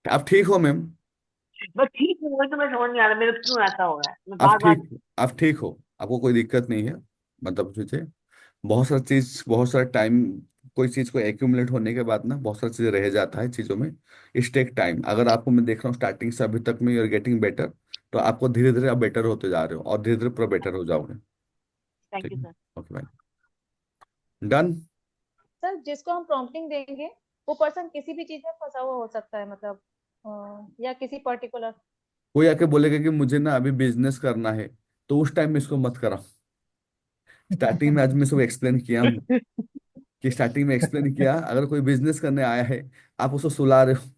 आप ठीक हो मैम? मैं ठीक हूँ, वही तो मैं समझ नहीं आ रहा मेरे को क्यों ऐसा हो रहा है, मैं आप बार बार। ठीक आप ठीक हो, आपको कोई दिक्कत नहीं है। मतलब सोचिए, बहुत सारा टाइम, कोई चीज को एक्यूमुलेट होने के बाद ना बहुत सारी चीजें रह जाता है चीजों में। इस टेक टाइम। अगर आपको मैं देख रहा हूँ स्टार्टिंग से अभी तक में यू आर गेटिंग बेटर, तो आपको धीरे धीरे आप बेटर होते जा रहे हो और धीरे धीरे पूरा बेटर हो जाओगे। थैंक ठीक यू है, sir. Okay bye, done. Sir जिसको हम प्रॉम्प्टिंग देंगे वो पर्सन किसी भी चीज में फंसा हुआ हो सकता है, मतलब या किसी पर्टिकुलर। कोई आके बोलेगा कि मुझे ना अभी बिजनेस करना है, तो उस टाइम में इसको मत करा। स्टार्टिंग में आज मैं सब एक्सप्लेन किया हूँ कि स्टार्टिंग में एक्सप्लेन किया, अगर कोई बिजनेस करने आया है, आप उसको सुला रहे हो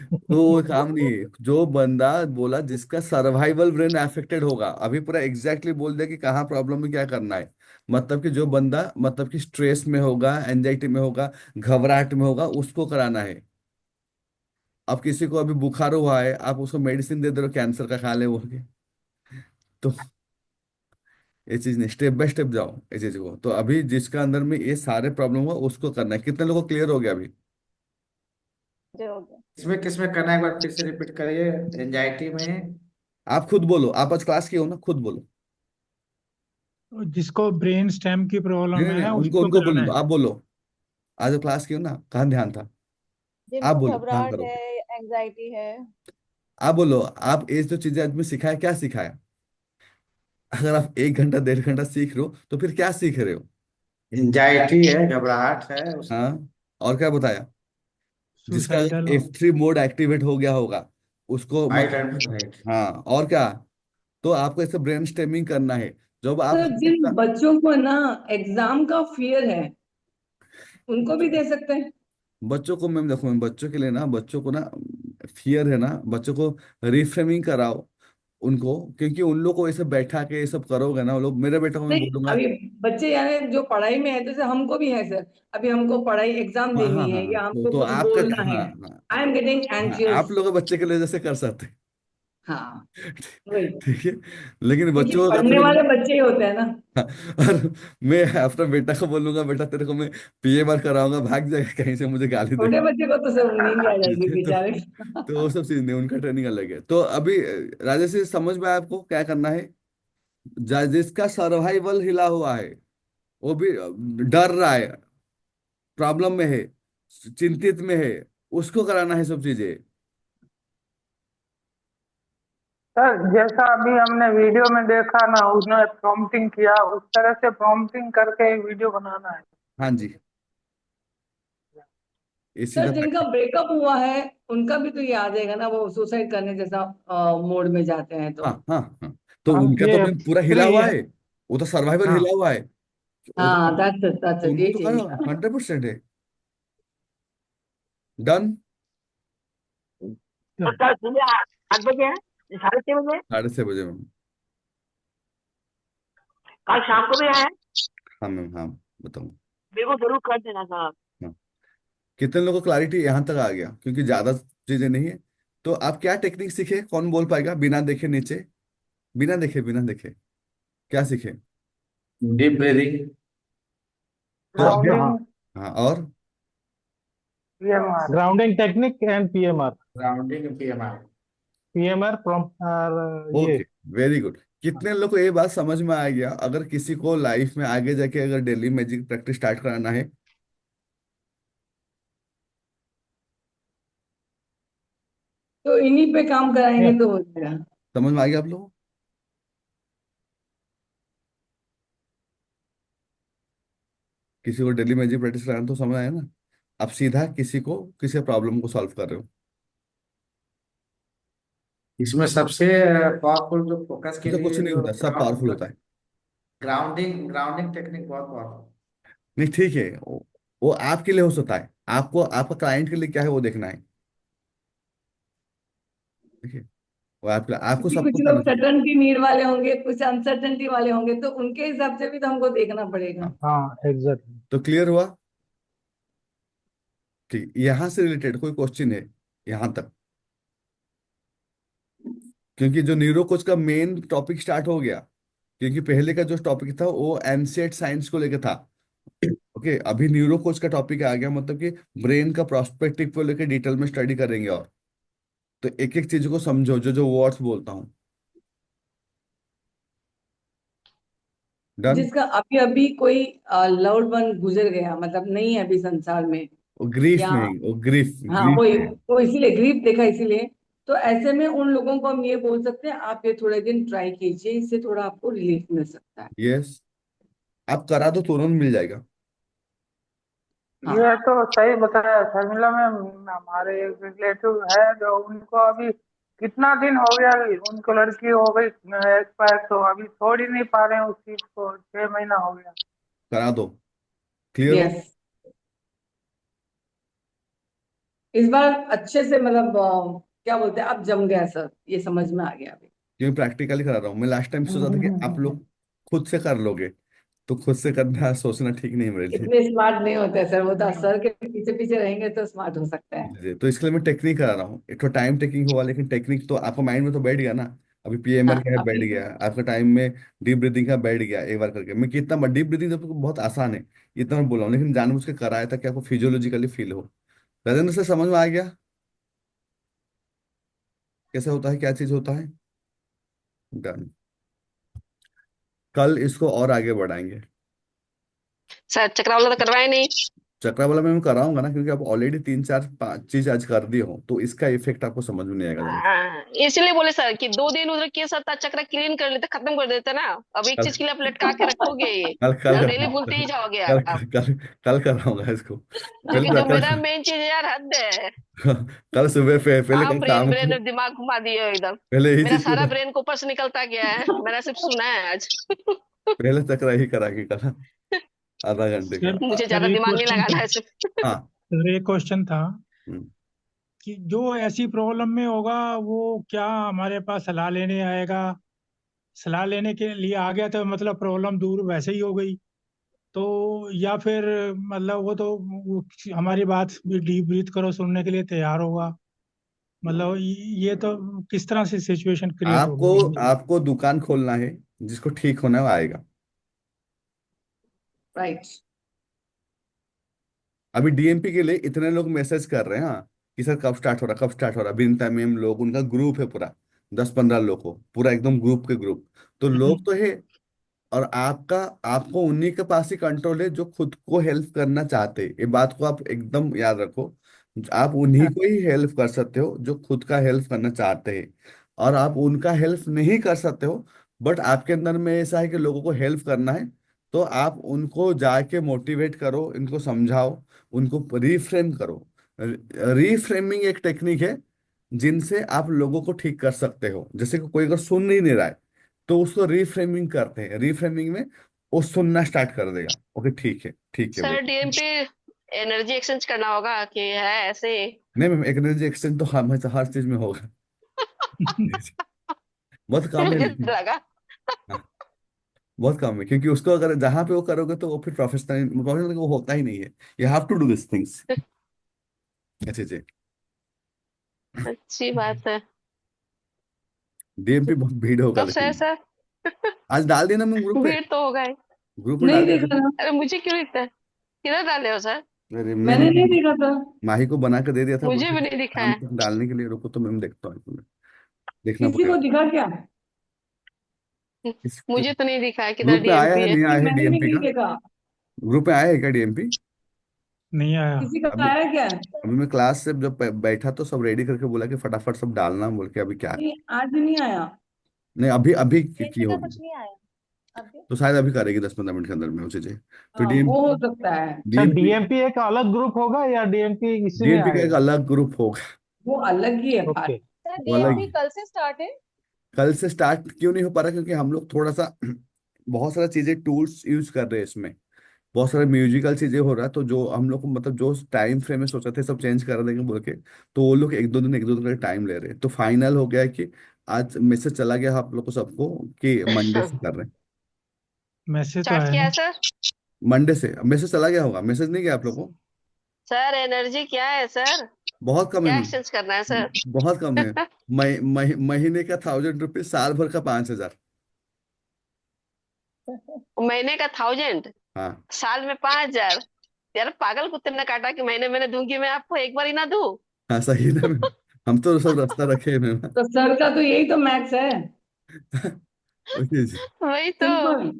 तो वो काम नहीं है। जो बंदा बोला जिसका सर्वाइवल ब्रेन अफेक्टेड होगा, अभी पूरा एग्जैक्टली बोल दिया कि कहाँ प्रॉब्लम में क्या करना है। मतलब कि जो बंदा मतलब कि स्ट्रेस में होगा, एंजाइटी में होगा, घबराहट में होगा, उसको कराना है। अब किसी को अभी बुखार हुआ है, आप उसको मेडिसिन दे दे रहे हो कैंसर का, खा ले बोल के, तो ये चीज नहीं, स्टेप बाय स्टेप जाओ ये चीज को। तो अभी जिसका अंदर में ये सारे प्रॉब्लम हुआ उसको करना है। कितने लोगों को क्लियर हो गया अभी? जो हो गया। इसमें किसमें करना है, एक बार फिर से रिपीट करिए। एंजाइटी में? आप खुद बोलो, आप आज क्लास किए हो ना, खुद बोलो। जिसको ब्रेन स्टेम की नहीं प्रॉब्लम नहीं है नहीं, ना उनको उसको उनको कराना बोलने दो, है। आप बोलो। आज जो क्लास की हो ना, कहाँ ध्यान था? आप जिनको बोलो कहाँ घबराहट करो। है, एंजाइटी है। आप बोलो, आप ये जो चीजें आज में सिखाया, क्या सिखाया? अगर आप 1 घंटा 1.5 घंटा सीख रहे हो तो फिर क्या सीख रहे हो? एंजाइटी है, घबराहट है हाँ, और क्या बताया? जिसका सुसाइडल। F3 मोड एक्टिवेट हो गया होगा उसको फाइट एंड मतलब। फ्लाइट। हाँ, और क्या? तो आपको ऐसे ब्रेन स्टेमिंग करना है। जब आप सर जिन बच्चों को ना एग्जाम का फियर है उनको भी दे सकते हैं। बच्चों को, मैम देखो, मैं बच्चों के लिए ना, बच्चों को ना फियर है ना, बच्चों को रिफ्रेमिंग कराओ उनको। क्योंकि उन लोग को ऐसे बैठा के ये सब करोगे ना, वो लोग, मेरे बेटा को मैं नहीं, बोलूंगा। अभी बच्चे यानी जो पढ़ाई में है, जैसे हमको भी है सर। अभी हमको पढ़ाई एग्जाम हाँ हाँ देनी है हाँ, या तो हमको कुछ आपका, बोलना हाँ है। हाँ आई एम गेटिंग हाँ, आप एंशियस। लोग बच्चे के लिए जैसे कर सकते हैं। हाँ, वही। ठीक है, लेकिन क्योंकि बच्चों को पढ़ने कभी वाले नहीं। बच्चे ही होते हैं ना। हाँ, और मैं अपना बेटा को बोलूंगा, बेटा तेरे को मैं PMR कराऊंगा, भाग जाएगा कहीं से मुझे गाली दे। छोटे बच्चे को तो सर नींद आ ठीक जाएगी है, बेचारे। तो वो सब चीज नहीं, उनका ट्रेनिंग अलग है। तो अभी राजेश जी, समझ में आया आपको क्या करना है? जिसका सर्वाइवल हिला हुआ है, वो भी डर रहा है, प्रॉब्लम में है, चिंतित में है, उसको कराना है सब चीजें। सर जैसा अभी हमने वीडियो में देखा ना, उसने प्रॉम्प्टिंग किया, उस तरह से प्रॉम्प्टिंग करके एक वीडियो बनाना है। हाँ जी, ये सर सीधा जिनका प्रैक्टिस। ब्रेकअप हुआ है उनका भी तो ये आ जाएगा ना, वो सुसाइड करने जैसा मोड में जाते हैं तो। हाँ हाँ हाँ, तो हाँ उनका तो ये मैम पूरा हिला फ्री हुआ है। है, वो तो सर्वाइवल हाँ हिला हुआ है। वो तो, हाँ, दैट्स तो इट, उनको यही तो चाहिए। करो, 100% है। डन। तो कल सुबह 8 बजे है, 6:30 बजे है? 6:30 बजे मैम। कल शाम को भी है? हाँ मैम, हाँ, बताऊँ। मेरे को जरूर कर देना साहब। हाँ, कितने लोगों को क्लैरिटी यहाँ तक आ गया? क्योंकि ज्यादा चीजें नहीं है। तो आप क्या टेक्निक सीखे, कौन बोल पाएगा बिना देखे नीचे? बिना देखे क्या सीखे? Deep breathing. तो अभी, हाँ, ग्राउंडिंग, हाँ, और PMR। Grounding technique and PMR. Grounding PMR। PMR prompt ये। Okay, very good. कितने लोग को ये बात समझ में आ गया? अगर किसी को लाइफ में आगे जाके अगर डेली मैजिक प्रैक्टिस स्टार्ट कराना है, तो इन्हीं पे काम कराएंगे तो हो जाएगा। समझ में आ गया आप लोगों को? किसी को डेली मैजिक प्रैक्टिस कराना तो समझ आया ना? अब सीधा किसी को किसी प्रॉब्लम को सॉल्व कर रहे हो। इसमें सबसे पावरफुल जो फोकस के ऐसा कुछ लिए नहीं जो होता, सब पावरफुल होता है। ग्राउंडिंग ग्राउंडिंग टेक्निक बहुत पावरफुल। नहीं, ठीक है, वो आपके लिए हो सकता है, आपको आपका क्लाइंट के लिए क्या है वो देखना है। ठीक है, वो आपके, आपको क्योंकि सबको कुछ करना लोग चाहिए। सर्टनटी नीड वाले होंगे, कुछ अनसर्टनटी वाले होंगे, तो उनके हिसाब से भी तो हमको देखना पड़ेगा। हाँ, हाँ एग्जैक्टली। तो क्लियर हुआ? ठीक, यहाँ से रिलेटेड कोई क्वेश्चन है यहाँ तक? क्योंकि जो न्यूरो कोच का मेन टॉपिक स्टार्ट हो गया। क्योंकि पहले का जो टॉपिक था वो एनसेट साइंस को लेकर था। ओके, अभी न्यूरो कोच का टॉपिक आ गया, मतलब कि ब्रेन का प्रोस्पेक्टिव को लेकर डिटेल में स्टडी करेंगे। और तो एक एक चीज को समझो, जो जो वर्ड्स बोलता हूँ। डन। जिसका अभी अभी कोई लव्ड वन गुजर गया, मतलब नहीं है अभी संसार में, वो ग्रीफ या में, वो ग्रीफ हाँ ग्रीफ वही, में। वो इसीलिए ग्रीफ देखा इसीलिए। तो ऐसे में उन लोगों को हम ये बोल सकते हैं, आप ये थोड़े दिन ट्राई कीजिए, इससे थोड़ा आपको रिलीफ मिल सकता है। यस, आप करा दो, तुरंत मिल जाएगा। ये हाँ, तो सही बताया शर्मिला मैम। हमारे एक रिलेटिव है जो उनको अभी कितना दिन हो गया उनको, लड़की हो गई एक्सपायर, तो अभी छोड़ ही नहीं पा रहे हैं उस चीज को, 6 महीना हो गया। करा दो, क्लियर हो। यस, इस बार अच्छे से मतलब क्या बोलते हैं, अब जम गया सर, ये समझ में आ गया अभी। क्योंकि प्रैक्टिकली करा रहा हूँ मैं। लास्ट टाइम सोचा था कि आप लोग खुद से कर लोगे, तो खुद से करना सोचना ठीक नहीं है मेरे लिए। इतने स्मार्ट नहीं होते सर, वो तो सर के पीछे पीछे रहेंगे तो स्मार्ट हो सकते हैं। जी, तो इसके लिए मैं टेक्निक करा रहा हूँ। एक तो टाइम टेकिंग हुआ, लेकिन टेक्निक तो आपको माइंड में तो बैठ गया ना। अभी पीएमआर हाँ का है, बैठ अभी गया आपका टाइम में। डीप ब्रीदिंग का बैठ गया एक बार करके। मैं कितना डीप ब्रीदिंग तो बहुत आसान है, इतना मैं बोला हूँ, लेकिन जानबूझ के कराया था कि आपको फिजियोलॉजिकली फील हो। राजेंद्र से समझ में आ गया कैसे होता है, क्या चीज होता है। डन। कल इसको और आगे बढ़ाएंगे। सर चक्रावला तो करवाए नहीं। चक्रा वाला मैं कराऊंगा ना, क्योंकि आप ऑलरेडी 3 4 5 चीज आज कर दिए हो, तो इसका इफेक्ट आपको समझ में नहीं आएगा जल्दी। इसलिए बोले सर कि 2 दिन उधर किए सर चक्र क्लीन कर लेते, खत्म कर देते ना। अब एक कल चीज के लिए आप लटका के रखोगे ये, कल कल डेली भूलते ही जाओगे कल आप। कल कल कराऊंगा इसको। क्योंकि पहले जो मेरा कल मेन चीज है यार, हद है। कल सुबह पे पहले आप कल ब्रेन शाम ब्रेन को, दिमाग घुमा दिए हो एकदम। पहले यही मेरा चीज सारा को, ब्रेन को ऊपर से निकलता गया है, मैंने सिर्फ सुना है आज। पहले चक्रा ही करा के कल आधा घंटे का। सर मुझे सर ज्यादा एक दिमाग नहीं क्वेश्चन लगाना था। है सिर्फ। हाँ। सर एक क्वेश्चन था हम्म। कि जो ऐसी प्रॉब्लम में होगा वो क्या हमारे पास सलाह लेने आएगा? सलाह लेने के लिए आ गया तो मतलब प्रॉब्लम दूर वैसे ही हो गई, तो या फिर मतलब वो हमारी बात भी डीप ब्रीथ करो सुनने के लिए तैयार होगा? मतलब ये तो किस तरह से सिचुएशन क्रिएट आपको होगी? आपको दुकान खोलना है, जिसको ठीक होना है वो आएगा। राइट। अभी डीएमपी के लिए इतने लोग मैसेज कर रहे हैं, हाँ, कि सर कब स्टार्ट हो रहा, कब स्टार्ट हो रहा। बिन में लोग, उनका ग्रुप है पूरा, 10 15 लोग हो, पूरा एकदम ग्रुप के ग्रुप। तो लोग तो है, और आपको उन्हीं के पास ही कंट्रोल है जो खुद को हेल्प करना चाहते हैं। ये बात को आप एकदम याद रखो। आप उन्हीं को ही हेल्प कर सकते हो जो खुद का हेल्प करना चाहते हैं, और आप उनका हेल्प नहीं कर सकते हो। बट आपके अंदर में ऐसा है कि लोगों को हेल्प करना है, तो आप उनको जाके मोटिवेट करो, इनको समझाओ, उनको रीफ्रेम करो। रीफ्रेमिंग एक टेक्निक है जिनसे आप लोगों को ठीक कर सकते हो। जैसे कि कोई अगर सुन ही नहीं रहा है, तो उसको रीफ्रेमिंग करते हैं। रीफ्रेमिंग में वो सुनना स्टार्ट कर देगा। ओके, ठीक है सर बोल। डीएमपी एनर्जी एक्सचेंज करना होगा कि है ऐसे। नहीं मैम, एनर्जी एक्सचेंज तो हर चीज में होगा। बहुत कम है मुझे लेकिन। लगा। हाँ, बहुत कम है, क्योंकि उसको अगर जहां पे वो करोगे तो वो फिर प्रोफेशनल प्रोफेशनल वो होता ही नहीं है। You have to do this things. अच्छे जी। अच्छी बात है। डीएमपी बहुत भीड़ होगा कब से है लेकिन। सर? आज डाल दिया ना मैं ग्रुप पे। भीड़ तो होगा ही। ग्रुप में नहीं डाल दिया था। देखा था, अरे मुझे क्यों लिखता है? किधर डाले हो सर? अरे मैंने मैंने नहीं देखा था। माही को बना के दे दिया था, मुझे बोले भी नहीं दिखा शाम है। तक डालने के लिए। रुको तो मैं देखता हूँ, देखना किसी को पड़ेगा। दिखा क्या? इस मुझे तो नहीं दिखा है किधर ग्रुप में आया है, डीएमपी है। नहीं आया नहीं, है मैंने भी डीएमपी नहीं का? देखा। ग्रुप में आया है क्या डीएमपी? नहीं आया। किसी का अभी आया क्या? अभी मैं क्लास से जब बैठा तो सब रेडी करके बोला कि फटाफट सब डालना, बोल के। अभी क्या है? नहीं, आज नहीं आया। नहीं, अभी अभी की डीएमपी का होगी, कुछ नहीं आया अभी। तो शायद अभी करेगी 10 15 मिनट के अंदर में वो चीजें। तो हाँ, वो हो सकता है। सर डीएमपी डीएमपी एक अलग ग्रुप होगा या डीएमपी इसी में डीएमपी का एक आएगा? अलग ग्रुप होगा। वो अलग ही है बात। ओके। सर वो अलग डीएमपी ही। कल से स्टार्ट है। कल से स्टार्ट क्यों नहीं हो पा रहा? क्योंकि हम लोग थोड़ा सा बहुत सारा चीजें टूल्स यूज कर रहे हैं इसमें। बहुत सारे म्यूजिकल चीजें हो रहा है, तो जो हम लोग को मतलब जो टाइम फ्रेम में सोचा थे सब चेंज कर देंगे बोल के, तो वो लोग एक दो दिन का टाइम ले रहे हैं। तो फाइनल हो गया है कि आज मैसेज चला गया आप लोग को सबको कि मंडे से कर रहे हैं। मैसेज तो स्टार्ट आया किया है नहीं। सर? मंडे से मैसेज चला गया होगा, मैसेज नहीं गया आप लोग को? सर एनर्जी क्या है सर? बहुत कम है क्या मैम, एक्सचेंज करना है सर? बहुत कम है। महीने का 1000 रुपये, साल भर का 5000। महीने का 1000, हाँ। साल में 5000। यार पागल कुत्ते ने काटा कि महीने महीने दूंगी मैं आपको, एक बार ही ना दूं। हाँ सही है ना मैम? हम तो सब रास्ता रखे हैं मैम। तो सर का तो यही तो मैक्स है। ओके जी। वही तो। सिंपल।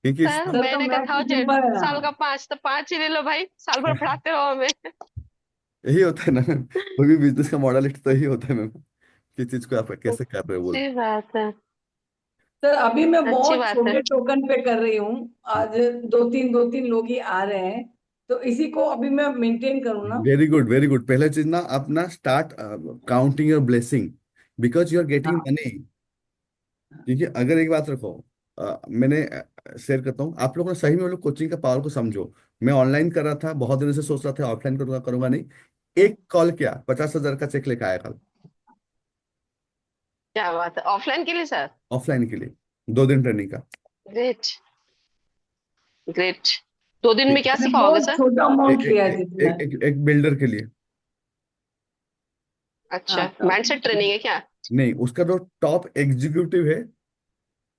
क्योंकि सर सर का महीने का मैक्स 1000, सिंपल है ना। साल का 5, तो 5 ही ले लो भाई, साल भर पढ़ाते रहो हमें। यही होता है ना मैम, कोई भी बिजनेस का मॉडल तो यही होता है मैम, किस चीज को आप कैसे कर रहे हो बोल। अच्छी बात है। सर अभी मैं अच्छी बहुत बात है। छोटे टोकन पे कर रही हूँ। आज दो तीन लोग ही आ रहे हैं, तो इसी को अभी मैं मेंटेन करूँ ना। Very good very good. पहला चीज ना, अपना start counting your blessing, because you are getting हाँ मनी। क्योंकि अगर एक बात रखो, मैंने शेयर करता हूँ आप लोगों ने, सही में लोग कोचिंग का पावर को समझो। मैं ऑनलाइन कर रहा था, बहुत दिनों से सोच रहा था ऑफलाइन करूंगा करूंगा नहीं। एक कॉल किया, 50,000 का चेक लेकर आया कल, क्या बात है, ऑफलाइन के लिए सर? ऑफलाइन के लिए, 2 दिन ट्रेनिंग का। Great, great. 2 दिन में एक क्या मैंने सिखाओगे बहुत सर? छोटा एक अमाउंट एक लिया है एक, जिसमें। एक, एक, एक बिल्डर के लिए। अच्छा, तो माइंडसेट ट्रेनिंग है क्या? नहीं, उसका जो टॉप एग्जीक्यूटिव है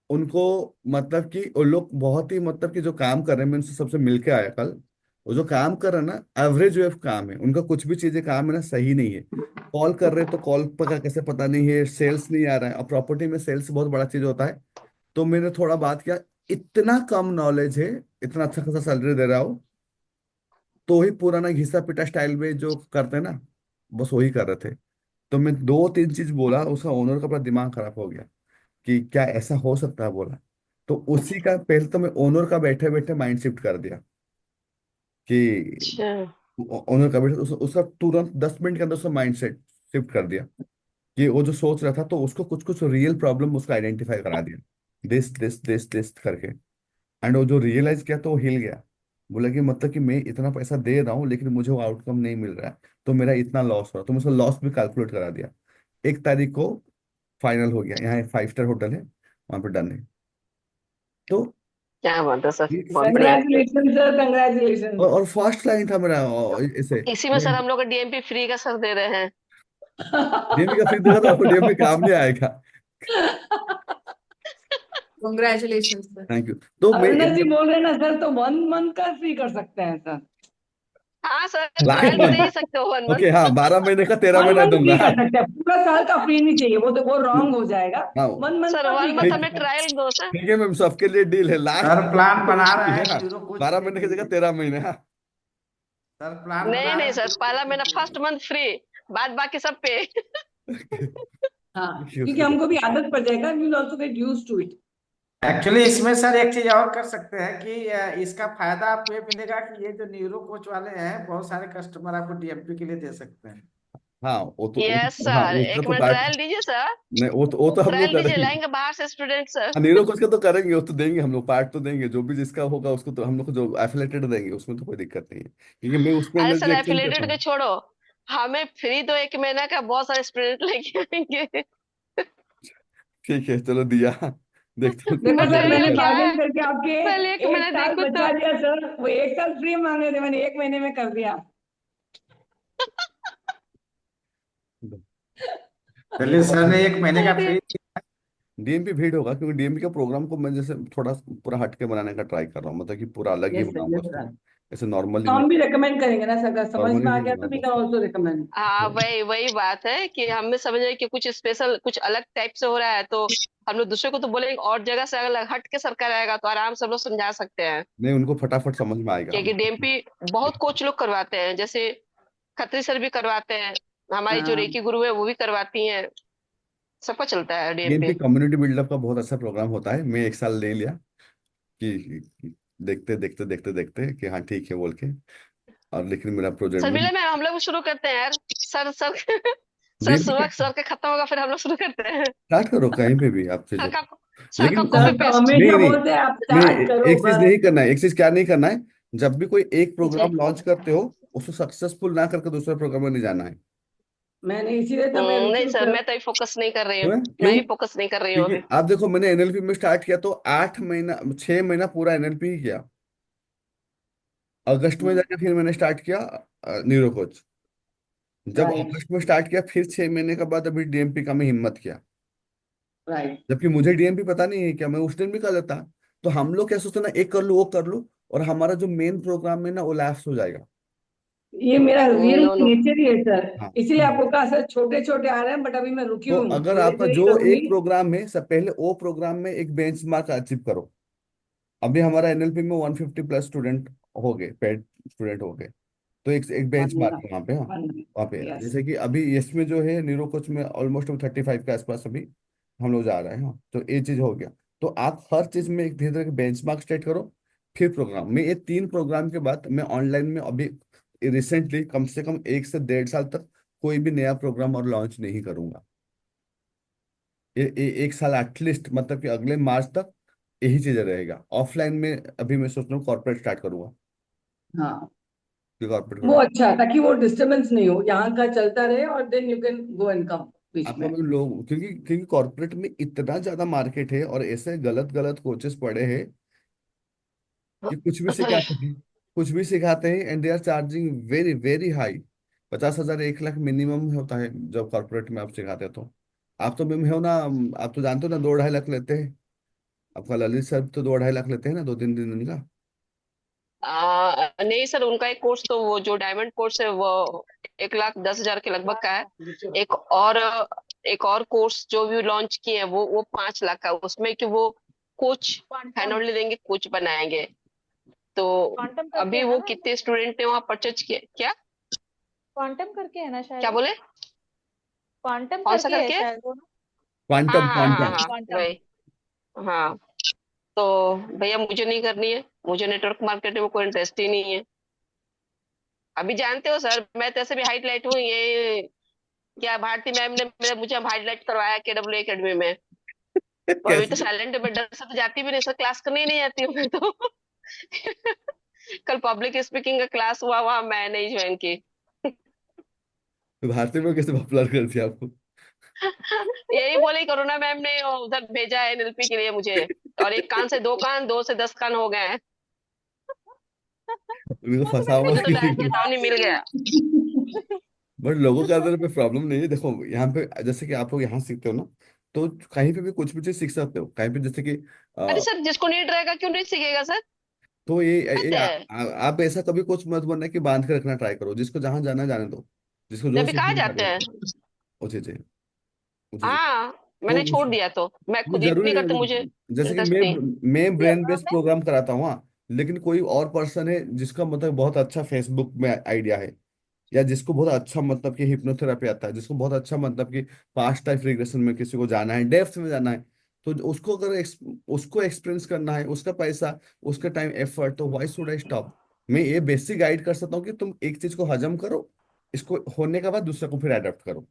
उनको, मतलब कि वो लोग बहुत ही, मतलब कि जो काम कर रहे हैं, मैं उनसे सबसे मिलके आया कल। वो जो काम कर रहे हैं ना, एवरेज वेव काम है उनका, कुछ भी चीजें काम है ना सही नहीं है। कॉल कर रहे हैं तो कॉल पर का कैसे पता नहीं है, सेल्स नहीं आ रहा है, और प्रॉपर्टी में सेल्स बहुत बड़ा चीज होता है। तो मैंने थोड़ा बात किया, इतना कम नॉलेज है, इतना अच्छा खासा सैलरी दे रहा हो, तो ही पुराना घिसा पिटा स्टाइल में जो करते हैं ना, बस वही कर रहे थे। तो मैं 2-3 चीज बोला, उसका ओनर का पूरा दिमाग खराब हो गया कि क्या ऐसा हो सकता है, बोला। तो उसी का पहले तो मैं ओनर का बैठे बैठे माइंड शिफ्ट कर दिया कि, अच्छा। ओनर का बैठे उसका तुरंत 10 मिनट के अंदर उसका माइंड सेट शिफ्ट कर दिया कि वो जो सोच रहा था, तो उसको कुछ कुछ रियल प्रॉब्लम उसका आइडेंटिफाई करा दिया, दिस दिस दिस दिस करके। एंड वो जो रियलाइज किया तो वो हिल गया। बोला कि मतलब कि मैं इतना पैसा दे रहा हूँ लेकिन मुझे वो आउटकम नहीं मिल रहा है, तो मेरा इतना लॉस हो रहा है। तो मैं उसका लॉस भी कैलकुलेट करा दिया। 1 तारीख को फाइनल हो गया, यहाँ 5 स्टार होटल है, वहां पे डन है। तो क्या बात है सर, ये बहुत सिर्फ, बढ़िया। Congratulation sir, congratulation. और फर्स्ट लाइन था मेरा, इसे इसी में सर हम लोग डीएमपी फ्री का सर दे रहे हैं। डीएमपी का फ्री देगा तो आपको डीएमपी काम नहीं आएगा। Congratulations sir. Thank you. तो मैं अरुणा जी बोल रहे हैं ना सर, तो 1 मंथ का फ्री कर सकते हैं सर। हाँ सर, लास्ट ट्रायल तो दे मंथ, ही सकते हो 1 मंथ। ओके, हाँ, 12 महीने का 13 महीना 1 मंथ दूंगा। फ्री कर सकते हैं, पूरा साल का फ्री नहीं चाहिए, वो रॉन्ग हो जाएगा। हाँ 1 मंथ सर का फ्री 1 कर मंथ ठीक, हमें सकते हैं। ट्रायल दो सर। ठीक है मैम, सबके लिए डील है, लास्ट सर प्लान बना फ्री रहे है, हैं हाँ। न्यूरो कोच 12 महीने की के जगह लिए। 13 महीने, हाँ। सर प्लान नहीं बना रहे नहीं हैं सर, न्यूरो पहला कोच महीना के लिए। फर्स्ट मंथ फ्री, बाद बाकी सब पे। हाँ, क्योंकि उसको हमको भी आदत पड़ जाएगा, we will also get used to it. Actually इसमें सर एक चीज और कर सकते हैं कि इसका फायदा आपको ये मिलेगा कि ये जो न्यूरो कोच वाले हैं, बहुत सारे कस्टमर आपको डीएमपी के लिए दे सकते हैं। हाँ, यस हाँ, सर, उसका एक तो मिनट कार्ड, ट्रायल दीजिए सर। नहीं, वो तो हम लोग ट्रायल दीजिए, करेंगे। लाएंगे बाहर से स्टूडेंट सर। हाँ, नीरो कुछ का तो करेंगे, वो तो देंगे हम लोग, पार्ट तो देंगे, जो भी जिसका होगा उसको तो हम लोग को जो एफिलेटेड देंगे, उसमें तो कोई दिक्कत नहीं है, क्योंकि मैं उसमें अरे एनर्जी सर एक्सचेंज करता एफिलेटेड के हूँ। छोड़ो, हमें फ्री तो 1 महीना का बहुत सारे स्टूडेंट लेके आएंगे। ठीक है, चलो दिया, देखता हूँ देखो कितना सर, देता मैंने मटेरियल क्या है, बार्गेन करके आपके पहले 1 महीना 1 साल देखो तो। बचा दिया सर। वो 1 साल फ्री मांग रहे थे, मैंने 1 महीने में कर दिया। है। चलिए सर ने 1 महीने का फ्री। डीएमपी भीड़ होगा, क्योंकि डीएमपी का प्रोग्राम को मैं जैसे थोड़ा पूरा हटके बनाने का ट्राई कर रहा हूँ, मतलब कि पूरा अलग ही यस सर, बनाऊंगा यस उसको। सर। ऐसे नॉर्मली तो हम भी रेकमेंड करेंगे ना सर, अगर समझ नॉर्मली में आ नहीं गया तो वी बनाऊंगा कैन उसको। Also recommend. हाँ वही वही बात है कि हमें समझ रहे कि कुछ स्पेशल, कुछ अलग टाइप से हो रहा है, तो हम लोग दूसरे को तो बोलेंगे, और जगह से अगर हट के सरकार आएगा तो आराम से हम लोग समझा सकते हैं। नहीं, उनको फटाफट समझ में आएगा। क्योंकि डीएमपी बहुत कोच लोग करवाते हैं, जैसे खत्री सर भी करवाते हैं, हमारी जो हाँ रेकी गुरु है वो भी करवाती हैं, सबका चलता है डीएमपी डीएमपी। कम्युनिटी बिल्डअप का बहुत अच्छा प्रोग्राम होता है, मैं 1 साल ले लिया कि देखते देखते देखते देखते कि हाँ ठीक है बोल के, और लेकिन मेरा प्रोजेक्ट सर में मिले मैम, हम लोग भी शुरू करते हैं यार। सर सर सर डीएमपी सुबह का सर के खत्म होगा फिर हम लोग शुरू करते हैं। स्टार्ट करो कहीं पे भी आप सर चीजों। का सर का लेकिन कॉपी सर तो पेस्ट। हमेशा नहीं नहीं बोलते हैं आप नहीं, स्टार्ट करो एक चीज बस। नहीं करना है, एक चीज क्या नहीं करना है, जब भी कोई एक जी। प्रोग्राम लॉन्च करते हो उसको सक्सेसफुल ना करके दूसरे प्रोग्राम में नहीं जाना है। मैंने इसीलिए तो मैं नहीं रुचि सर, मैं तो अभी फोकस नहीं कर रही हूँ। क्यों मैं क्यों? भी फोकस नहीं कर रही हूँ क्योंकि अभी। आप देखो, मैंने एनएलपी में स्टार्ट किया तो 8 महीना 6 महीना पूरा एनएलपी ही किया। अगस्त में जाके फिर मैंने स्टार्ट किया न्यूरो कोच। जब राइट अगस्त में स्टार्ट किया, फिर 6 महीने के बाद अभी डीएमपी का मैं हिम्मत किया, राइट। जबकि मुझे डीएमपी पता नहीं है क्या, मैं उस दिन भी कर लेता। तो हम लोग क्या सोचते हैं ना, एक कर लो वो कर लो, और हमारा जो मेन प्रोग्राम है ना वो लैप्स हो जाएगा। ये मेरा रियल नो नो। नेचर ही है सर, हाँ, इसीलिए आपको कहा सर छोटे छोटे आ रहे हैं, बट अभी मैं रुकी तो हुई हूँ, अगर धीरे आपका धीरे ही जो करूंगी। एक प्रोग्राम है, सब पहले वो प्रोग्राम में एक बेंचमार्क अचीव करो। अभी हमारा एनएलपी में 150 प्लस स्टूडेंट हो गए, पेड स्टूडेंट हो गए, तो एक बेंचमार्क बनेगा, है वहाँ पे, हाँ। बनेगा। वहाँ पे यस। जैसे कि अभी इसमें जो है न्यूरो कोच में ऑलमोस्ट 35 के आसपास अभी हम लोग जा रहे हैं, हाँ। तो ये चीज हो गया। तो आप हर चीज में एक धीरे धीरे बेंचमार्क सेट करो, फिर प्रोग्राम में, ये 3 प्रोग्राम के बाद मैं ऑनलाइन में अभी रिसेंटली कम से कम 1 से 1.5 साल तक कोई भी नया प्रोग्राम और लॉन्च नहीं करूंगा। एक साल एटलीस्ट, मतलब कि अगले मार्च तक यही चीजें रहेगा। ऑफलाइन में अभी मैं सोच रहा हूँ कॉर्पोरेट स्टार्ट करूंगा, हाँ, कि कॉर्पोरेट वो करूंगा। अच्छा है, ताकि वो डिस्टरबेंस नहीं हो, यहाँ का चलता रहे और then you can go and come बीच आपको में। मैं लोग, क्योंकि कॉर्पोरेट में इतना ज्यादा मार्केट है और ऐसे गलत गलत कोचेस पड़े हैं कि कुछ भी सिखाते हैं, कुछ भी सिखाते हैं, and they are charging very very high. 50,000 1 lakh minimum होता है जब कॉर्पोरेट में आप सिखाते हो तो। आप तो मैम हो ना, आप तो जानते हो ना, 2-2.5 लाख लेते हैं। आपका ललित सर तो 2-2.5 लाख लेते हैं ना, 2-3 दिन का। नहीं सर, उनका एक कोर्स तो वो जो डायमंड कोर्स है वो 1,10,000 के लगभग का है। और एक और कोर्स जो भी लॉन्च किए हैं वो 5 लाख का है। उसमें कि वो कोच हैंड क्वांटम देंगे, कोच बनाएंगे। तो क्वांटम करके अभी है ना वो मैम? कितने स्टूडेंट ने वहां परचेज किए क्या? क्वांटम करके है ना क्या शायद? बोले? क्वांटम कौन सा करके है करके? शायद वो ना? हाँ क्वांटम हाँ हाँ क्वांटम। हाँ, क्वांटम। वही। हाँ, तो भैया मुझे नहीं करनी है, मुझे नेटवर्क मार्केटिंग में कोई इंटरेस्ट ही नहीं है। अभी जानते हो सर, मैं तो ऐसे भी हाईलाइट हूँ, ये क्या भारती मैम ने मुझे हाईलाइट करवाया KW एकेडमी में। तो अभी तो कैसे? साइलेंट में डर से तो जाती भी नहीं सर, क्लास करने ही नहीं आती हूँ मैं तो। कल पब्लिक स्पीकिंग का क्लास हुआ, वहां मैं नहीं ज्वाइन की। तो भारतीय में कैसे पॉपुलर कर दिया आपको? यही बोले करुणा मैम ने उधर भेजा है NLP के लिए मुझे। और एक कान से दो कान, दो से 10 कान हो गए हैं। उनको वो तो फंसा मैंने हुआ मुझे तो है डायरेक्ट कि चेतावनी मिल गया। बट लोगों के अंदर पे प्रॉब्लम नहीं है। देखो यहाँ पे जैसे कि आप लोग यहाँ सीखते हो ना, तो कहीं पे भी कुछ भी चीज सीख सकते हो कहीं पे, जैसे कि अरे सर, जिसको नीड रहेगा क्यों नहीं सीखेगा सर? तो बात है। आप ऐसा कभी कुछ मत बनना कि बांध के रखना ट्राई करो। जिसको जहां जाना जाने दो, जिसको जो अभी कहाँ सीखना जाते करे हैं? वो चीजें, वो चीजें। हाँ, तो मैंने छोड़ दिया, तो मैं वो खुद ही जरूरी नहीं करती, नहीं, मुझे जैसे कि इंटरेस्ट नहीं। मैं ब्रेन बेस्ड मैं प्रोग्राम कराता हूँ, हाँ, लेकिन कोई और पर्सन है जिसका मतलब बहुत अच्छा फेसबुक में आइडिया है, या जिसको बहुत अच्छा मतलब कि हिप्नोथेरापी आता है, जिसको बहुत अच्छा मतलब कि पास्ट लाइफ रिग्रेशन में किसी को जाना है, डेप्थ में जाना है, तो उसको अगर उसको एक्सपीरियंस करना है, उसका पैसा, उसका टाइम एफर्ट, तो व्हाई शुड आई स्टॉप? मैं ये बेसिक गाइड कर सकता हूँ कि तुम एक चीज को हजम करो, इसको होने के बाद दूसरे को फिर अडेप्ट करो,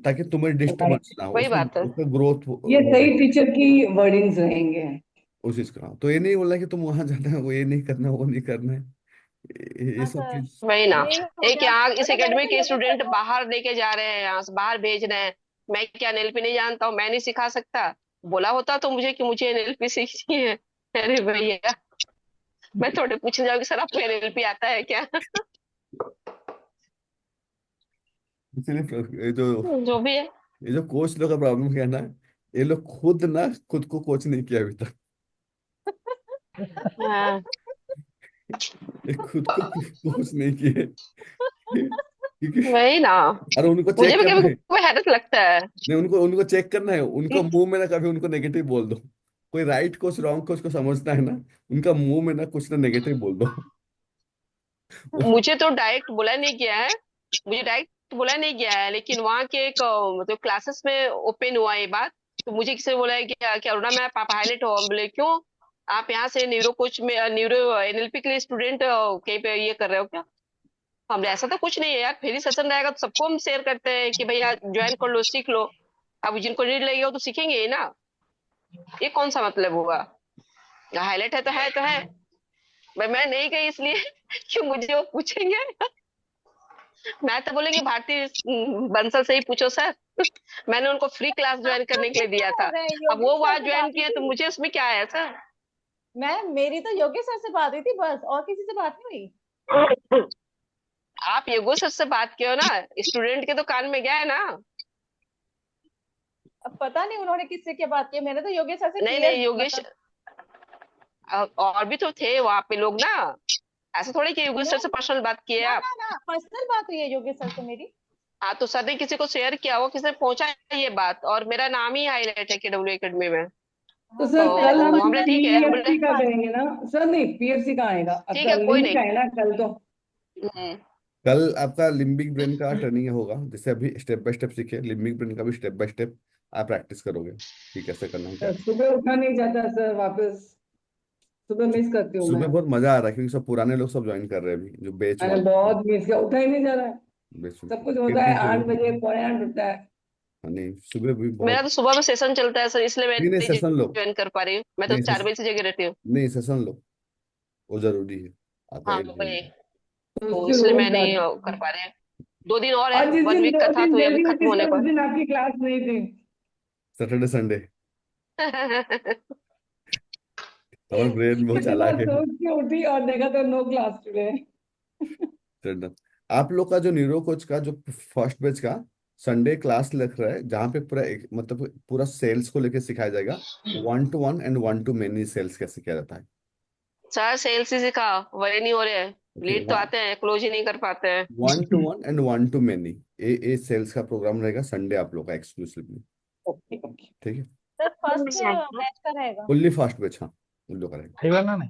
ताकि तुम्हें राइट, डिस्टर्बेंस ना हो, वही उसमें बात है। उसमें ग्रोथ ये हो सही जाए। टीचर की वर्डिंग्स रहेंगे। उस चीज का तो ये नहीं बोलना कि तुम वहां जाना है, वो ये नहीं करना, वो नहीं करना है, ये हाँ सब सर, चीज। वही ना। यही हो एक गया। यहाँ इस मतलब मैंने एकेडमी तो के योगेश सर स्टूडेंट को बाहर लेके जा रहे हैं, यहाँ से बाहर भेज रहे हैं। मैं क्या NLP नहीं जानता हूँ? मैं नहीं सिखा सकता? बोला होता तो मुझे कि मुझे NLP सीखनी है। अरे भैया, मैं थोड़े पूछने जाऊंगी सर आपको NLP आता है क्या? इसीलिए जो भी है। ये जो कोच लोग का प्रॉब्लम क्या है ना, ये लोग खुद ना खुद को कोच नहीं किया अभी तक। हाँ, ये खुद को कोच नहीं किए, क्योंकि वही ना। अरे उनको मुझे चेक भी करना कभी है, कभी हैरत लगता है। नहीं उनको उनको चेक करना है, उनका मुंह में ना कभी उनको नेगेटिव बोल दो। कोई राइट कोच रॉन्ग कोच को समझना है ना, उनका मुंह में ना कुछ ना नेगेटिव बोल दो। मुझे तो डायरेक्ट बोला नहीं गया है। मुझे डायरेक्ट बोला नहीं गया है, लेकिन वहाँ के एक मतलब क्लासेस में ओपन हुआ ये बात। तो मुझे किसी ने बोला है कि क्या अरुणा मैम आप हाईलाइट हो? हम बोले क्यों? आप यहाँ से न्यूरो कोच में न्यूरो NLP के लिए स्टूडेंट कहीं पे ये कर रहे हो क्या? हमने ऐसा तो कुछ नहीं है यार, फ्री सेशन रहेगा तो सबको हम शेयर करते हैं कि भैया ज्वाइन कर लो, सीख लो। अब जिनको नीड लगी हो तो सीखेंगे ही ना। ये कौन सा मतलब हुआ? हाईलाइट है तो है तो है। भाई मैं नहीं गई इसलिए कि मुझे वो पूछेंगे। मैं तो बोलेंगे भारती बंसल से ही पूछो सर। मैंने उनको फ्री क्लास ज्वाइन करने के लिए मुझसे क्या दिया हो था। रहा है, अब योगेश वो सर वहां से ज्वाइन बात हुई किए तो थी। मुझे उसमें क्या है सर? मेरी तो योगेश सर से बात हुई थी बस, और किसी से बात नहीं हुई। आप योगो सर से बात किए हो ना, स्टूडेंट के तो कान में गया है ना। अब पता नहीं उन्होंने किससे क्या बात की, मैंने तो योगेश सर से नहीं क्लियर नहीं योगेश, मतलब। और भी तो थे वहां पे लोग ना। ऐसा थोड़ी कि योगेश सर नो से पर्सनल बात किए ना आप। ना ना, पर्सनल बात हुई है योगेश सर से मेरी। हाँ, तो सर ने किसी को शेयर किया, वो किसी ने पहुंचा ये बात, और मेरा नाम ही हाईलाइट है KW एकेडमी में। तो हाँ, सर वही मैं कल वो हम हम बोले पर्सनल ठीक है, हम बोले पीएफसी का बात। करेंगे ना? सर नहीं, पीएफसी का आएगा, ठीक है, आपका कोई लिंक नहीं। है ना कल तो? हम्म, कल आपका लिम्बिक ब्रेन का ट्रेनिंग होगा, जैसे अभी स्टेप बाय स्टेप सीखे, लिम्बिक ब्रेन का भी स्टेप बाय स्टेप आप प्रैक्टिस करोगे कि कैसे करना है क्या सर करना सुबह उठा नहीं जाता सर, वापस सुबह है। मिस करती हूँ सुबह मैं। बहुत मजा आ रहा है, क्योंकि सब पुराने लोग सब ज्वाइन कर रहे हैं अभी, जो बेच मैंने वाले बहुत मिस किया, उठा ही नहीं जा रहा है। बेच सब कुछ होता है कितनी 8 जरूरत बजे, है। 8:45 उठता है। नहीं सुबह भी मेरा बहुत। तो सुबह में सेशन चलता है सर, इसलिए मैं नहीं नहीं सेशन लो। ज्वाइन कर पा रही हूँ। मैं तो नहीं 4 बजे से जगह रहती हूँ। नहीं सेशन लो, वो जरूरी है आपका हाँ 8 वही, घंटे तो तो उससे इसलिए रोज मैं नहीं कर जाती। पा रही हूँ। 2 दिन और है, और जिस 1 दिन वीक 2 का था दिन तो ये अभी जल्दी खत्म होती होने सर, को उस दिन आपकी क्लास नहीं थी। Saturday Sunday. है। हमारा ब्रेन बहुत किसी बार चालाक है। सोच के उठी और देखा तो नो क्लास टुडे। चलो, आप लोग का जो न्यूरो कोच का जो फर्स्ट बैच का संडे क्लास लग रहा है, जहाँ पे पूरा मतलब पूरा सेल्स को लेके सिखाया जाएगा, 1 to 1 and 1 to many sales कैसे किया जाता है। सर सेल्स ही सिखा, वही नहीं हो रहे हैं। ओके, लीड तो आते हैं, क्लोज ही नहीं कर पाते हैं। 1 to 1 एंड 1 to many, ये सेल्स का प्रोग्राम रहेगा संडे आप लोग का एक्सक्लूसिवली। Okay okay. ठीक है, सर फर्स्ट बैच का रहेगा। फुल्ली फास्ट बैच, हाँ उन लोग का रहेगा। सही वाला नहीं।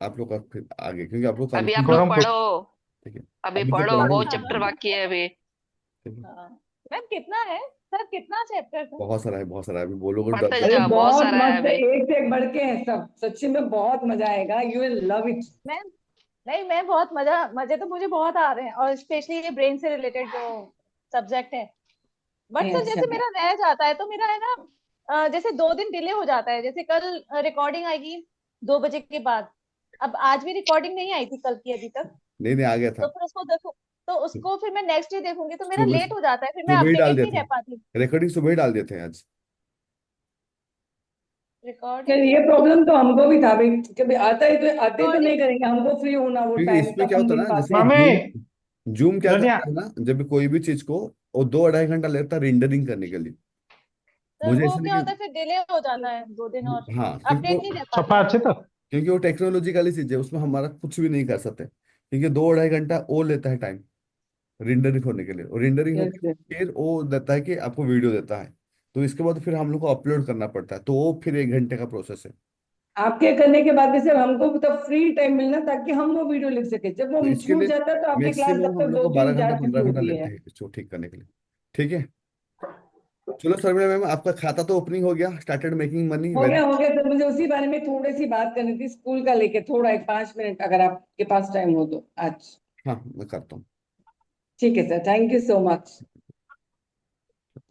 आप लोग का फिर आगे, क्योंकि आप लोग अभी आप कंफ्यूज। लोग गरम पढ़ो, ठीक है, अभी अभी तो पढ़ो, पढ़ाई बहुत है। चैप्टर बाकी है अभी। ठीक है, हाँ मैम कितना है सर, कितना चैप्टर था? बहुत सारा है, बहुत सारा है, अभी बोलोगे डर पढ़ते अरे जाओ, जाओगे। बहुत बहुत सारा है मस्त है, अभी। एक से एक बढ़ के हैं सब, सच्ची में बहुत मजा आएगा, you will love it. Ma'am नहीं, मैं बहुत मजे तो मुझे बहुत आ रहे हैं, और स्पेशली ये ब्रेन से रिलेटेड जो सब्जेक्ट है। बट नहीं सर अच्छा जैसे है। मेरा रह जाता है तो मेरा है ना, जैसे 2 दिन डिले हो जाता है। जैसे कल रिकॉर्डिंग आएगी 2 बजे के बाद, अब आज भी रिकॉर्डिंग नहीं आई थी कल की अभी तक। नहीं नहीं, आ गया तो था। फिर उसको देखो, तो उसको फिर मैं नेक्स्ट डे देखूंगी, तो मेरा सुबह लेट हो जाता है, फिर मैं सुबह ही डाल अपडेटेड दिए नहीं थे, रह पाती। रिकॉर्डिंग सुबह ही डाल दिए थे आज। यार रिकॉर्डिंग ये प्रॉब्लम तो हमको भी था भाई, कभी आता ही तो आते ही तो नहीं रिकॉर्डिंग करेंगे, हमको फ्री होना वो क्योंकि टाइम इसमें तब क्या हम होता है नहीं ना, जैसे पाते। कि मम्मी जूम क्या दुनिया। करता है ना, जब भी कोई भी चीज को वो 2-2.5 घंटा लगता है रेंडरिंग करने के लिए। सर मुझे वो ऐसा क्या होता नहीं है, फिर डिले हो जाता है 2 दिन और हाँ, क्योंकि अपडेट वो नहीं रह सफा पाती। अच्छे तो। क्योंकि वो टेक्नोलॉजिकली चीज है, उसमें हमारा कुछ भी नहीं कर सकते, क्योंकि 2-2.5 घंटा वो लेता है टाइम रेंडरिंग होने के लिए, और रेंडरिंग यस होकर यस। फिर वो देता है कि आपको वीडियो देता है, तो इसके बाद फिर हम लोग को अपलोड करना पड़ता है, तो वो फिर 1 घंटे का प्रोसेस है। आपके करने के बाद भी सर हमको तब फ्री टाइम मिलना ताकि हम वो वीडियो लिख सके, जब वो तो इसके छूट लिए जाता है तो आपकी क्लास मैक्सिमम तब हम तक लोग दो को बारह तीन घंटा जा चुकी 15 घंटा होती लेते है। हैं इसको ठीक करने के लिए। ठीक है, चलो शर्मिला मैम, आपका खाता तो ओपनिंग हो गया, स्टार्टेड मेकिंग मनी, वेरी। हो गया सर, मुझे उसी बारे में थोड़ी सी बात करनी थी, स्कूल का लेके थोड़ा, एक 5 मिनट अगर आपके पास टाइम हो तो आज। हाँ मैं करता हूँ। ठीक है sir, thank you so much.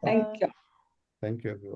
Thank you. Thank you.